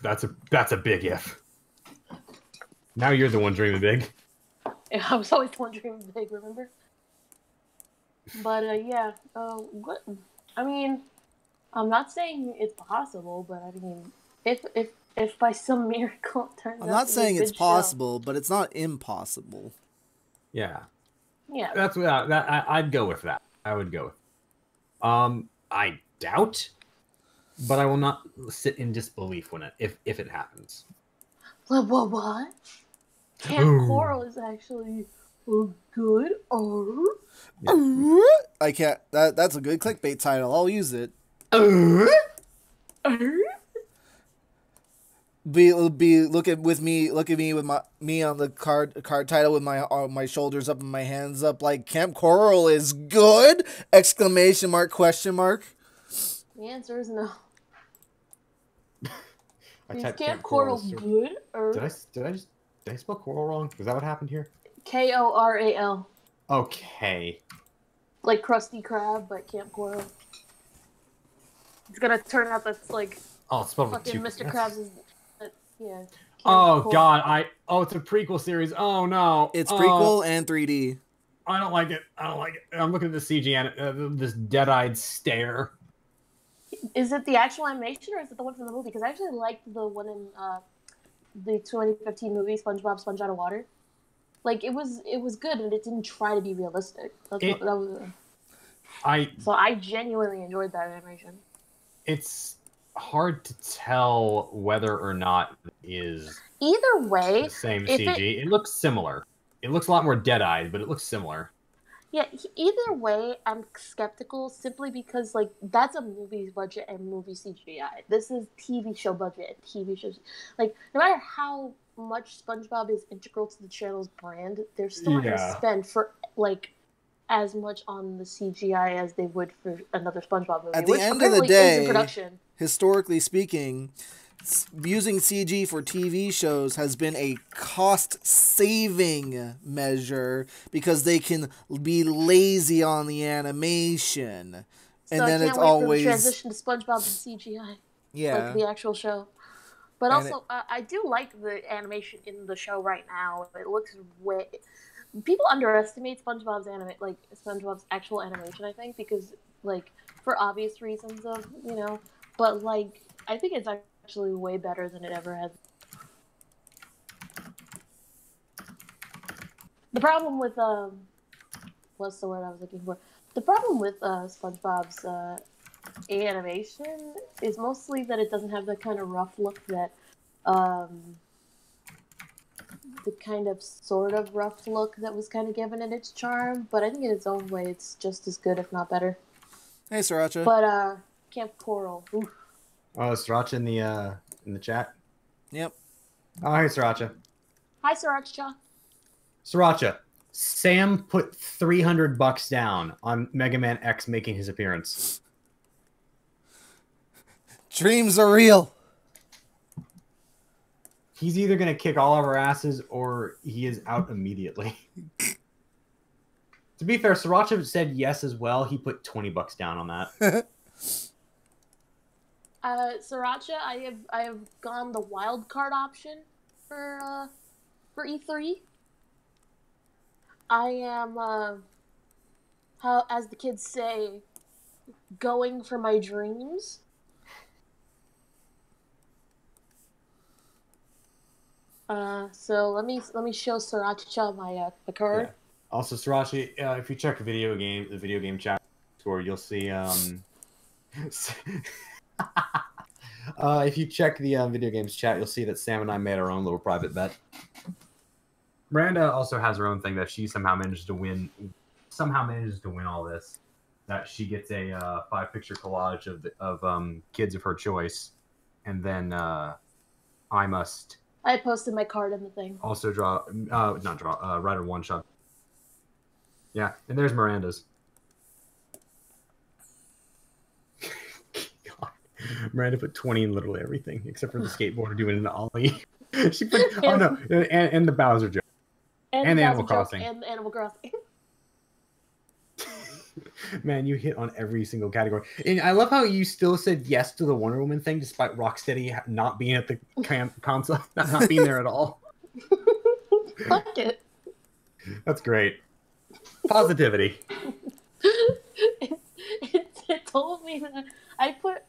That's a big if. Now you're the one dreaming big. Yeah, I was always wondering big, remember? But yeah, what? I mean, I'm not saying it's possible, but I mean, if by some miracle it turns out I'm not to be a saying it's good show. possible, but it's not impossible. Yeah. Yeah. That's what I'd go with that. I would go with. I doubt, but I will not sit in disbelief when if it happens. What? Camp Ooh. Coral is actually good or I can't. That's a good clickbait title. I'll use it. Look at me with me on the card title with my shoulders up and my hands up like Camp Coral is good! Exclamation mark, question mark. The answer is no. Is typed Camp Coral so- good or Did I spell coral wrong? Is that what happened here? Koral? Okay. Like Krusty Krab, but Camp Coral. It's gonna turn out that's like Oh, it's spelled with fucking two. Mr. Krabs is yeah. Camp Oh Coral. God! It's a prequel series. Oh no! It's prequel and 3D. I don't like it. I'm looking at the CG and this dead-eyed stare. Is it the actual animation or is it the one from the movie? Because I actually liked the one in the 2015 movie SpongeBob Sponge Out of Water. Like it was good and it didn't try to be realistic. So I genuinely enjoyed that animation. It's hard to tell whether or not it is Either way, the same if CG. It looks similar. It looks a lot more dead-eyed, but it looks similar. yeah, either way, I'm skeptical simply because like that's a movie's budget and movie CGI. This is TV show budget and TV shows. Like no matter how much SpongeBob is integral to the channel's brand, they're still not gonna spend for like as much on the CGI as they would for another SpongeBob movie. At the which end of the apparently is day, in production. Historically speaking, using CG for TV shows has been a cost-saving measure because they can be lazy on the animation. And So then I can't it's wait always for the transition to SpongeBob and CGI, yeah. like the actual show. But And also, I do like the animation in the show right now. It looks way. People underestimate SpongeBob's actual animation. I think because like for obvious reasons of but like I think it's actually way better than it ever has. The problem with what's the word I was looking for? The problem with SpongeBob's animation is mostly that it doesn't have the kind of rough look that the kind of sort of rough look that was kind of given it its charm. But I think in its own way, it's just as good, if not better. Hey, Sriracha. But Camp Coral. Oof. Oh, is Sriracha in the chat? Yep. Oh, hey, Sriracha. Hi, Sriracha. Sriracha. Sam put $300 down on Mega Man X making his appearance. Dreams are real. He's either going to kick all of our asses or he is out immediately. To be fair, Sriracha said yes as well. He put $20 down on that. Sriracha, I have gone the wild card option for E3. I am how, as the kids say, going for my dreams. So let me show Sriracha my card. Yeah. Also, Sriracha, if you check the video game chat score, you'll see if you check the video games chat, you'll see that Sam and I made our own little private bet. Miranda also has her own thing that she somehow manages to win all this. That she gets a 5-picture collage of kids of her choice, and then I posted my card in the thing. Also write a one shot. Yeah, and there's Miranda's. God. Miranda put 20 in literally everything except for the skateboarder doing an ollie. She put and the Bowser joke. And the Animal Crossing. And Animal Crossing. Man, you hit on every single category. And I love how you still said yes to the Wonder Woman thing despite Rocksteady not being at the console, not being there at all. Fuck it. That's great. Positivity. It told me that I put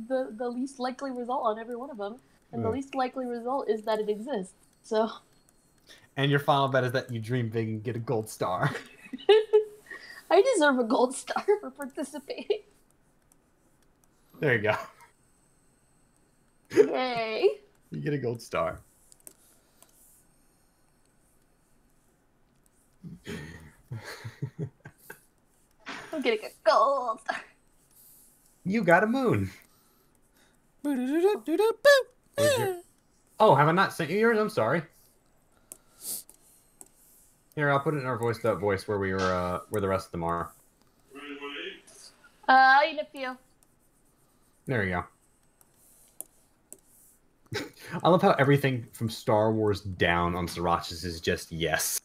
the least likely result on every one of them, and the least likely result is that it exists. So. And your final bet is that you dream big and get a gold star. I deserve a gold star for participating. There you go. Yay. You get a gold star. I'm getting a gold star. You got a moon. Oh, have I not sent you yours? I'm sorry. Here, I'll put it in our voice where we were where the rest of them are. I'll eat a few. There you go. I love how everything from Star Wars down on Sriracha's is just yes.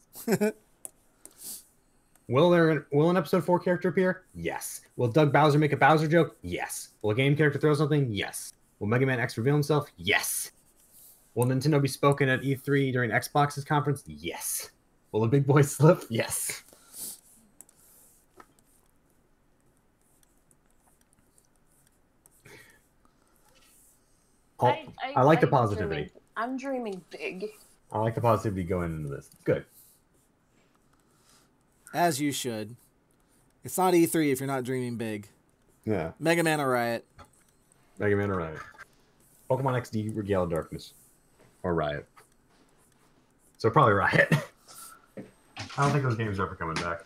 Will an episode 4 character appear? Yes. Will Doug Bowser make a Bowser joke? Yes. Will a game character throw something? Yes. Will Mega Man X reveal himself? Yes. Will Nintendo be spoken at E3 during Xbox's conference? Yes. Will the big boy slip? Yes. I like the positivity. I'm dreaming big. I like the positivity going into this. Good. As you should. It's not E3 if you're not dreaming big. Yeah. Mega Man or Riot. Mega Man or Riot. Pokemon XD, Regale Darkness. Or Riot. So probably Riot. I don't think those games are ever coming back.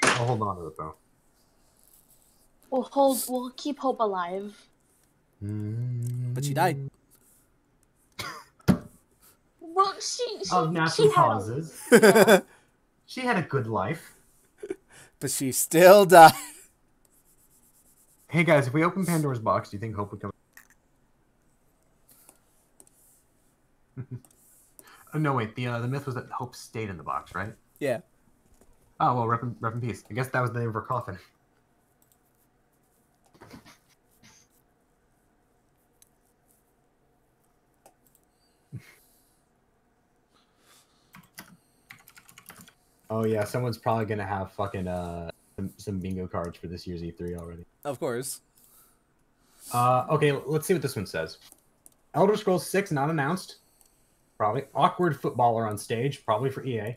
I'll hold on to it though. We'll keep hope alive. But she died. Well, she of natural causes. Yeah. She had a good life. But she still died. Hey guys, if we open Pandora's box, do you think Hope would come? Oh, no, wait. The myth was that Hope stayed in the box, right? Yeah. Oh, well, rep in peace. I guess that was the name of her coffin. Oh, yeah. Someone's probably going to have fucking some bingo cards for this year's E3 already. Of course. Okay, let's see what this one says. Elder Scrolls 6 not announced. Probably. Awkward footballer on stage, probably for EA.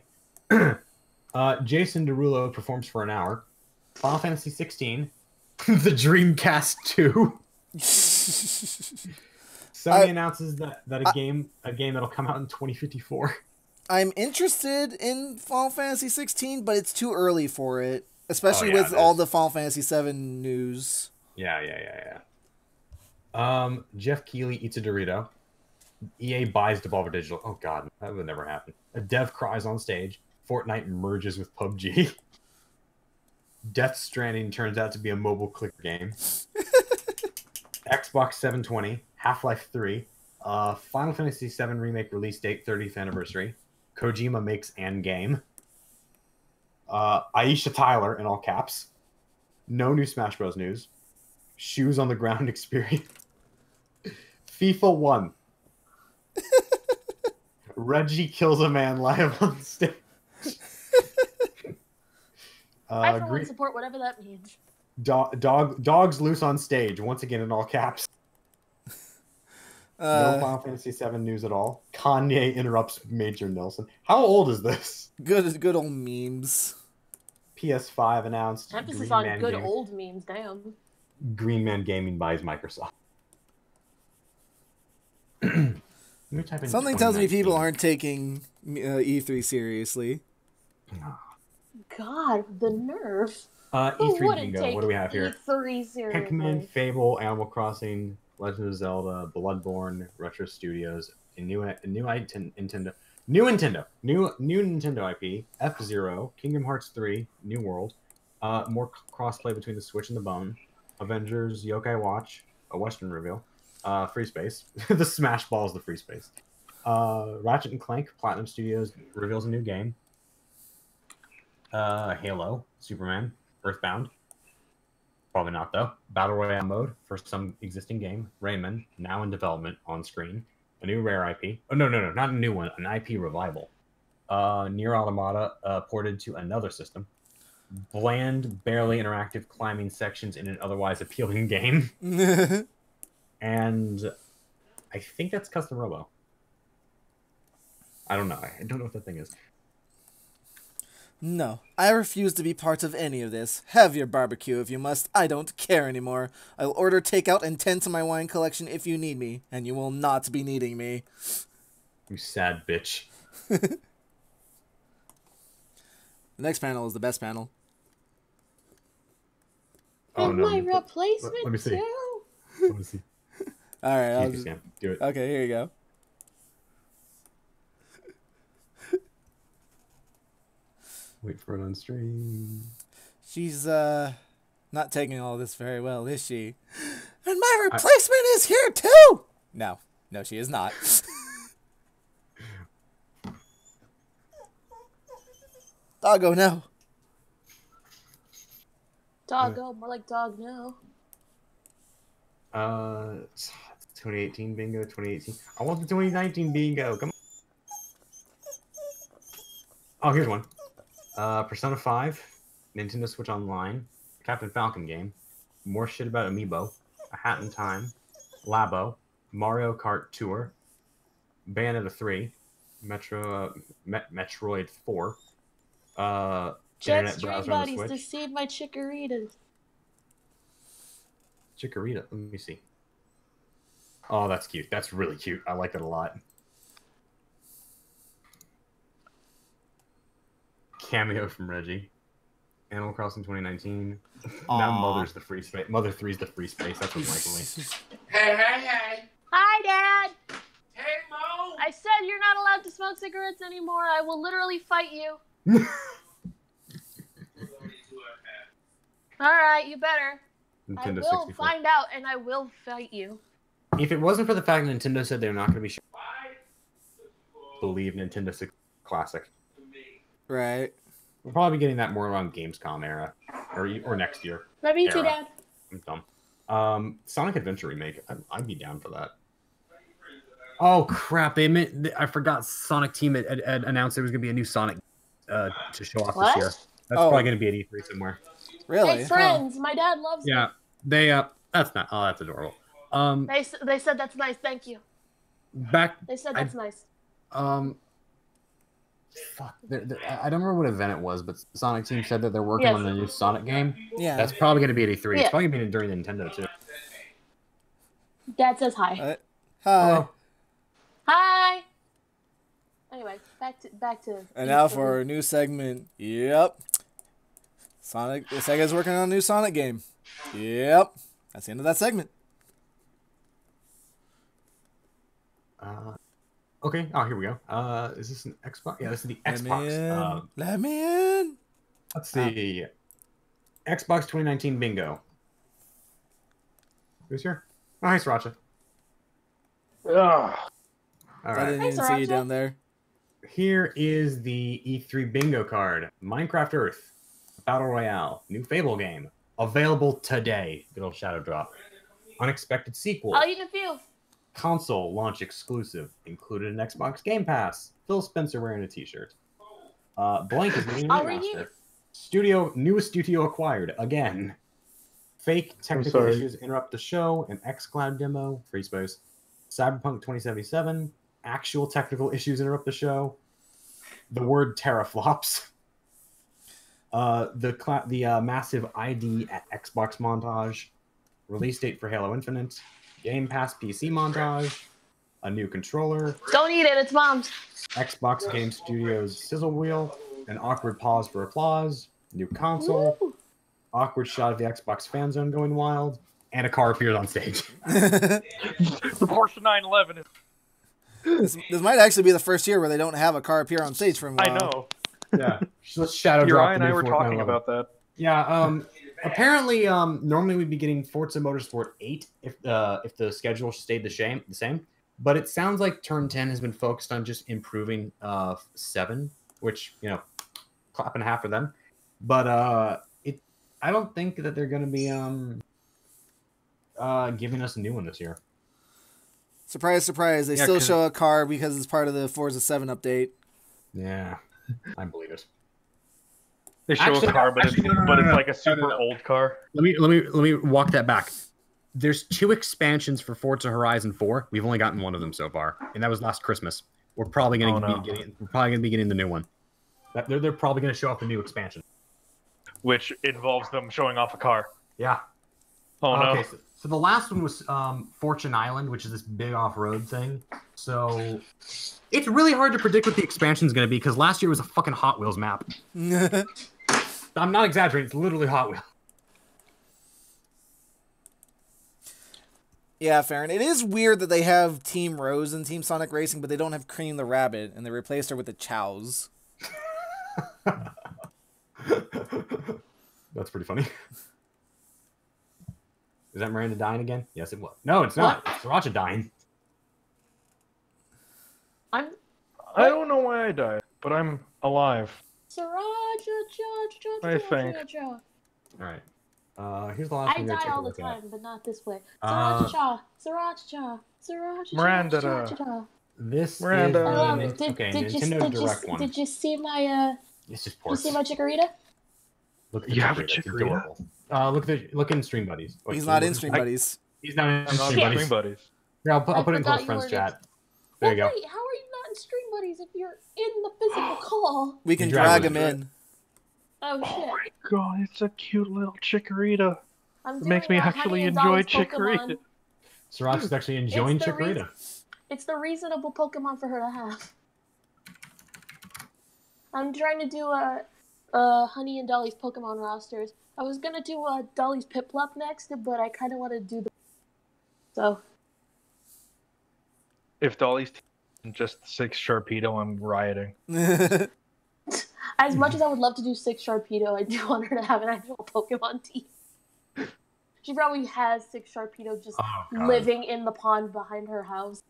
Jason Derulo performs for an hour. Final Fantasy 16. The Dreamcast 2. Sony announces that a game that'll come out in 2054. I'm interested in Final Fantasy 16, but it's too early for it, especially with all the Final Fantasy 7 news. Yeah. Jeff Keighley eats a Dorito. EA buys Devolver Digital. Oh god, that would never happen. A dev cries on stage. Fortnite merges with PUBG. Death Stranding turns out to be a mobile clicker game. Xbox 720, Half-Life 3, Final Fantasy 7 Remake release date 30th anniversary. Kojima makes Endgame. Aisha Tyler in all caps. No new Smash Bros. News. Shoes on the ground experience. FIFA 1. Reggie kills a man live on stage. I for one support whatever that means. Dogs loose on stage, once again in all caps. No Final Fantasy 7 news at all. Kanye interrupts Major Nelson. How old is this? Good old memes. PS5 announced. Emphasis on good old memes, damn. Green Man Gaming buys Microsoft. Something tells me people aren't taking E3 seriously. God, the nerve. E3 bingo. What do we have here? E3 seriously. Pikmin, Fable, Animal Crossing, Legend of Zelda, Bloodborne, Retro Studios, a new Nintendo IP, F-Zero, Kingdom Hearts 3, New World, more crossplay between the Switch and the Bone, Avengers, Yokai Watch, a Western reveal, Free Space, the Smash Ball is the Free Space, Ratchet and Clank, Platinum Studios reveals a new game, Halo, Superman, Earthbound. Probably not, though. Battle Royale mode for some existing game. Rayman, now in development on screen. A new rare IP. Oh, no, not a new one. An IP revival. Nier Automata ported to another system. Bland, barely interactive climbing sections in an otherwise appealing game. And I think that's Custom Robo. I don't know. I don't know what that thing is. No, I refuse to be part of any of this. Have your barbecue if you must. I don't care anymore. I'll order takeout and tend to my wine collection if you need me, and you will not be needing me. You sad bitch. The next panel is the best panel. Oh, and no. My replacement let me see. too. Let me see. All right, I'll just... do it. Okay, here you go. Wait for it on stream. She's not taking all this very well, is she? And my replacement is here too. No, she is not. Doggo, no. Doggo, more like dog, no. 2018 bingo, 2018. I want the 2019 bingo. Come on. Oh, here's one. Persona 5, Nintendo Switch Online, Captain Falcon game, more shit about Amiibo, A Hat in Time, Labo, Mario Kart Tour, Bayonetta 3, Metroid 4, Internet Browser on the Switch. Deceive my chikorita. Chikorita, let me see. Oh, that's cute. That's really cute. I like it a lot. Cameo from Reggie. Animal Crossing 2019. Now Mother's the free space. Mother 3's the free space. That's what Michael is. Hey. Hi, Dad. Hey, Mo. I said you're not allowed to smoke cigarettes anymore. I will literally fight you. All right, you better. Nintendo I will 64. find out, and I will fight you. If it wasn't for the fact that Nintendo said they're not going to be believe Nintendo 64 Classic. Right. We'll probably be getting that more around Gamescom era, or next year. Love you too, Dad. I'm dumb. Sonic Adventure remake. I'd be down for that. Oh crap! I forgot. Sonic Team had announced there was gonna be a new Sonic to show off this year. That's probably gonna be at E3 somewhere. Really? Hey, friends, my dad loves them. They that's not. Oh, that's adorable. They said that's nice. Thank you. They said that's nice. Fuck. I don't remember what event it was, but Sonic Team said that they're working Yes. on the new Sonic game. Yeah. That's probably going to be at E3. Yeah. It's probably going to be during the Nintendo too. Dad says hi. Hi. Hello. Hi. Anyway, back to. And now for our new segment. Yep. Sega's working on a new Sonic game. Yep. That's the end of that segment. Okay. Oh, here we go. Is this an Xbox? Yeah, this is the Xbox. Let me in. Let's see. Xbox 2019 Bingo. Who's here? Oh, hi, Sriracha. Ugh. All I right. didn't even see you Sriracha. down there. Here is the E3 Bingo card. Minecraft Earth. Battle Royale. New Fable game. Available today. Good old shadow drop. Unexpected sequel. I'll eat a few. Console launch exclusive. Included in Xbox Game Pass. Phil Spencer wearing a t-shirt. Blank is the I'll read you. master. Newest studio acquired. Again. Fake technical issues interrupt the show. An xCloud demo. Free space. Cyberpunk 2077. Actual technical issues interrupt the show. The word teraflops. The massive ID at Xbox montage. Release date for Halo Infinite. Game Pass PC montage. A new controller. Don't eat it. It's mom's. Xbox Game Studios sizzle wheel. An awkward pause for applause. New console. Woo. Awkward shot of the Xbox fan zone going wild. And a car appears on stage. The Porsche 911 is. This might actually be the first year where they don't have a car appear on stage for a while. I know. Yeah. Let's shadow Uriah drop. and the I new were Fortnite talking level. about that. Yeah. Apparently, normally we'd be getting Forza Motorsport 8 if the schedule stayed the same. But it sounds like Turn 10 has been focused on just improving 7, which, you know, clap and a half for them. But I don't think that they're going to be giving us a new one this year. Surprise, surprise. They Yeah, still 'cause- show a car because it's part of the Forza 7 update. Yeah, I believe it. They show Actually, a car, but actually, it's no, but no, it's like a super no. old car. Let me walk that back. There's 2 expansions for Forza Horizon 4. We've only gotten one of them so far, and that was last Christmas. We're probably going to be getting the new one. They're probably going to show off the new expansion. Which involves them showing off a car. Yeah. Oh no. Okay, so the last one was Fortune Island, which is this big off-road thing. So it's really hard to predict what the expansion is going to be because last year was a fucking Hot Wheels map. I'm not exaggerating. It's literally Hot Wheels. Yeah, Farron. It is weird that they have Team Rose and Team Sonic Racing, but they don't have Cream the Rabbit, and they replaced her with the Chows. That's pretty funny. Is that Miranda dying again? Yes, it was. No, it's not. It's Sriracha dying. I'm I don't know why I died, but I'm alive. I think. Sriracha. All right. Here's the last I one. we're gonna die take a all the look at. time, but not this way. Uh, Sriracha. Miranda. This Miranda. is the Nintendo Direct one. Did you see my It's just Did you ports. see my chikorita? Look at the You have a Chikorita. It's Chikorita? adorable. Look in Stream Buddies. Wait, He's not in look- Stream Buddies. He's not in I'm not Stream in Buddies. Stream Buddies. Here, I'll put I it in forgot close you friends were chat. There you go. Wait, how are you not in Stream Buddies if you're in the physical call? We can You drag drag him him in. in. Oh Oh shit! my god, it's a cute little Chikorita. I'm It makes doing me a actually Honey and enjoy Dolly's Pokemon. Chikorita. Sriracha's actually enjoying It's the Chikorita. It's the reasonable Pokemon for her to have. I'm trying to do a Honey and Dolly's Pokemon rosters. I was gonna do Dolly's Piplup next, but I kind of want to do the. So If Dolly's just 6 Sharpedo, I'm rioting. as much as I would love to do 6 Sharpedo, I do want her to have an actual Pokemon team. She probably has 6 Sharpedo just Oh, God. living in the pond behind her house,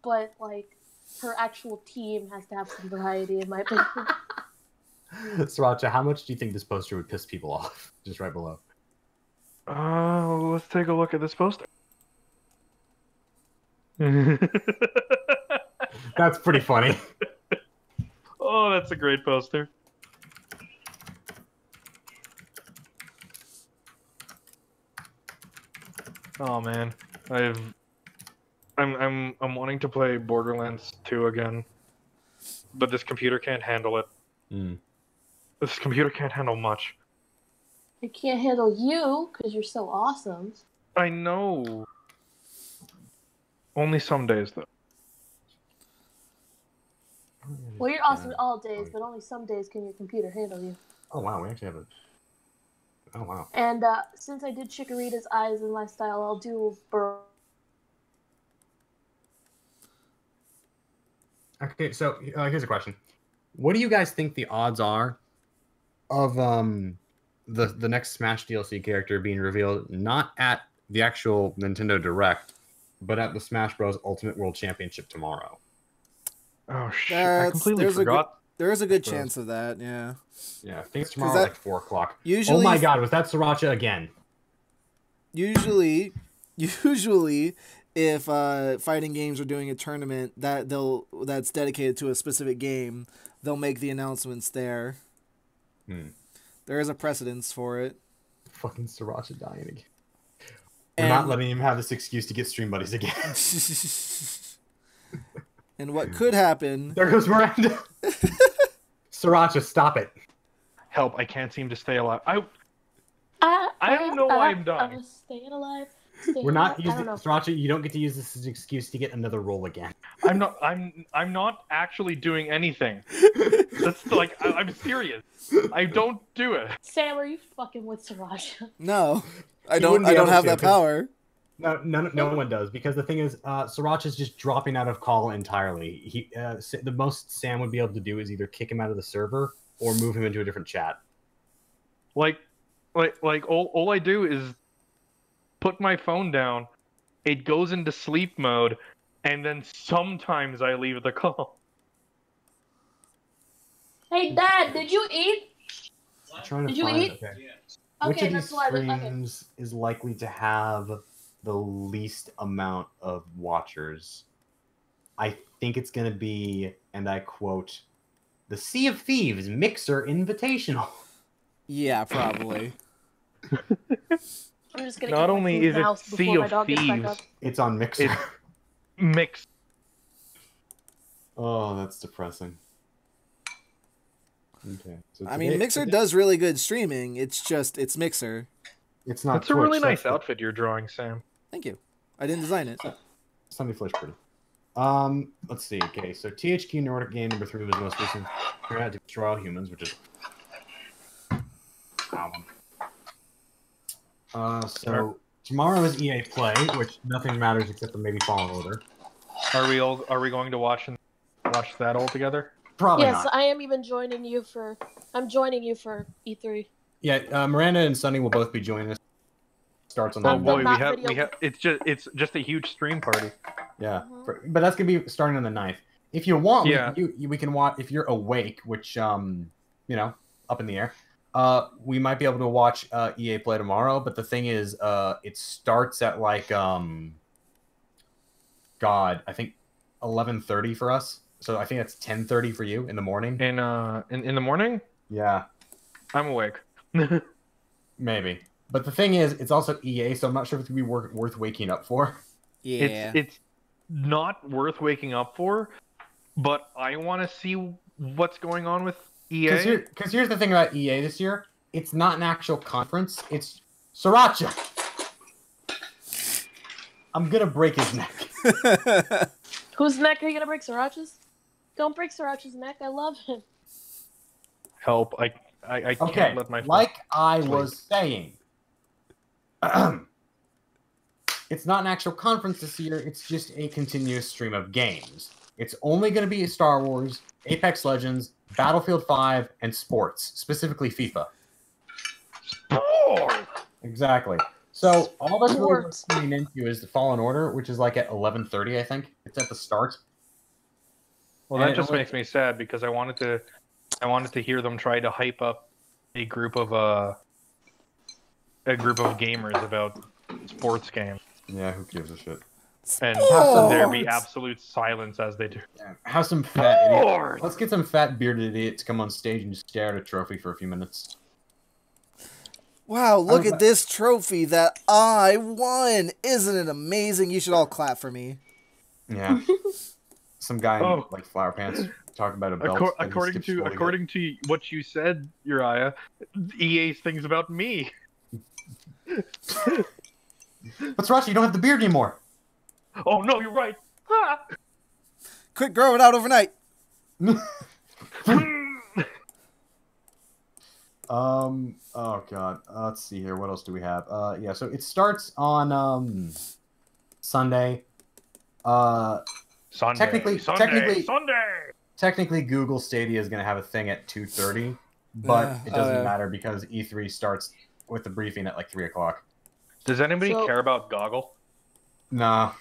but like her actual team has to have some variety, in my opinion. Sriracha, how much do you think this poster would piss people off? Just right below. Let's take a look at this poster. That's pretty funny. Oh, that's a great poster. Oh man, I'm wanting to play Borderlands 2 again. but this computer can't handle it. Mm. This computer can't handle much. It can't handle you because you're so awesome. I know. Only some days, though. Well, you're awesome all days, but only some days can your computer handle you. Oh wow, we actually have a. Oh wow. And since I did Chikorita's eyes in my style, I'll do Okay, so here's a question: what do you guys think the odds are of the next Smash DLC character being revealed not at the actual Nintendo Direct, but at the Smash Bros. Ultimate World Championship tomorrow? Oh shit! I completely forgot. There is a good chance of that. Yeah. Yeah, I think it's tomorrow at like 4 o'clock. Usually, oh my god, was that Sriracha again? Usually, if fighting games are doing a tournament that's dedicated to a specific game, they'll make the announcements there. There is a precedence for it. Fucking Sriracha dying again. We're not letting him have this excuse to get stream buddies again. And what could happen? There goes Miranda. Sriracha, stop it. Help! I can't seem to stay alive. I don't know why I'm dying. I'm staying alive. We're not using Sriracha. You don't get to use this as an excuse to get another roll again. I'm not actually doing anything. That's like I'm serious. I don't do it. Sam, are you fucking with Sriracha? No, I don't have that power. No one does, because the thing is, Sriracha's just dropping out of call entirely. The most Sam would be able to do is either kick him out of the server or move him into a different chat. Like all I do is put my phone down, it goes into sleep mode, and then sometimes I leave the call. Hey, Dad, did you eat? Did you eat? Okay. Okay, Which of that's these why. streams is likely to have the least amount of watchers? I think it's going to be, and I quote, the Sea of Thieves Mixer Invitational. Yeah, probably. I'm just gonna Not only is it Sea of Thieves, it's on Mixer. It's Mix. Oh, that's depressing. Okay. So I mean, Mixer does really good streaming. It's Mixer. It's not. It's a really nice outfit you're drawing, Sam. Thank you. I didn't design it. Sunny Flesh pretty. Let's see. Okay, so THQ Nordic game number 3 was the most recent. Turned out to destroy all humans, which is. So tomorrow is EA Play, which nothing matters except for maybe Fallen Order. Are we going to watch that all together? Probably yes, not. I am even joining you for. I'm joining you for E3. Yeah, Miranda and Sunny will both be joining us. Starts on. Oh boy, we have. It's just a huge stream party. Yeah, but that's gonna be starting on the 9th. If you want, we can watch. If you're awake, which up in the air. We might be able to watch EA Play tomorrow, but the thing is, it starts at like I think 11:30 for us. So I think that's 10:30 for you in the morning. In the morning? Yeah, I'm awake. maybe. But the thing is, it's also EA, so I'm not sure if it's gonna be worth waking up for. Yeah, it's not worth waking up for, but I want to see what's going on with EA. Because here's the thing about EA this year: it's not an actual conference. It's Sriracha. I'm gonna break his neck. Whose neck are you gonna break? Sriracha's? Don't break Sriracha's neck. I love him. Help! I can't let my like I was saying. It's not an actual conference this year. It's just a continuous stream of games. It's only going to be Star Wars, Apex Legends, Battlefield 5, and sports, specifically FIFA. Sport! Exactly. So all that's really tuning into is the Fallen Order, which is like at 11:30, I think. It's at the start. Well, that just makes me sad because I wanted to hear them try to hype up a group of gamers about sports games. Yeah, who gives a shit? And there be absolute silence as they do. Yeah, have some fat idiots. Let's get some fat bearded idiots to come on stage and just stare at a trophy for a few minutes. Wow, look at this trophy that I won. Isn't it amazing? You should all clap for me. Yeah. some guy in Oh. like flower pants talking about a belt. that he According skips to school get. according to what you said, Uriah, EA's things about me. But Sriracha, you don't have the beard anymore. Oh no, you're right. Ah! Quick, grow it out overnight. Oh god. Let's see here. What else do we have? Yeah. So it starts on Sunday. Sunday, Technically, Google Stadia is going to have a thing at 2:30, but it doesn't matter because E3 starts with the briefing at like 3 o'clock. Does anybody So- care about Goggle? Nah.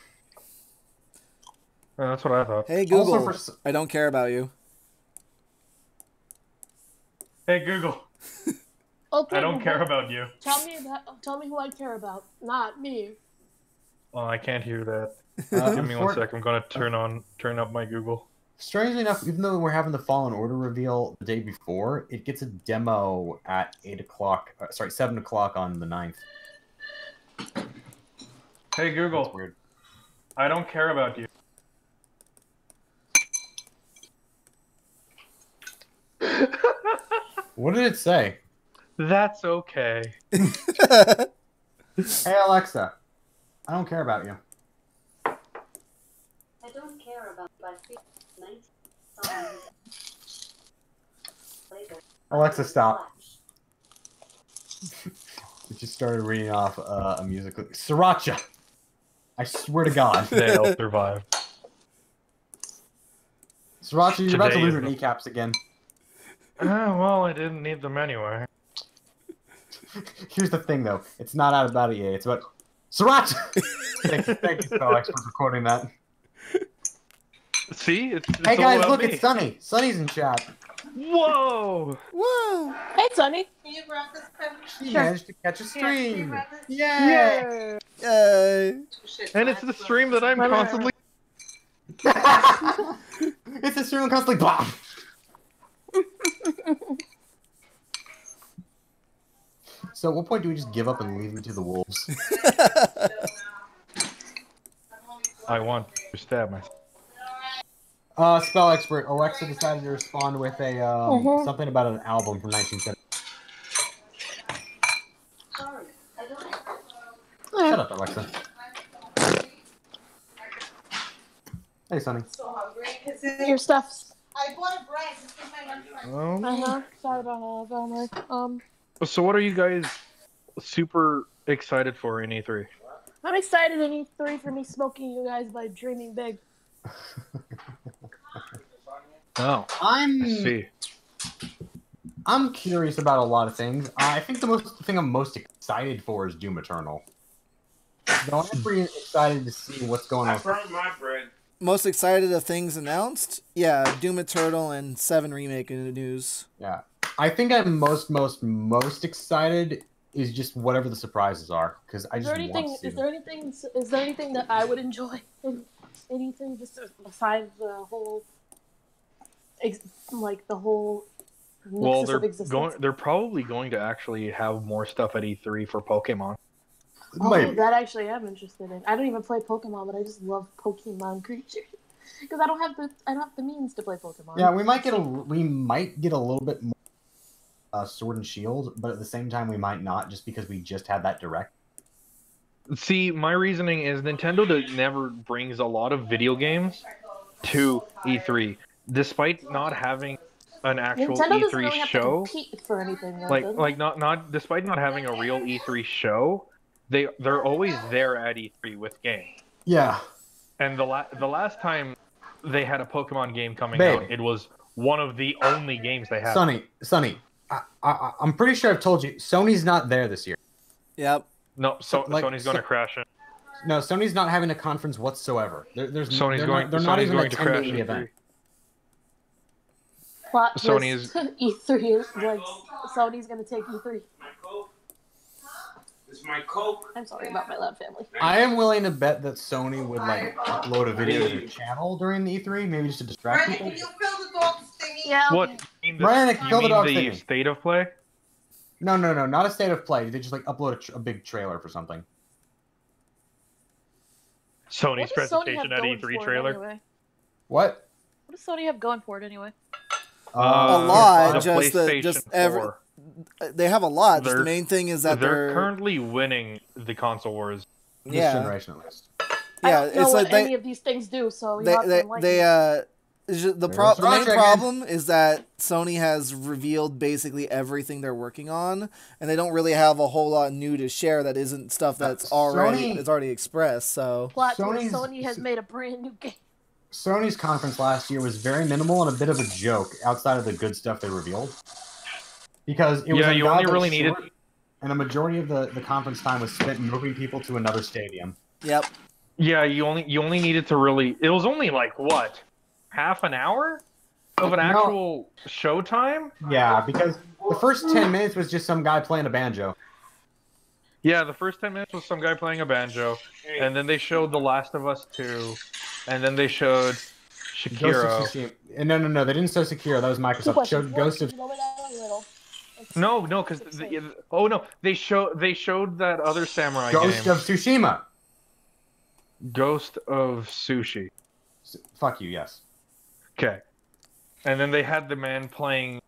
That's what I thought. Hey Google, Also I don't care about you. Hey Google, Okay. I don't well, care about you. Tell me who I care about, not me. Oh, I can't hear that. Uh, Give me 1 sec. I'm gonna turn up my Google. Strangely enough, even though we're having the Fallen Order reveal the day before, it gets a demo at 8 o'clock. 7 o'clock on the 9th. Hey That's Google, weird. I don't care about you. What did it say? That's okay. Hey Alexa, I don't care about you. I don't care about my 19 songs. Alexa, stop. It just started reading off a musical. Sriracha! I swear to God. They'll survive. Sriracha, you're about to Today lose is your the- kneecaps again. Well, I didn't need them anyway. Here's the thing, though. It's not out about EA. It's about Sriracha! thank you, Felix, for recording that. See? It's Hey all guys, about look, me. it's Sunny. Sunny's in chat. Whoa! Whoa! Hey, Sonny. Can you grab this pen? She managed to catch a stream. Yeah. Yay! Yay! And it's the stream that I'm Whatever. constantly. It's a stream constantly. Blah. So at what point do we just give up and leave it to the wolves? I want to stab myself. Spell expert Alexa decided to respond with a something about an album from 1970. Sorry, I don't. Shut up, Alexa. Hey, Sonny. So hungry. Your stuff's. I bought a bread. This is my lunch break. Sorry about that. So what are you guys super excited for in E3? I'm excited in E3 for me smoking you guys by dreaming big. Oh, I I'm see. curious about a lot of things. I think the thing I'm most excited for is Doom Eternal. Though I'm pretty excited to see what's going on. my bread. Most excited of things announced? Yeah, Doom Eternal and 7 Remake in the news. Yeah, I think I'm most excited is just whatever the surprises are, because I Is just there want anything? to see Is them. there anything that I would enjoy in anything just besides the whole, like the whole Well, nexus of existence? they're probably going to actually have more stuff at E3 for Pokemon. Oh, Maybe. that actually I'm interested in. I don't even play Pokemon, but I just love Pokemon creatures because I don't have the means to play Pokemon. Yeah, we might get a little bit more Sword and Shield, but at the same time we might not, just because we just had that direct. See, my reasoning is Nintendo never brings a lot of video games to E3, despite not having an actual Nintendo doesn't E3 really have to show. compete for anything. Though, does it? Not despite not having a real E3 show, they're always there at E3 with games. Yeah. And the last time they had a Pokemon game coming Babe. out, it was one of the only games they had. Sonny, I'm pretty sure I've told you, Sony's not there this year. Yep. No, Sony's going to crash it. No, Sony's not having a conference whatsoever. There's Sony's they're going. Not, they're Sony's not even going to crash attending the E3. event. Plot Sony twist, E3 is like Sony's gonna take E3. My Coke. This is my Coke. I'm sorry about my loud family. I am willing to bet that Sony would like upload a video to their channel during the E3, maybe just to distract Brandon, people. can you fill the dog's thingy? Yeah. What? You mean the, Brian, you kill the mean dog the thingy. state of play? No, not a state of play. They just like upload a big trailer for something. Sony's What does Sony presentation have at going E3 for it trailer. anyway? What? What does Sony have going for it anyway? A lot, the just PlayStation 4. they have a lot. Just the They're- main thing is that They're currently winning the console wars. This yeah, generation at least. I yeah. don't know It's what like they any of these things do, so you they have to they, enlighten they me. it's just the There's the main Sriracha again. problem is that Sony has revealed basically everything they're working on, and they don't really have a whole lot new to share that isn't stuff that's Sony- already expressed. So Plot twist, Sony's- Sony has made a brand new game. Sony's conference last year was very minimal and a bit of a joke outside of the good stuff they revealed. Because it was Yeah, you only ungodly really needed. short, and a majority of the conference time was spent moving people to another stadium. yep, Yeah, you only needed to really. It was only like what, half an hour of an No. actual showtime. Yeah, because the first 10 minutes was just some guy playing a banjo. Yeah, the first 10 minutes was some guy playing a banjo, and then they showed The Last of Us 2, and then they showed Ghost Shakira. of Tsushima. No, they didn't show Sekiro. That was Microsoft. Showed Ghost of. No, because they showed that other samurai Ghost game, of Tsushima. Ghost of Sushi. Fuck you, yes. Okay, and then they had the man playing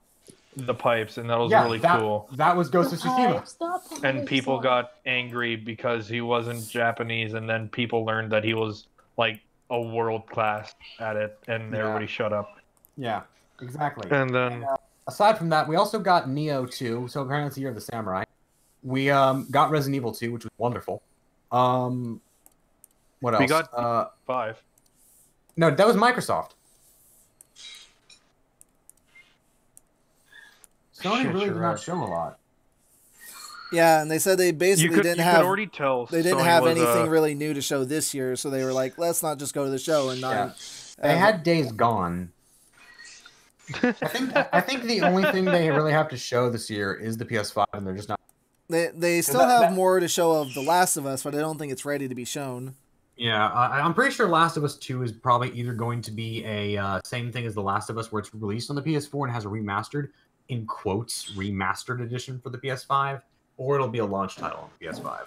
the pipes, and that was Yeah, really that, cool. that was Ghost of Tsushima. And people got angry because he wasn't Japanese, and then people learned that he was like a world class at it, and Yeah. everybody shut up. Yeah, exactly. And then Aside from that, we also got Neo 2, so apparently it's the Year of the Samurai. We got Resident Evil 2, which was wonderful. What else? we got 5. No, that was Microsoft. Sony Shit, really you're did not right. show a lot. yeah, and they said they You basically could, didn't you have could already tell they didn't Sony have was, anything really new to show this year, so they were like, let's not just go to the show and not. Yeah. They had Days Gone. I think the only thing they really have to show this year is the PS5, and they're just not. They still have more to show of The Last of Us, but I don't think it's ready to be shown. Yeah, I'm pretty sure Last of Us 2 is probably either going to be a same thing as The Last of Us, where it's released on the PS4 and has a remastered, in quotes, remastered edition for the PS5, or it'll be a launch title on the PS5.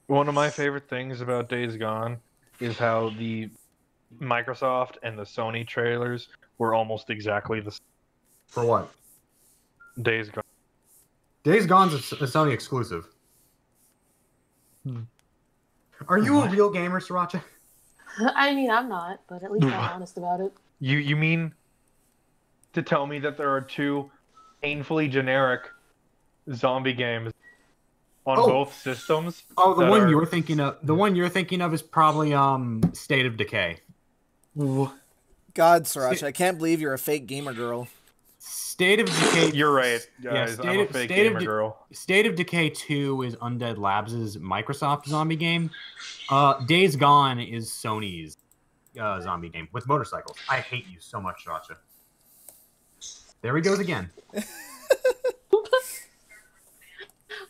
One of my favorite things about Days Gone is how the Microsoft and the Sony trailers were almost exactly the same. For what? Days Gone. Days Gone's a Sony exclusive. Are you a real gamer, Sriracha? I mean, I'm not, but at least I'm honest about it. You mean to tell me that there are 2 painfully generic zombie games on Oh. both systems? Oh, the that one are- you're thinking of. The one you're thinking of is probably State of Decay. God, Sriracha, I can't believe you're a fake gamer girl. State of Decay. You're right, Yeah, guys. I'm a fake State of gamer De- girl. State of Decay 2 is Undead Labs' Microsoft zombie game. Days Gone is Sony's zombie game with motorcycles. I hate you so much, Sriracha. There he goes again.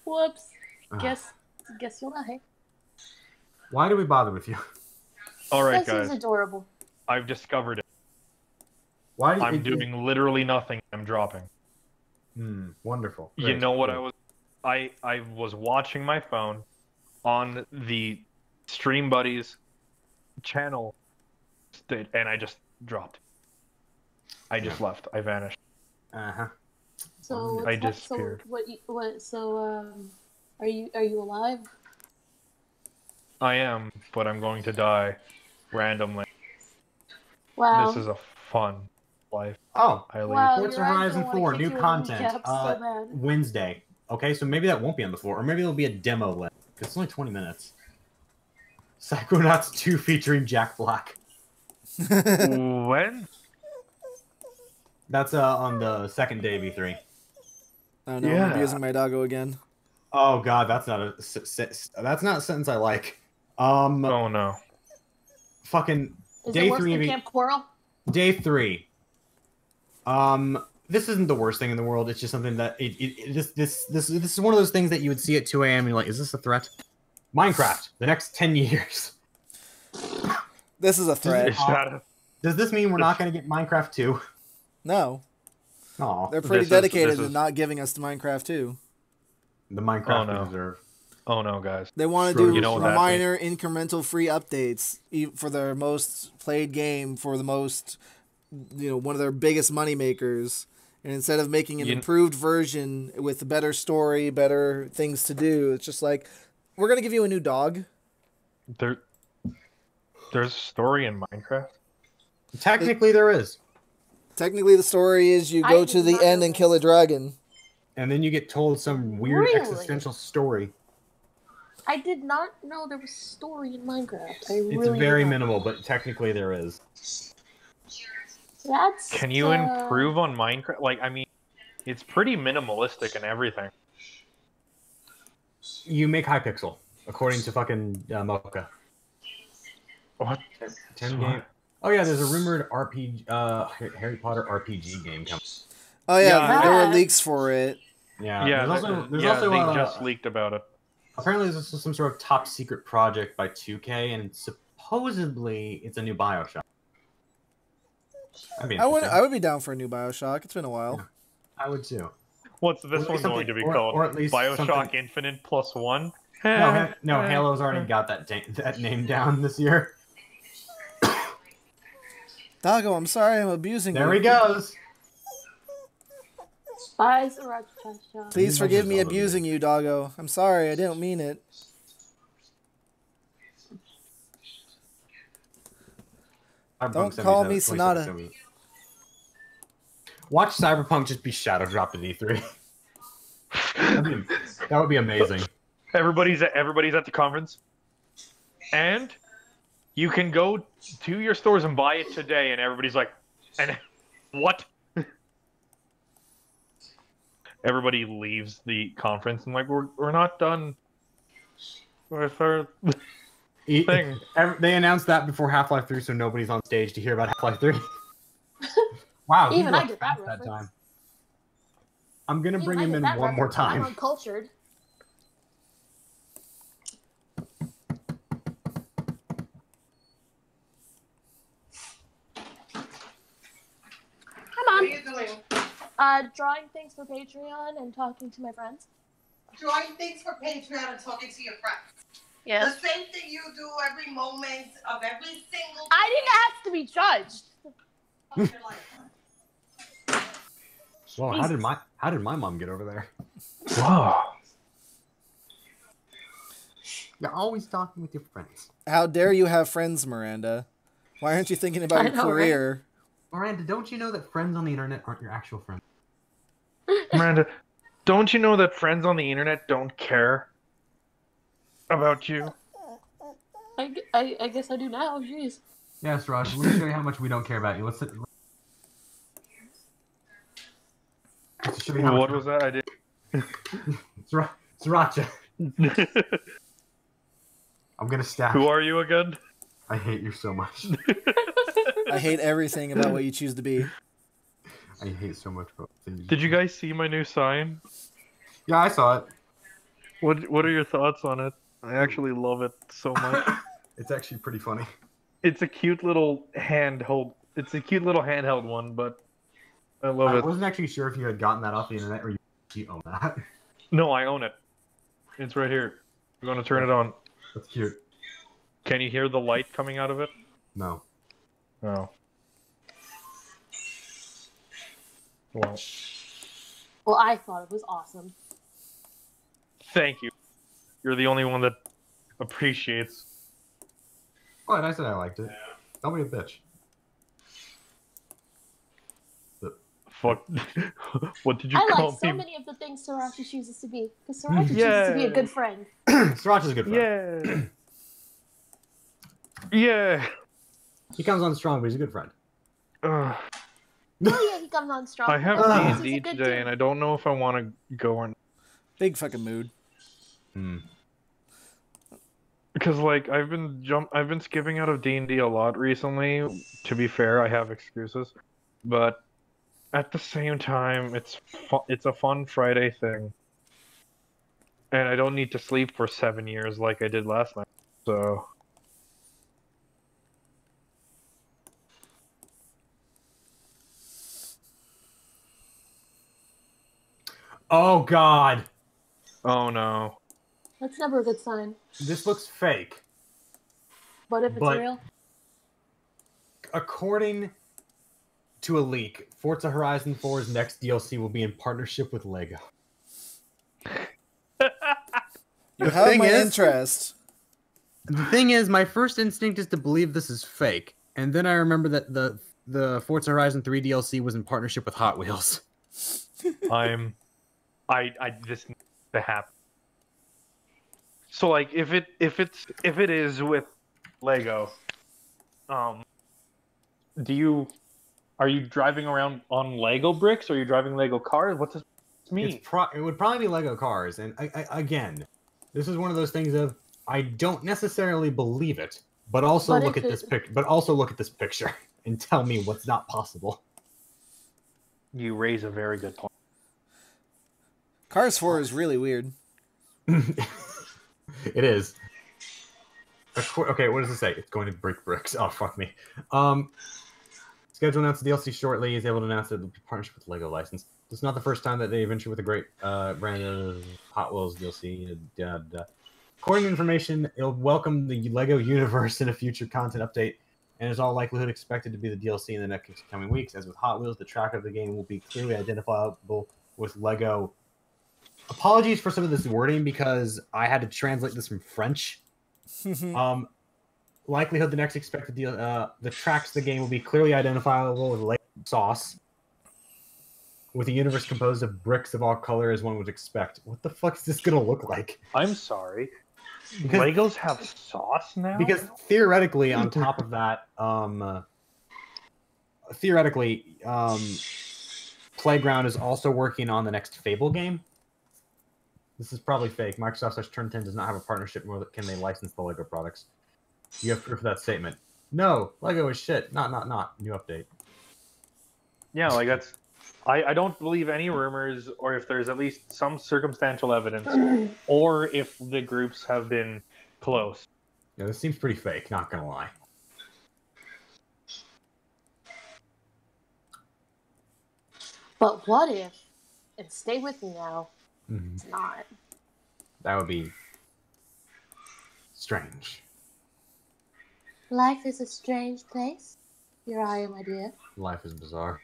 Whoops. Ah. Guess you'll lie. Why do we bother with you? All right, That seems guys. adorable. I've discovered it. Why do I'm doing literally nothing. I'm dropping. Wonderful. You Great. know what Great. I was watching my phone on the Stream Buddies channel, and I just dropped. I just left. I vanished. Uh-huh. So I what's disappeared. are you alive? I am, but I'm going to die randomly. Wow. This is a fun life. Oh, I leave. Wow. Forza you're right, Horizon don't wanna 4, kick new you in the content. kneecaps so bad. Wednesday. Okay, so maybe that won't be on the floor, or maybe it'll be a demo list. Because it's only 20 minutes. Psychonauts 2 featuring Jack Black. When? That's on the second day of E3. Oh no, Yeah. I'm abusing my doggo again. Oh god, that's not a sentence I like. Oh no. Fucking Is day it worse 3 than of Camp Coral? Day 3. This isn't the worst thing in the world. It's just something that this is one of those things that you would see at 2 a.m. and you're like, is this a threat? Minecraft, the next 10 years. This is a threat. Is that a- Does this mean we're not going to get Minecraft 2? No, Oh, they're pretty This is- dedicated this to is- not giving us the Minecraft 2. the Minecraft Oh, no. we deserve. Oh no, guys. They want to do You know what that minor incremental free updates for their most played game, for the most, one of their biggest money makers. And instead of making an improved version with a better story, better things to do, it's just like, we're going to give you a new dog. There's a story in Minecraft? Technically, there is. Technically, the story is you go to the end and kill a dragon. And then you get told some weird Really? existential story. I did not know there was story in Minecraft. It's very minimal, but technically there is. That's. Can you improve on Minecraft? Like, I mean, it's pretty minimalistic and everything. You make Hypixel, according to fucking Mocha. What? 10 game. Oh yeah, there's a rumored RPG, Harry Potter RPG game coming. Oh yeah, Yeah, there were leaks for it. Yeah, Yeah, there's also they just leaked about it. Apparently, there's some sort of top secret project by 2K, and supposedly it's a new BioShock. That'd be I interesting. would be down for a new BioShock. It's been a while. Yeah. I would too. What's this one going to be called? Or at least BioShock something... Infinite +1? No, Halo's already got that name down this year. Doggo, I'm sorry I'm abusing you. There he goes. Bye, Sriracha. Please forgive me abusing you, Doggo. I'm sorry, I didn't mean it. Don't call me Sonata. Watch Cyberpunk just be shadow dropped at E3. That would be amazing. Everybody's at the conference, and you can go to your stores and buy it today. And everybody's like, "And what?" Everybody leaves the conference and like, "We're not done with our thing." They announced that before Half-Life 3, so nobody's on stage to hear about Half-Life 3. Wow, even I get that reference. Time. I'm gonna bring him in one more time. I'm uncultured. What are you doing? Drawing things for Patreon and talking to my friends. Drawing things for Patreon and talking to your friends. Yes. The same thing you do every moment of every single. I didn't ask to be judged. Of your life. Well, how did my mom get over there? Whoa. You're always talking with your friends. How dare you have friends, Miranda? Why aren't you thinking about your career? Right? Miranda, don't you know that friends on the internet aren't your actual friends? Miranda, don't you know that friends on the internet don't care about you? I guess I do now. Jeez. Yes, Raj. Let me show you how much we don't care about you. Let's show you how What was that? I did. Sriracha. I'm gonna stab. Who are you again? I hate you so much. I hate everything about what you choose to be. I hate so much about things. Did you guys see my new sign? Yeah, I saw it. What are your thoughts on it? I actually love it so much. It's actually pretty funny. It's a cute little handheld. It's a cute little handheld one, but I love I it. wasn't actually sure if you had gotten that off the internet or you own that. No, I own it. It's right here. I'm gonna turn it on. That's cute. Can you hear the light coming out of it? No. Oh. Well, Well, I thought it was awesome. thank you. You're the only one that appreciates. Oh, and I said I liked it. Don't be a bitch. Fuck. What did you I call like so me? many of the things Sriracha chooses to be. Because Sriracha chooses to be a good friend. Sriracha's a good friend. Yeah. Yeah. He comes on strong, but he's a good friend. Ugh. Oh yeah, he comes on strong. I have because he's a D&D good today, dude. and I don't know if I want to go or not. Big fucking mood. Because like I've been skipping out of D&D a lot recently. To be fair, I have excuses, but at the same time, it's a fun Friday thing, and I don't need to sleep for 7 years like I did last night. So Oh God. oh no. That's never a good sign. This looks fake. But if it's But- real, According to a leak, Forza Horizon 4's next DLC will be in partnership with LEGO. You The have thing my is- interest. The thing is, my first instinct is to believe this is fake, and then I remember that the Forza Horizon 3 DLC was in partnership with Hot Wheels. This needs to happen. So like if it is with Lego, are you driving around on Lego bricks or are you driving Lego cars? What does this mean? It would probably be Lego cars, and again, this is one of those things of I don't necessarily believe it, but also But look if at this But also look at this picture and tell me what's not possible. You raise a very good point. Cars 4 is really weird. It is. Okay, what does it say? It's going to break bricks. Oh, fuck me. Schedule to announce the DLC shortly. Is able to announce that it'll be partnership with LEGO license. This is not the first time that they venture with a great brand of Hot Wheels DLC. According to information, it'll welcome the LEGO universe in a future content update, and is all likelihood expected to be the DLC in the next coming weeks. As with Hot Wheels, the track of the game will be clearly identifiable with LEGO. Apologies for some of this wording because I had to translate this from French. Likelihood the next expected the tracks of the game will be clearly identifiable with LEGO sauce, with a universe composed of bricks of all colors one would expect. What the fuck is this gonna look like? I'm sorry. Because- Legos have sauce now? Because theoretically, on top of that, Playground is also working on the next Fable game. This is probably fake. Microsoft / Turn 10 does not have a partnership, nor can they license the LEGO products. You have proof of that statement. No, LEGO is shit. Not. New update. Yeah, like that's I don't believe any rumors or if there's at least some circumstantial evidence or if the groups have been close. Yeah, this seems pretty fake, not gonna lie. but what if? And stay with me now. Mhm. It's not. That would be strange. Life is a strange place. Here I am, my dear. Life is bizarre.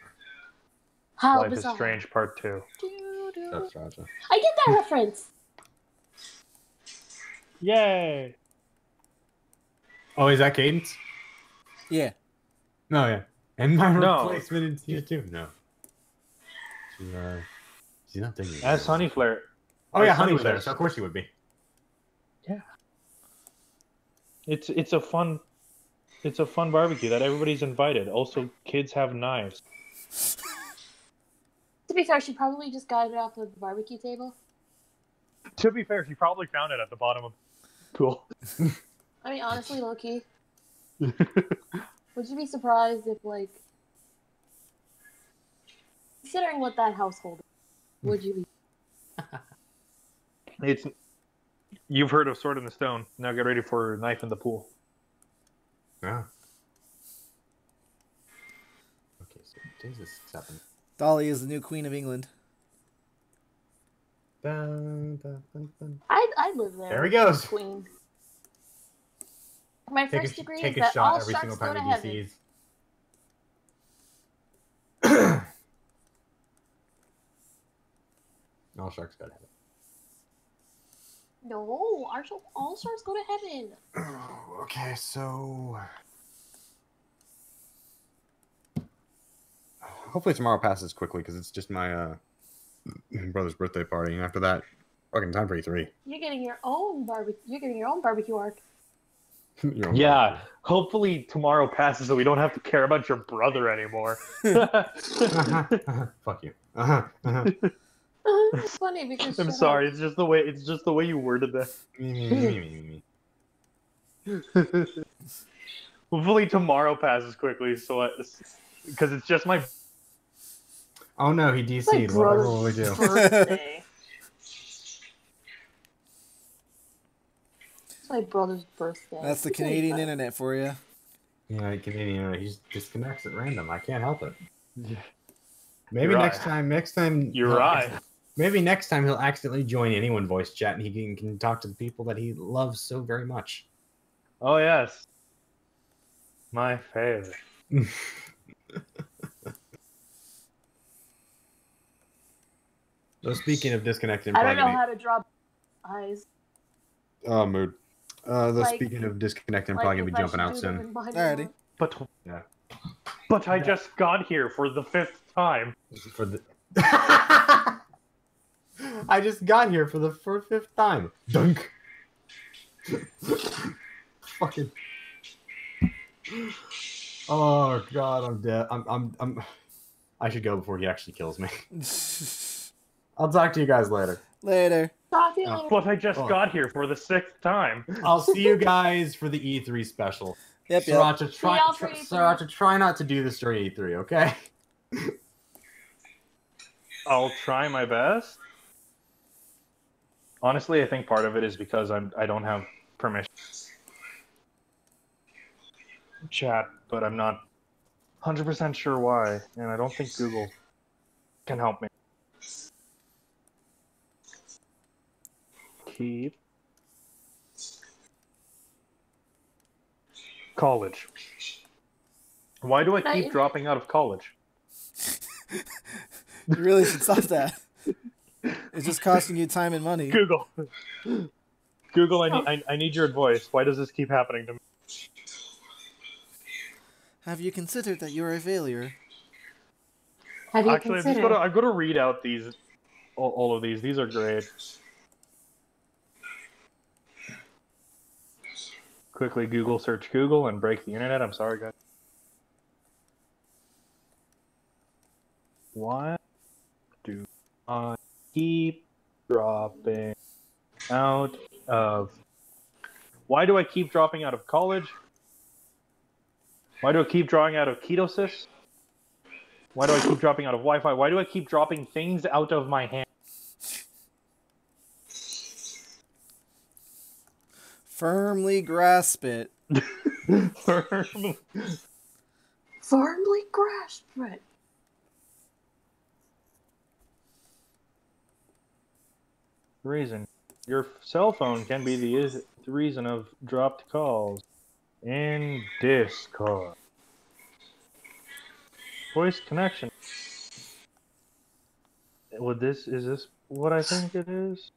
How Life bizarre. is Strange Part 2. Doo-doo. That's Raja. I get that reference. Yay! Oh, is that Cadence? Yeah. No, yeah. And my No. replacement in Tier 2? No. She's not digging it. As Honeyflare. Oh, yeah, as Honey was there, Honeyflare. so of course she would be. It's a fun barbecue that everybody's invited. Also, kids have knives. To be fair, she probably just got it off of the barbecue table. To be fair, she probably found it at the bottom of the pool. I mean, honestly, low key. Would you be surprised if, like, considering what that household is, would you be? You've heard of Sword in the Stone. Now get ready for Knife in the Pool. Yeah. Okay, so today's the 7th. Dolly is the new Queen of England. Dun, dun, dun, dun. I'd live there. There he goes. Queen. My Take first degree take is a that shot all every sharks single go time to he heaven. DCs. All sharks go to heaven. No, all sharks go to heaven. Oh, okay, so hopefully tomorrow passes quickly because it's just my brother's birthday party, and after that, fucking time for E3. You're getting your own barbecue. You're getting your own barbecue arc. Your own Yeah, hopefully tomorrow passes so we don't have to care about your brother anymore. barbecue. Fuck you. It's funny because I'm shut sorry. up. It's just the way you worded that. Me. Hopefully tomorrow passes quickly, so because it's just my. Oh no, he It's my DC'd. What will we brother's do? birthday. It's my brother's birthday. That's the It's really Canadian fun. internet for you. Yeah, Canadian. He just disconnects at random. I can't help it. Maybe You're next right. time. You're right. Maybe next time he'll accidentally join anyone voice chat and he can talk to the people that he loves so very much. Oh yes, my favorite. So speaking of disconnecting I and don't know plugging how to draw eyes. Oh, mood. Like- Speaking of disconnecting, Like probably gonna if be I jumping should out do them soon. in binder Alrighty. lock. But Yeah. I just got here for the 5th time. For the I just got here for the 5th time. Dunk. Fucking. Oh god, I'm dead. I should go before he actually kills me. I'll talk to you guys later. Later. Talk to you later. But I just Oh. got here for the 6th time. I'll see you guys for the E3 special. Yep, yep. Sriracha, See y'all for E3. Sriracha, try not to do this during E3, okay? I'll try my best. Honestly, I think part of it is because I don't have permission to chat, but I'm not 100% sure why, and I don't think Google can help me. Keep college. Why do I keep dropping out of college? You really should stop that. It's just costing you time and money. Google. Google, I need your advice. Why does this keep happening to me? Have you considered that you're a failure? Have you Actually, considered? I've got to read out these, all of these. These are great. Quickly Google search Google and break the internet. I'm sorry, guys. Why do I keep dropping out of... Why do I keep dropping out of college? Why do I keep dropping out of ketosis? Why do I keep dropping out of Wi-Fi? Why do I keep dropping things out of my hand? Firmly grasp it. Firmly grasp it. Reason. Your cell phone can be the reason of dropped calls in Discord. Voice connection. Is this what I think it is?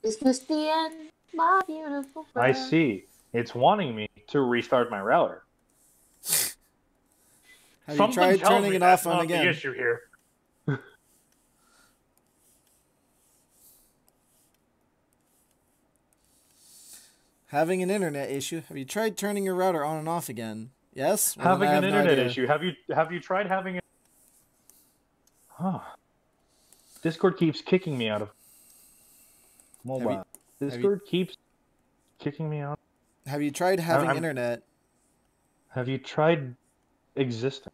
Is this the end, my beautiful friend? I see. It's wanting me to restart my router. Have you Something tried tells turning me it that's off on not again? the issue here. Having an internet issue. Have you tried turning your router on and off again? Yes? Well, Having then I an have no internet idea. issue. Have you tried having it? Huh. Discord keeps kicking me out of mobile. Discord keeps kicking me out. Have you tried having I'm- internet? Have you tried existing?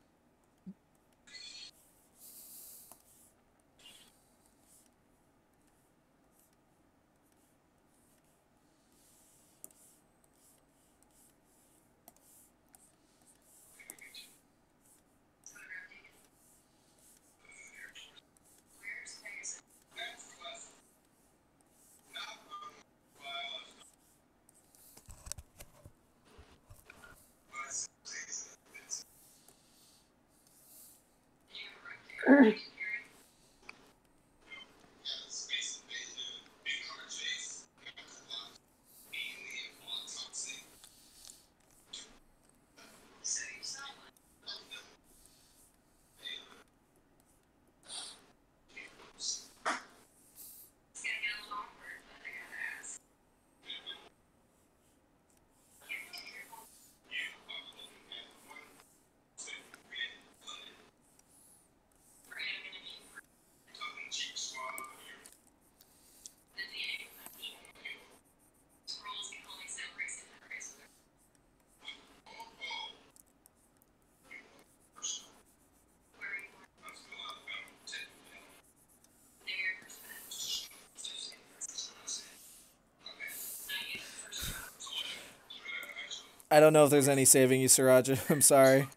I don't know if there's any saving you, Sriracha. I'm sorry.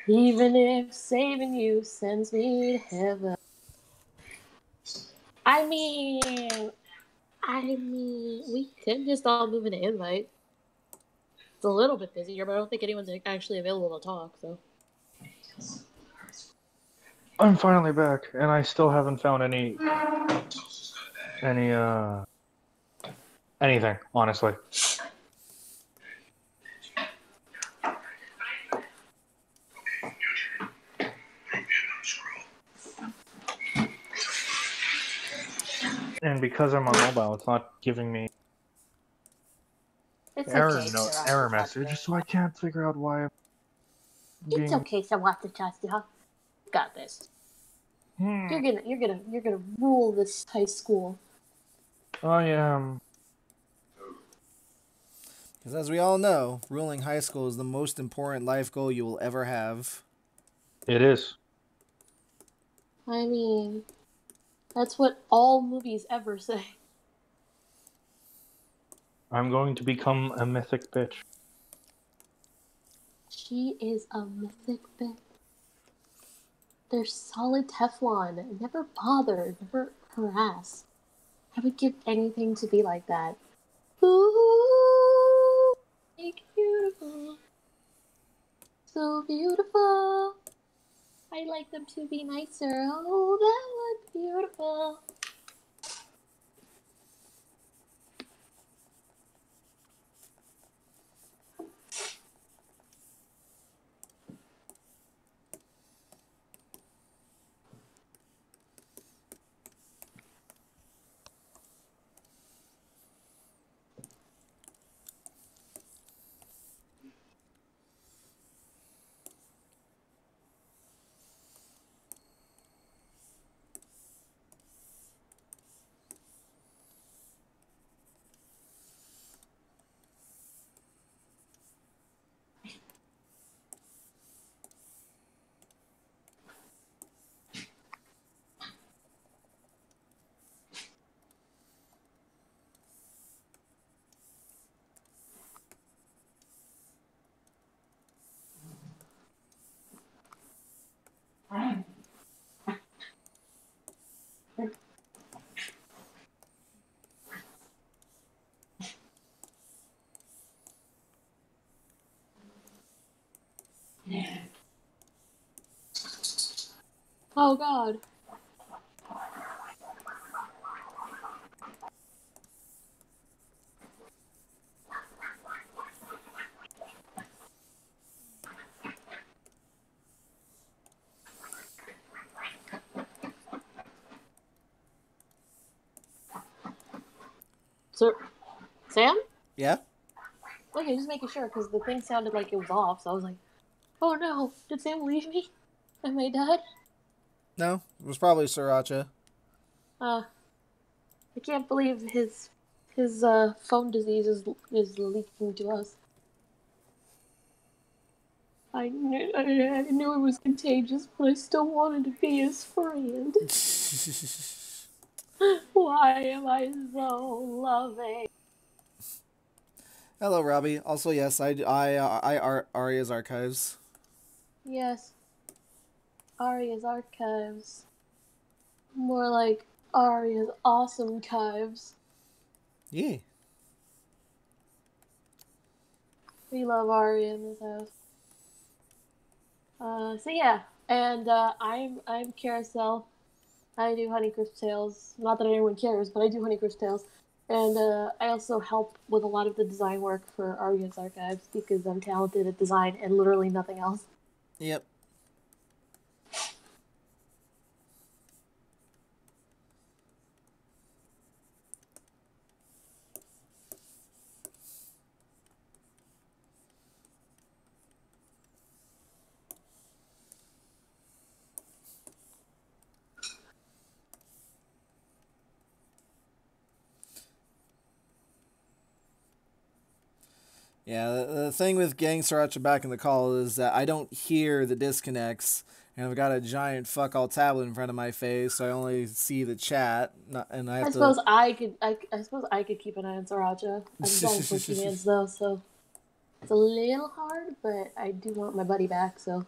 Even if saving you sends me to heaven. I mean, we could just all move into invite. It's a little bit busier, but I don't think anyone's actually available to talk, so. I'm finally back, and I still haven't found anything, honestly. And because I'm on mobile, it's not giving me It's error okay, Sriracha, error message, so I can't figure out why I'm being. It's okay, Sriracha. Got this. Hmm. You're gonna rule this high school. I am. Because as we all know, ruling high school is the most important life goal you will ever have. It is. I mean, that's what all movies ever say. I'm going to become a mythic bitch. She is a mythic bitch. They're solid Teflon. Never bothered. Never harassed. I would give anything to be like that. Ooh, make beautiful. So beautiful. I'd like them to be nicer. Oh, that would be beautiful. Oh God. Sir, Sam? Yeah? Okay, just making sure because the thing sounded like it was off, so I was like, "Oh no, did Sam leave me? Am I dead?" No, it was probably Sriracha. I can't believe his phone disease is leaking to us. I knew it was contagious, but I still wanted to be his friend. Why am I so loving? Hello, Robbie. Also, yes, I Aria's archives. Yes, Arya's archives. More like Arya's awesome chives. Yeah. We love Arya in this house. So yeah, and I'm Carousel. I do Honeycrisp Tales. Not that anyone cares, but I do Honeycrisp Tales. And I also help with a lot of the design work for Arya's archives because I'm talented at design and literally nothing else. Yep. Yeah, the thing with getting Sriracha back in the call is that I don't hear the disconnects, and I've got a giant fuck all tablet in front of my face, so I only see the chat, and I have I suppose I could keep an eye on Sriracha. I'm going for commands though, so it's a little hard, but I do want my buddy back, so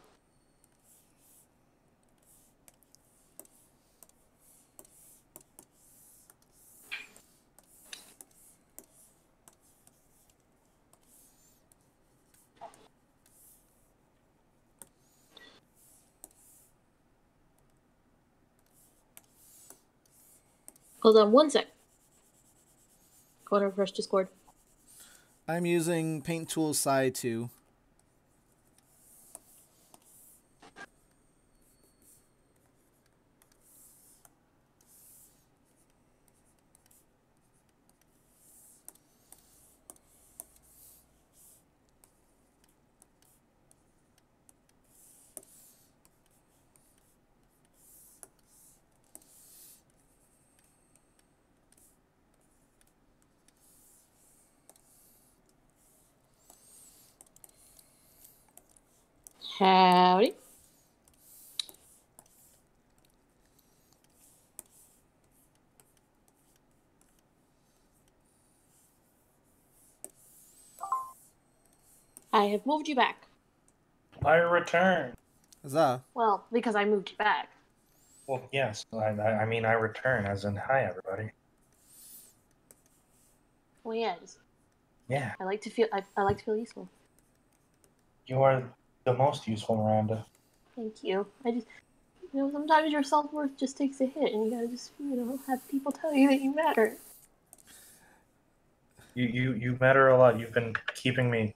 Hold on 1 sec. Go to refresh Discord. I'm using Paint Tool Psi 2. Howdy. I have moved you back. I return. Huzzah. Well, because I moved you back. Well, yes. I mean, I return, as in, hi, everybody. Well, yeah. Yeah, I like to feel useful. you are the most useful, Miranda. Thank you. I just, sometimes your self-worth just takes a hit, and you gotta just, have people tell you that you matter. You matter a lot. You've been keeping me.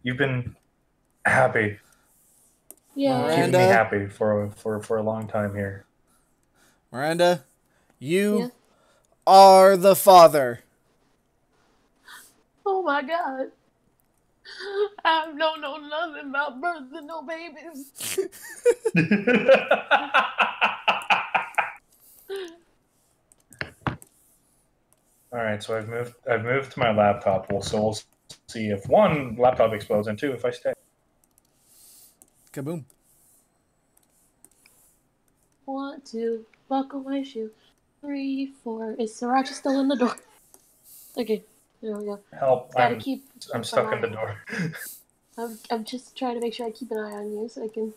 You've been happy. Yeah. Keeping me Miranda? happy for a long time here. Miranda, you Yeah. are the father. Oh my god. I don't know nothing about birthing no babies. All right, so I've moved to my laptop. So we'll see if one laptop explodes and two if I stay. Kaboom. Want to buckle my shoe. 3, 4. Is Sriracha still in the door? Okay, there we go. Help! Gotta keep I'm an stuck in eye the on- door. I'm just trying to make sure I keep an eye on you so I can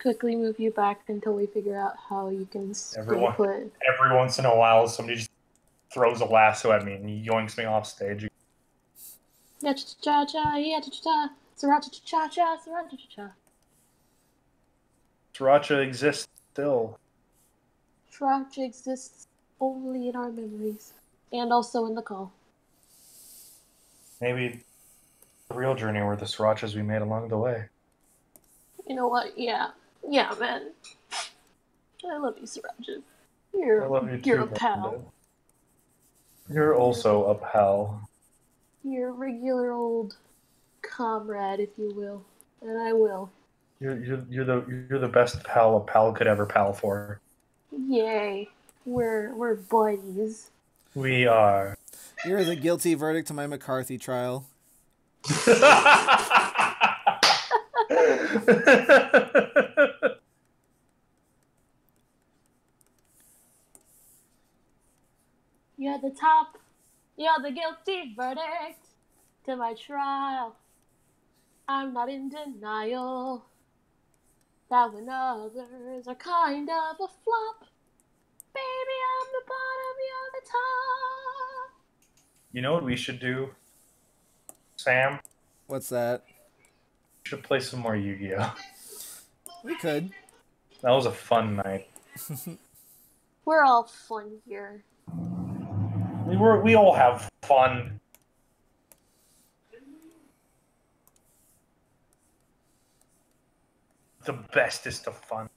quickly move you back until we figure out how you can stay Everyone. put. Every once in a while, somebody just throws a lasso at me and yoinks me off stage. Yeah, cha cha, yeah, cha cha, Sriracha cha cha, Sriracha cha cha. Sriracha exists still. Sriracha exists only in our memories, and also in the call. Maybe the real journey were the srirachas we made along the way. You know what? Yeah, man. I love you, Sriracha. I love you You're too, a pal. Miranda. You're also a pal. You're a regular old comrade, if you will, and I will. You're the best pal a pal could ever pal for. Yay, we're buddies. We are. You're the guilty verdict to my McCarthy trial. You're the guilty verdict to my trial. I'm not in denial that when others are kind of a flop, baby, I'm the bottom, you're the top. You know what we should do, Sam? What's that? We should play some more Yu-Gi-Oh. We could. That was a fun night. We're all fun here. We all have fun. The bestest of fun.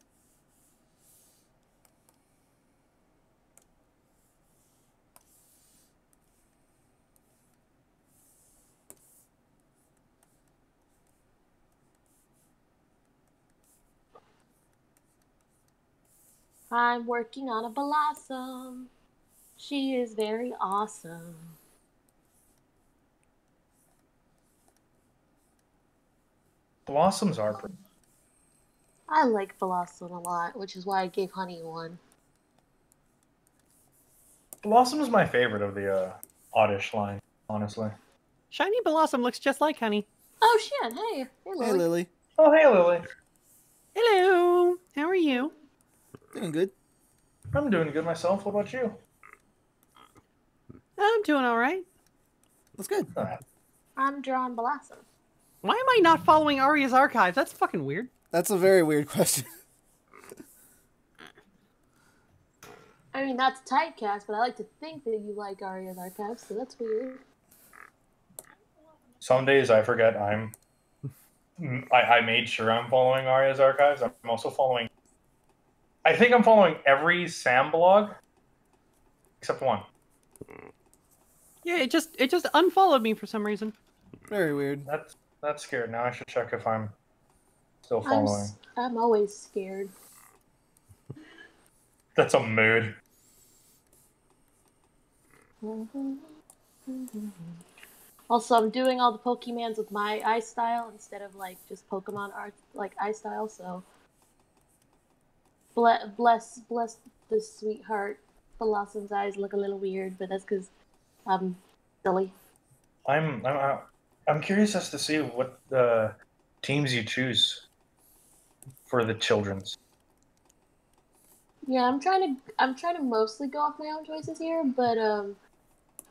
I'm working on a blossom. She is very awesome. Blossoms are pretty. I like Blossom a lot, which is why I gave Honey one. Blossom is my favorite of the Oddish line, honestly. Shiny Blossom looks just like Honey. Oh shit, hey Lily. Hey, Lily. Oh, hey, Lily. Hello. How are you? Doing good. I'm doing good myself. What about you? I'm doing all right. That's good. I'm drawing Blossom. Why am I not following Arya's archives? That's fucking weird. That's a very weird question. I mean, that's typecast, but I like to think that you like Arya's Archives, so that's weird. Some days I forget I made sure I'm following Arya's Archives. I'm also following. I think I'm following every Sam blog except one. Yeah, it just unfollowed me for some reason. Very weird. That's scared. Now I should check if I'm still following. I'm always scared. That's a mood. Also, I'm doing all the Pokemons with my eye style instead of like just Pokemon art like eye style. So bless the sweetheart. Blossom's eyes look a little weird, but that's because I'm silly. I'm curious as to see what teams you choose for the children's. Yeah, I'm trying to mostly go off my own choices here, but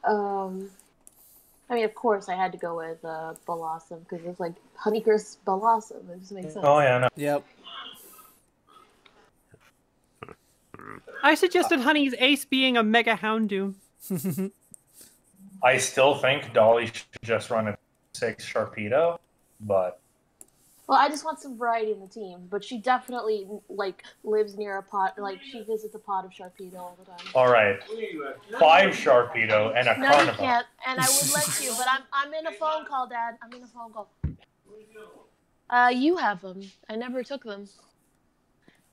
I mean, of course, I had to go with Blossom because it's like Honeycrisp Blossom. It just makes sense. Oh yeah, no. Yep. I suggested Honey's ace being a Mega Houndoom. I still think Dolly should just run a 6 Sharpedo, but Well, I just want some variety in the team, but she definitely like lives near a pot. Like she visits a pot of Sharpedo all the time. all right, 5 Sharpedo and a No, Carnival. you can't, and I would let you, but I'm in a phone call, Dad. I'm in a phone call. You have them. I never took them.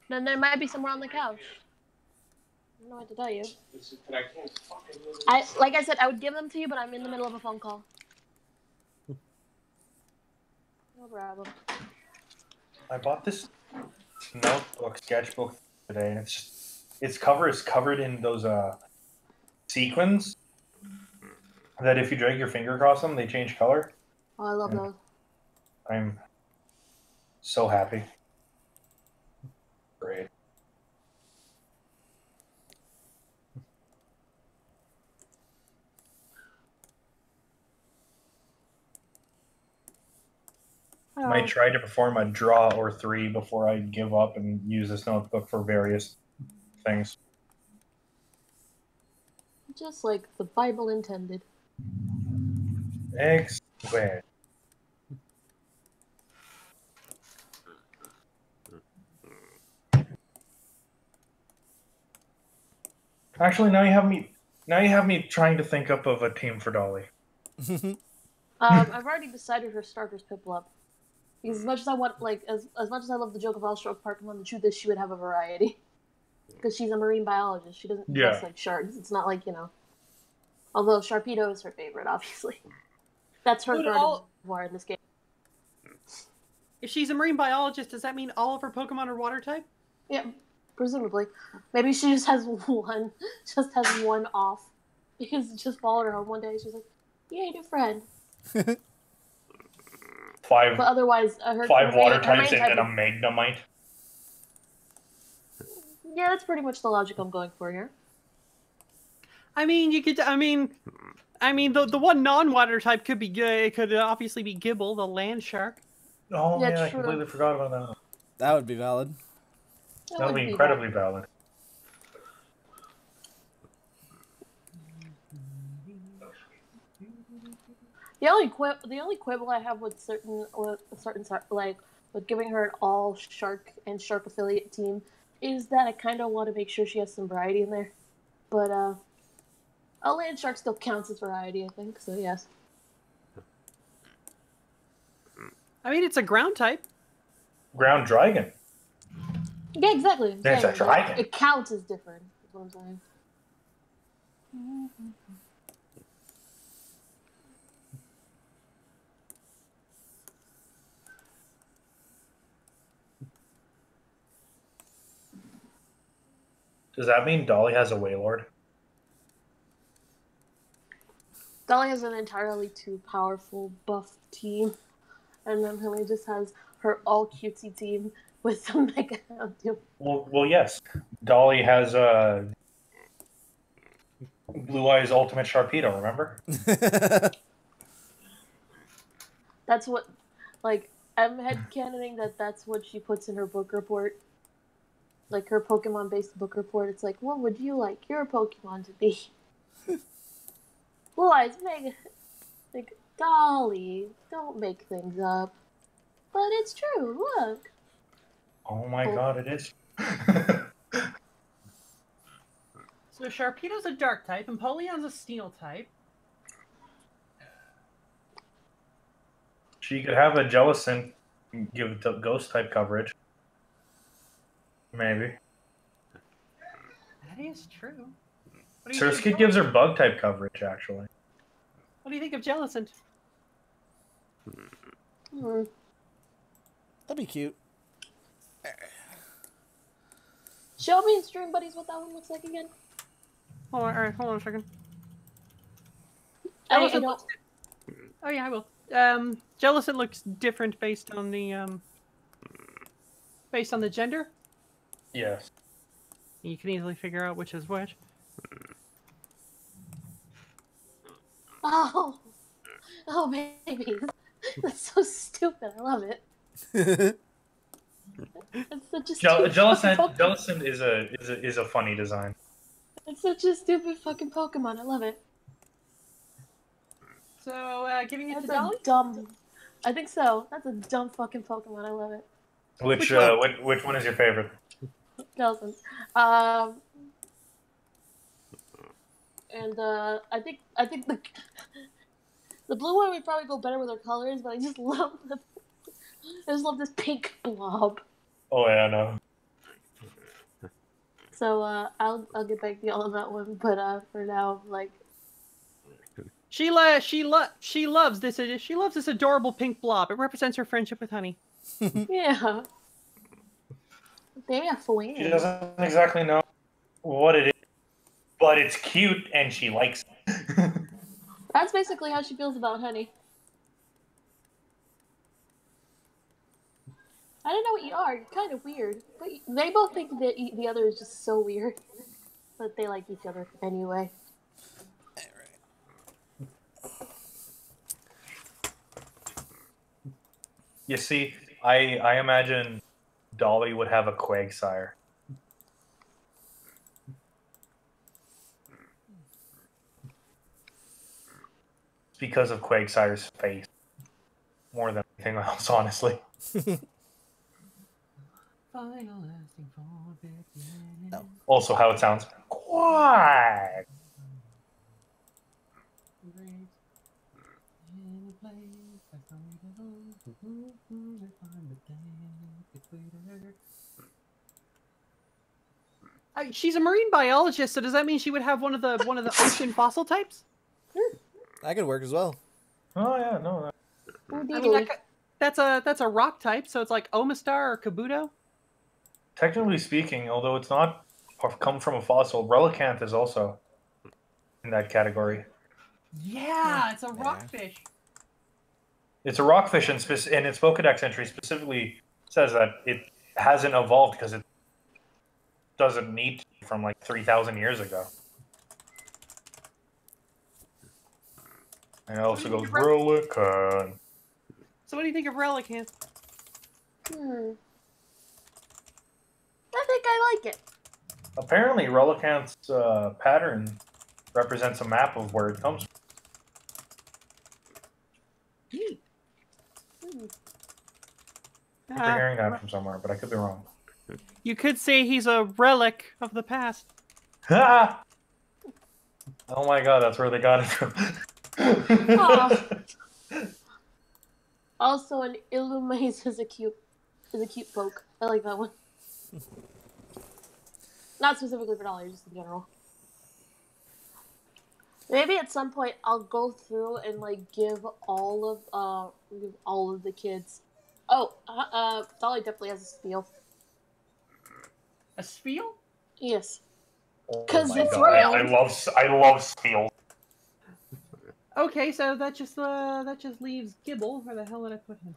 Then there might be somewhere on the couch. I don't know what to tell you. Like I said, I would give them to you, but I'm in the middle of a phone call. No problem. I bought this sketchbook today, and its cover is covered in those sequins that if you drag your finger across them, they change color. Oh, I love those. I'm so happy. Great. Might try to perform a draw or 3 before I give up and use this notebook for various things. Just like the Bible intended. Wait. Actually, now you have me trying to think up of a team for Dolly. I've already decided her starter's Piplup. Because as much as I want, like, as much as I love the joke of all stroke Pokemon, the truth is she would have a variety. Because she's a marine biologist. She doesn't just like sharks. It's not like, Although Sharpedo is her favorite, obviously. That's her gardevoir in this game. If she's a marine biologist, does that mean all of her Pokemon are water type? Yeah, presumably. Maybe she just has one off. Because it just followed her home one day. She's like, yay, new friend. But otherwise, her 5 water her types main and then a type Magnemite. Yeah, that's pretty much the logic I'm going for here. I mean, you could. I mean, the one non-water type could be good. It could obviously be Gibble, the land shark. Oh yeah, I completely forgot about that. That would be valid. That would be incredibly valid. The only quibble I have with certain like with giving her an all shark and shark affiliate team is that I kind of want to make sure she has some variety in there. But a land shark still counts as variety, I think. So yes. I mean, it's a ground type. Ground dragon. Yeah, exactly. There's a dragon. It counts as different. Is what I'm saying. Does that mean Dolly has a Wailord? Dolly has an entirely too powerful buff team, and then Hilly just has her all cutesy team with some Mega Houndoom. Well, yes. Dolly has Blue Eyes Ultimate Sharpedo. Remember? That's what, like, I'm headcanoning that's what she puts in her book report. like her Pokemon-based book report. It's like, what would you like your Pokemon to be? Blue Eyes, like Dolly, don't make things up. But it's true. Look. Oh my god, it is. So Sharpedo's a dark type, and Polion's a steel type. She could have a Jellicent and give it the ghost type coverage. Maybe. That is true. What do you think Surskit of gives her bug type coverage, actually. What do you think of Jellicent? Hmm. That'd be cute. Show me in Stream Buddies what that one looks like again. Hold on, alright, hold on a second. I Jellicent don't. looks... Oh yeah, I will. Jellicent looks different based on the gender. Yes. You can easily figure out which is which. Oh, babies. That's so stupid. I love it. It's such a stupid fucking Pokemon. Jellicent is a funny design. It's such a stupid fucking Pokemon. I love it. So, giving it That's to Dolly? dumb. I think so. That's a dumb fucking Pokemon. I love it. Which one is your favorite? Jellicent. And I think the blue one would probably go better with her colors, but I just love this pink blob. Oh yeah, no. So I'll get back to you on that one, but for now, like, She loves this adorable pink blob. It represents her friendship with Honey. yeah. They are flan. She doesn't exactly know what it is, but it's cute and she likes it. That's basically how she feels about Honey. I don't know what you are. You're kind of weird, but they both think that the other is just so weird, but they like each other anyway. You see, I imagine Dolly would have a Quagsire. Because of Quagsire's face. More than anything else, honestly. Oh. Also how it sounds. Quag! She's a marine biologist, so does that mean she would have one of the ocean fossil types? That could work as well. Oh yeah, no. Ooh, I mean, that's a rock type, so it's like Omastar or Kabuto. Technically speaking, although it's not come from a fossil, Relicanth is also in that category. Yeah, it's a rockfish. It's a rockfish, and its Pokedex entry specifically says that it hasn't evolved because it doesn't need to from like 3,000 years ago. And it also goes Relicanth. So what do you think of Relicanth? I think I like it. Apparently, Relicanth's pattern represents a map of where it comes from. I'm hearing that from somewhere, but I could be wrong. You could say he's a relic of the past. Ah! Oh my god, that's where they got it from. Also, an Illumise is a cute poke. I like that one. Not specifically for Dolly, just in general. Maybe at some point I'll go through and like give all of the kids. Oh, Dolly definitely has a spiel. A spiel? Yes. Oh Because my it's God, round. I love Spiel. Okay, so that just leaves Gibble. Where the hell did I put him?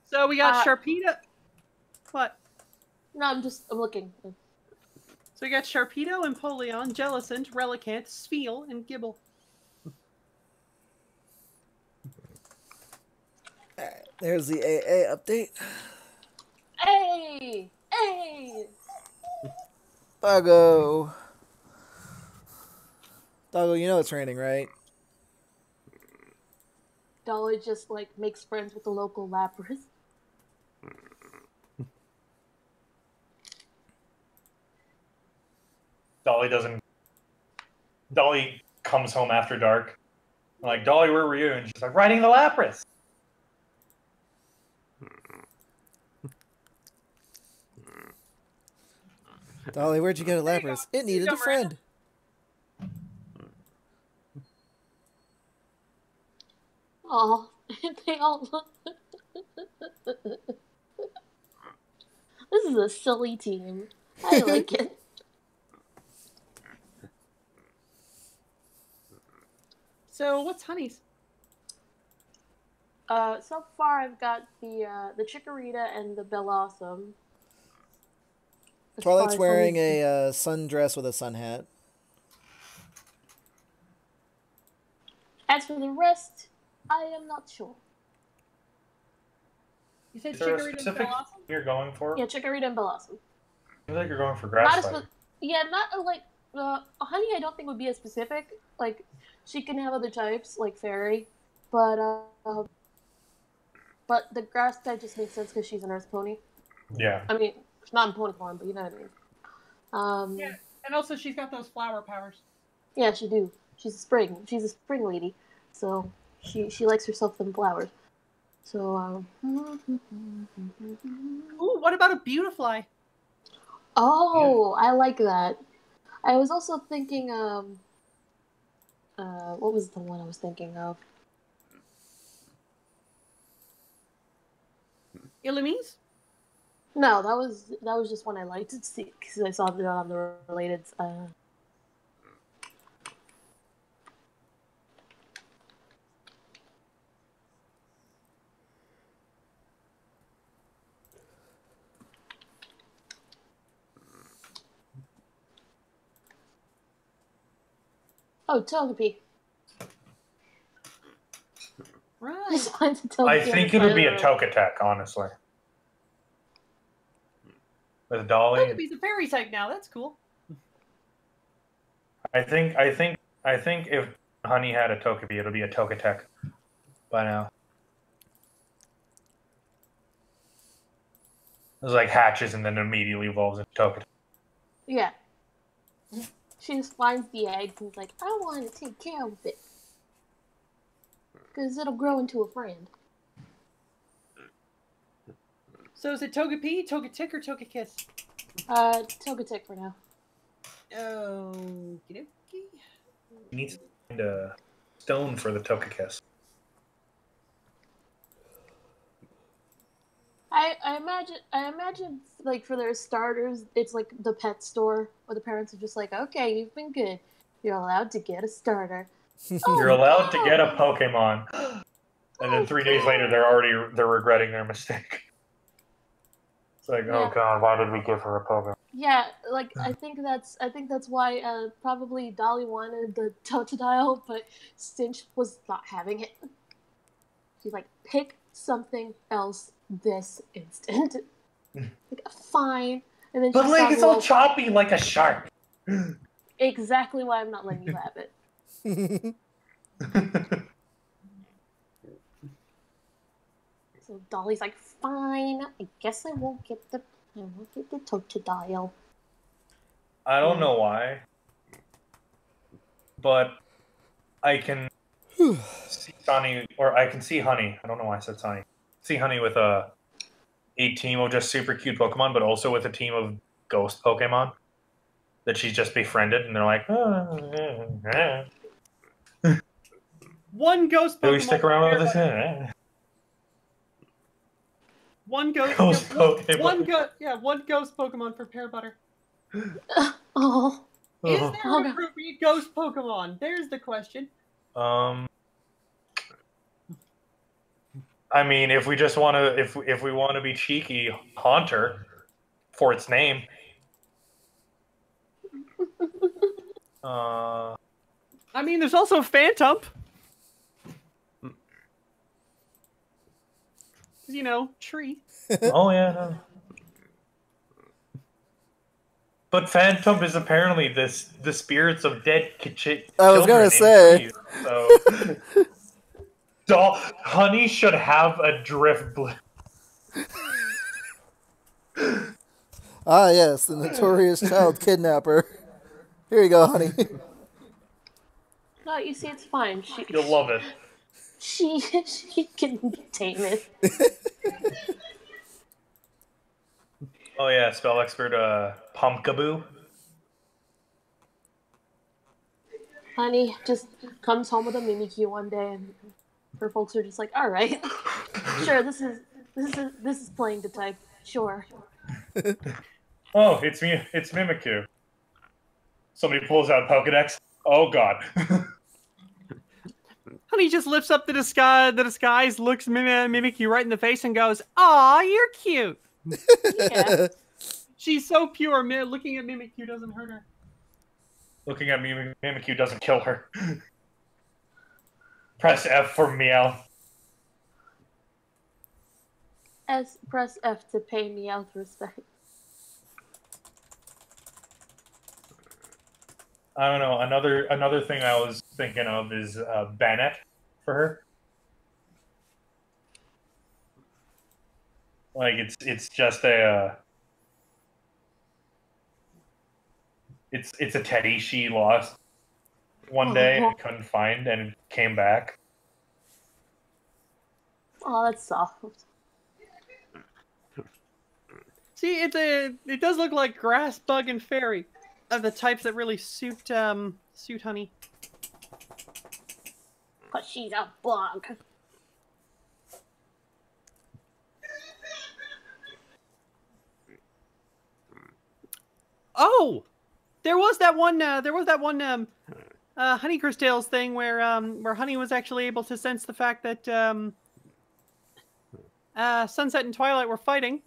So we got Sharpedo. What? No, I'm looking. So we got Sharpedo, Empoleon, Jellicent, Relicanth, Spiel, and Gibble. Alright, there's the AA update. Hey! Hey! Doggo. Doggo, you know it's raining, right? Dolly just like makes friends with the local Lapras. Dolly comes home after dark. I'm like, Dolly, where were you? And she's like, riding the Lapras. Dolly, where'd you get a There you Lapras? go. It needed There a you go, Miranda. friend. Aw, they all look. This is a silly team. I like it. So what's Honey's? So far I've got the Chikorita and the Bellossom. As far Twilight's as wearing Honey's- a sundress with a sun hat. As for the rest, I am not sure. You said Is there a Chikorita and specific Bellossom? you're going for? Yeah, Chikorita and Bellossom. I feel like you're going for Not grass as type. yeah, not like Honey. I don't think would be as specific. Like she can have other types like Fairy, but the grass type just makes sense because she's an Earth Pony. Yeah. I mean, she's not in pony form, but you know what I mean. Yeah, and also she's got those flower powers. Yeah, she do. She's a spring. She's a spring lady, so she likes herself them flowers. So Ooh, what about a Beautifly? Oh, I like that. I was also thinking what was the one I was thinking of? Illumise? No, that was just one I liked to see because I saw it on the related. Oh, Togepi. Right. Just find the Togepi I on think the it would side be of a the road. Togetic, honestly. With Dolly. Togepi's a fairy type now. That's cool. I think if Honey had a Togepi, it'll be a Togetic by now. It was like hatches and then immediately evolves into Togetic. Yeah. She just finds the eggs and is like, I want to take care of it. Because it'll grow into a friend. So is it Togepi, Togetic, or Togekiss? Togetic for now. Okie dokie. You need to find a stone for the Togekiss. I imagine like for their starters, it's like the pet store where the parents are just like, okay, you've been good. You're allowed to get a starter. You're allowed to get a Pokemon. And then 3 days later they're regretting their mistake. It's like, oh Yeah. god, why did we give her a Pokemon? Yeah, like I think that's why probably Dolly wanted the Totodile, but Cinch was not having it. She's like, pick something else this instant. Like, fine. And then But she like saw it's the all little- choppy like a shark. Exactly why I'm not letting you have it. So Dolly's like, fine. I guess I won't get the Totodile. I don't know why. But I can see Sunny, or I can see Honey. I don't know why I said Sunny. See Honey with a team of just super cute Pokemon, but also with a team of ghost Pokemon that she's just befriended, and they're like, One ghost Pokemon. do we stick around with Everybody. this? One ghost. Ghost Pokemon. One ghost Pokemon for Pear Butter. Oh. Is there Oh, an God. appropriate ghost Pokemon? There's the question. I mean, if we just want to, if we want to be cheeky, Haunter for its name. I mean, there's also Phantom. You know, tree. Oh yeah. No. But Phantom is apparently the spirits of dead children. I was gonna in say. trees, so Honey should have a drift blade. Ah, yes, the notorious child kidnapper. Here you go, honey. No, you see, it's fine. You'll love it. She can tame it. Oh yeah, spell expert Pumpkaboo. Honey just comes home with a Mimikyu one day, and her folks are just like, "All right, sure, this is playing the type, sure." Oh, it's me. It's Mimikyu. Somebody pulls out Pokedex. Oh god. Honey just lifts up the disguise, looks Mimikyu right in the face, and goes, "Aw, you're cute." Yeah. She's so pure. Looking at Mimikyu doesn't hurt her. Looking at Mimikyu doesn't kill her. Press F for meow. Press F to pay me out respect. I don't know. Another thing I was thinking of is Bennett for her. Like it's just a it's a teddy she lost one day and couldn't find and came back. Oh, that's soft. See, it does look like grass, bug, and fairy are the types that really suit Honey. But she's a bug. Oh, there was that one Honey Crystals thing where Honey was actually able to sense the fact that Sunset and Twilight were fighting.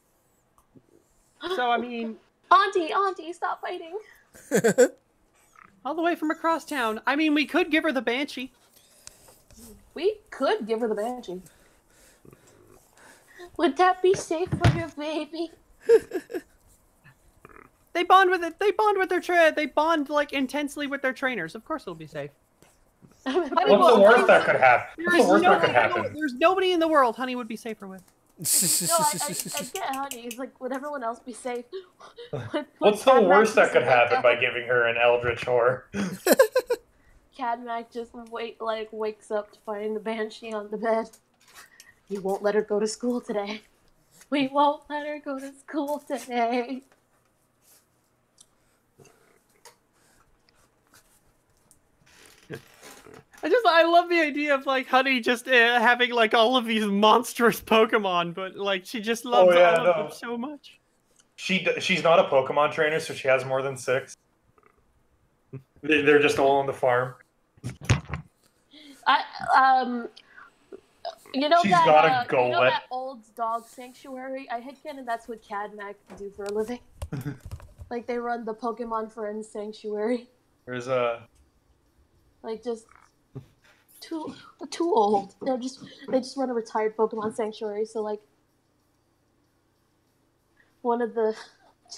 So I mean, Auntie, stop fighting. all the way from across town. I mean, we could give her the Banshee. We could give her the Banshee. Would that be safe for your baby? They bond with it. They bond with they bond like intensely with their trainers. Of course, it'll be safe. What's the worst that could happen? What's the worst that could happen? There's nobody in the world Honey would be safer with. No, I get Honey. It's like, would everyone else be safe? What's the worst that could happen by giving her an Eldritch Horror? Cadmac just wakes up to find the Banshee on the bed. We won't let her go to school today. We won't let her go to school today. I love the idea of like Honey just having like all of these monstrous Pokemon, but like she just loves all of them so much. She's not a Pokemon trainer, so she has more than 6. They're just all on the farm. You know She's that got a you know that old dog sanctuary? I headcanon that's what Cadmac do for a living. Like they run the Pokemon Friends sanctuary. There's like just too old. They just run a retired Pokemon sanctuary. So like one of the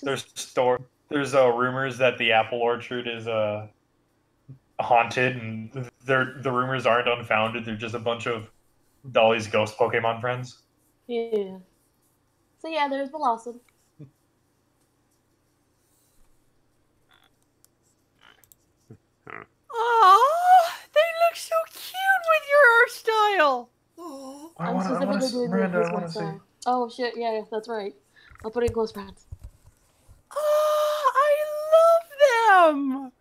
there's rumors that the apple orchard is haunted, and the rumors aren't unfounded. They're just a bunch of Dolly's ghost Pokemon friends. Yeah. So yeah, there's Blossom. Oh, they look so cute with your hairstyle. I'm specifically doing the style. Oh shit, yeah, that's right. I'll put in close friends. Oh, I love them.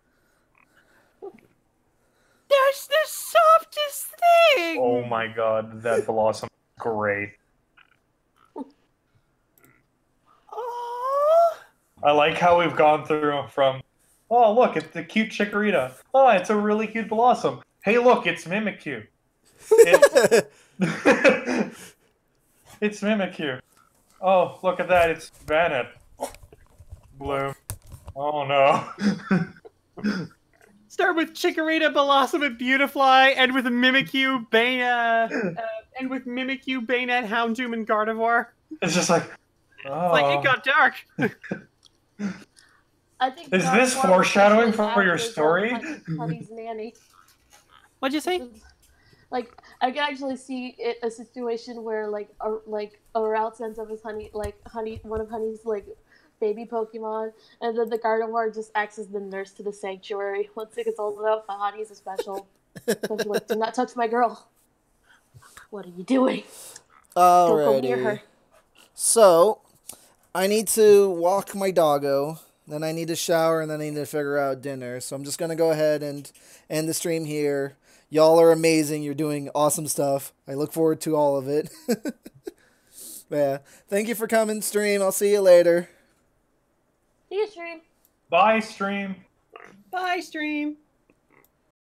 That's the softest thing. Oh my god, that Blossom is great. Oh. I like how we've gone through from, oh look, it's the cute Chikorita. Oh, it's a really cute Blossom. Hey look, it's Mimikyu. It's Mimikyu. Oh, look at that, it's Bennett. Bloom. Oh no. Start with Chikorita, Blossom, and Beautifly, and with Mimikyu, Banette, Houndoom, and Gardevoir. It's just like, oh. It's like, it got dark. I think Is Dark this Lord foreshadowing officially for your acts as, story? Honey's nanny. What'd you say? Like I can actually see it a situation where like a route sense of his honey one of Honey's like baby Pokemon, and then the Gardevoir just acts as the nurse to the sanctuary. Once it gets old enough, Honey's a special. So she's like, do not touch my girl. What are you doing? Don't go near her. Alrighty. So, I need to walk my doggo, then I need to shower, and then I need to figure out dinner. So I'm just going to go ahead and end the stream here. Y'all are amazing. You're doing awesome stuff. I look forward to all of it. Yeah. Thank you for coming, stream. I'll see you later. See you, stream. Bye, stream. Bye, stream.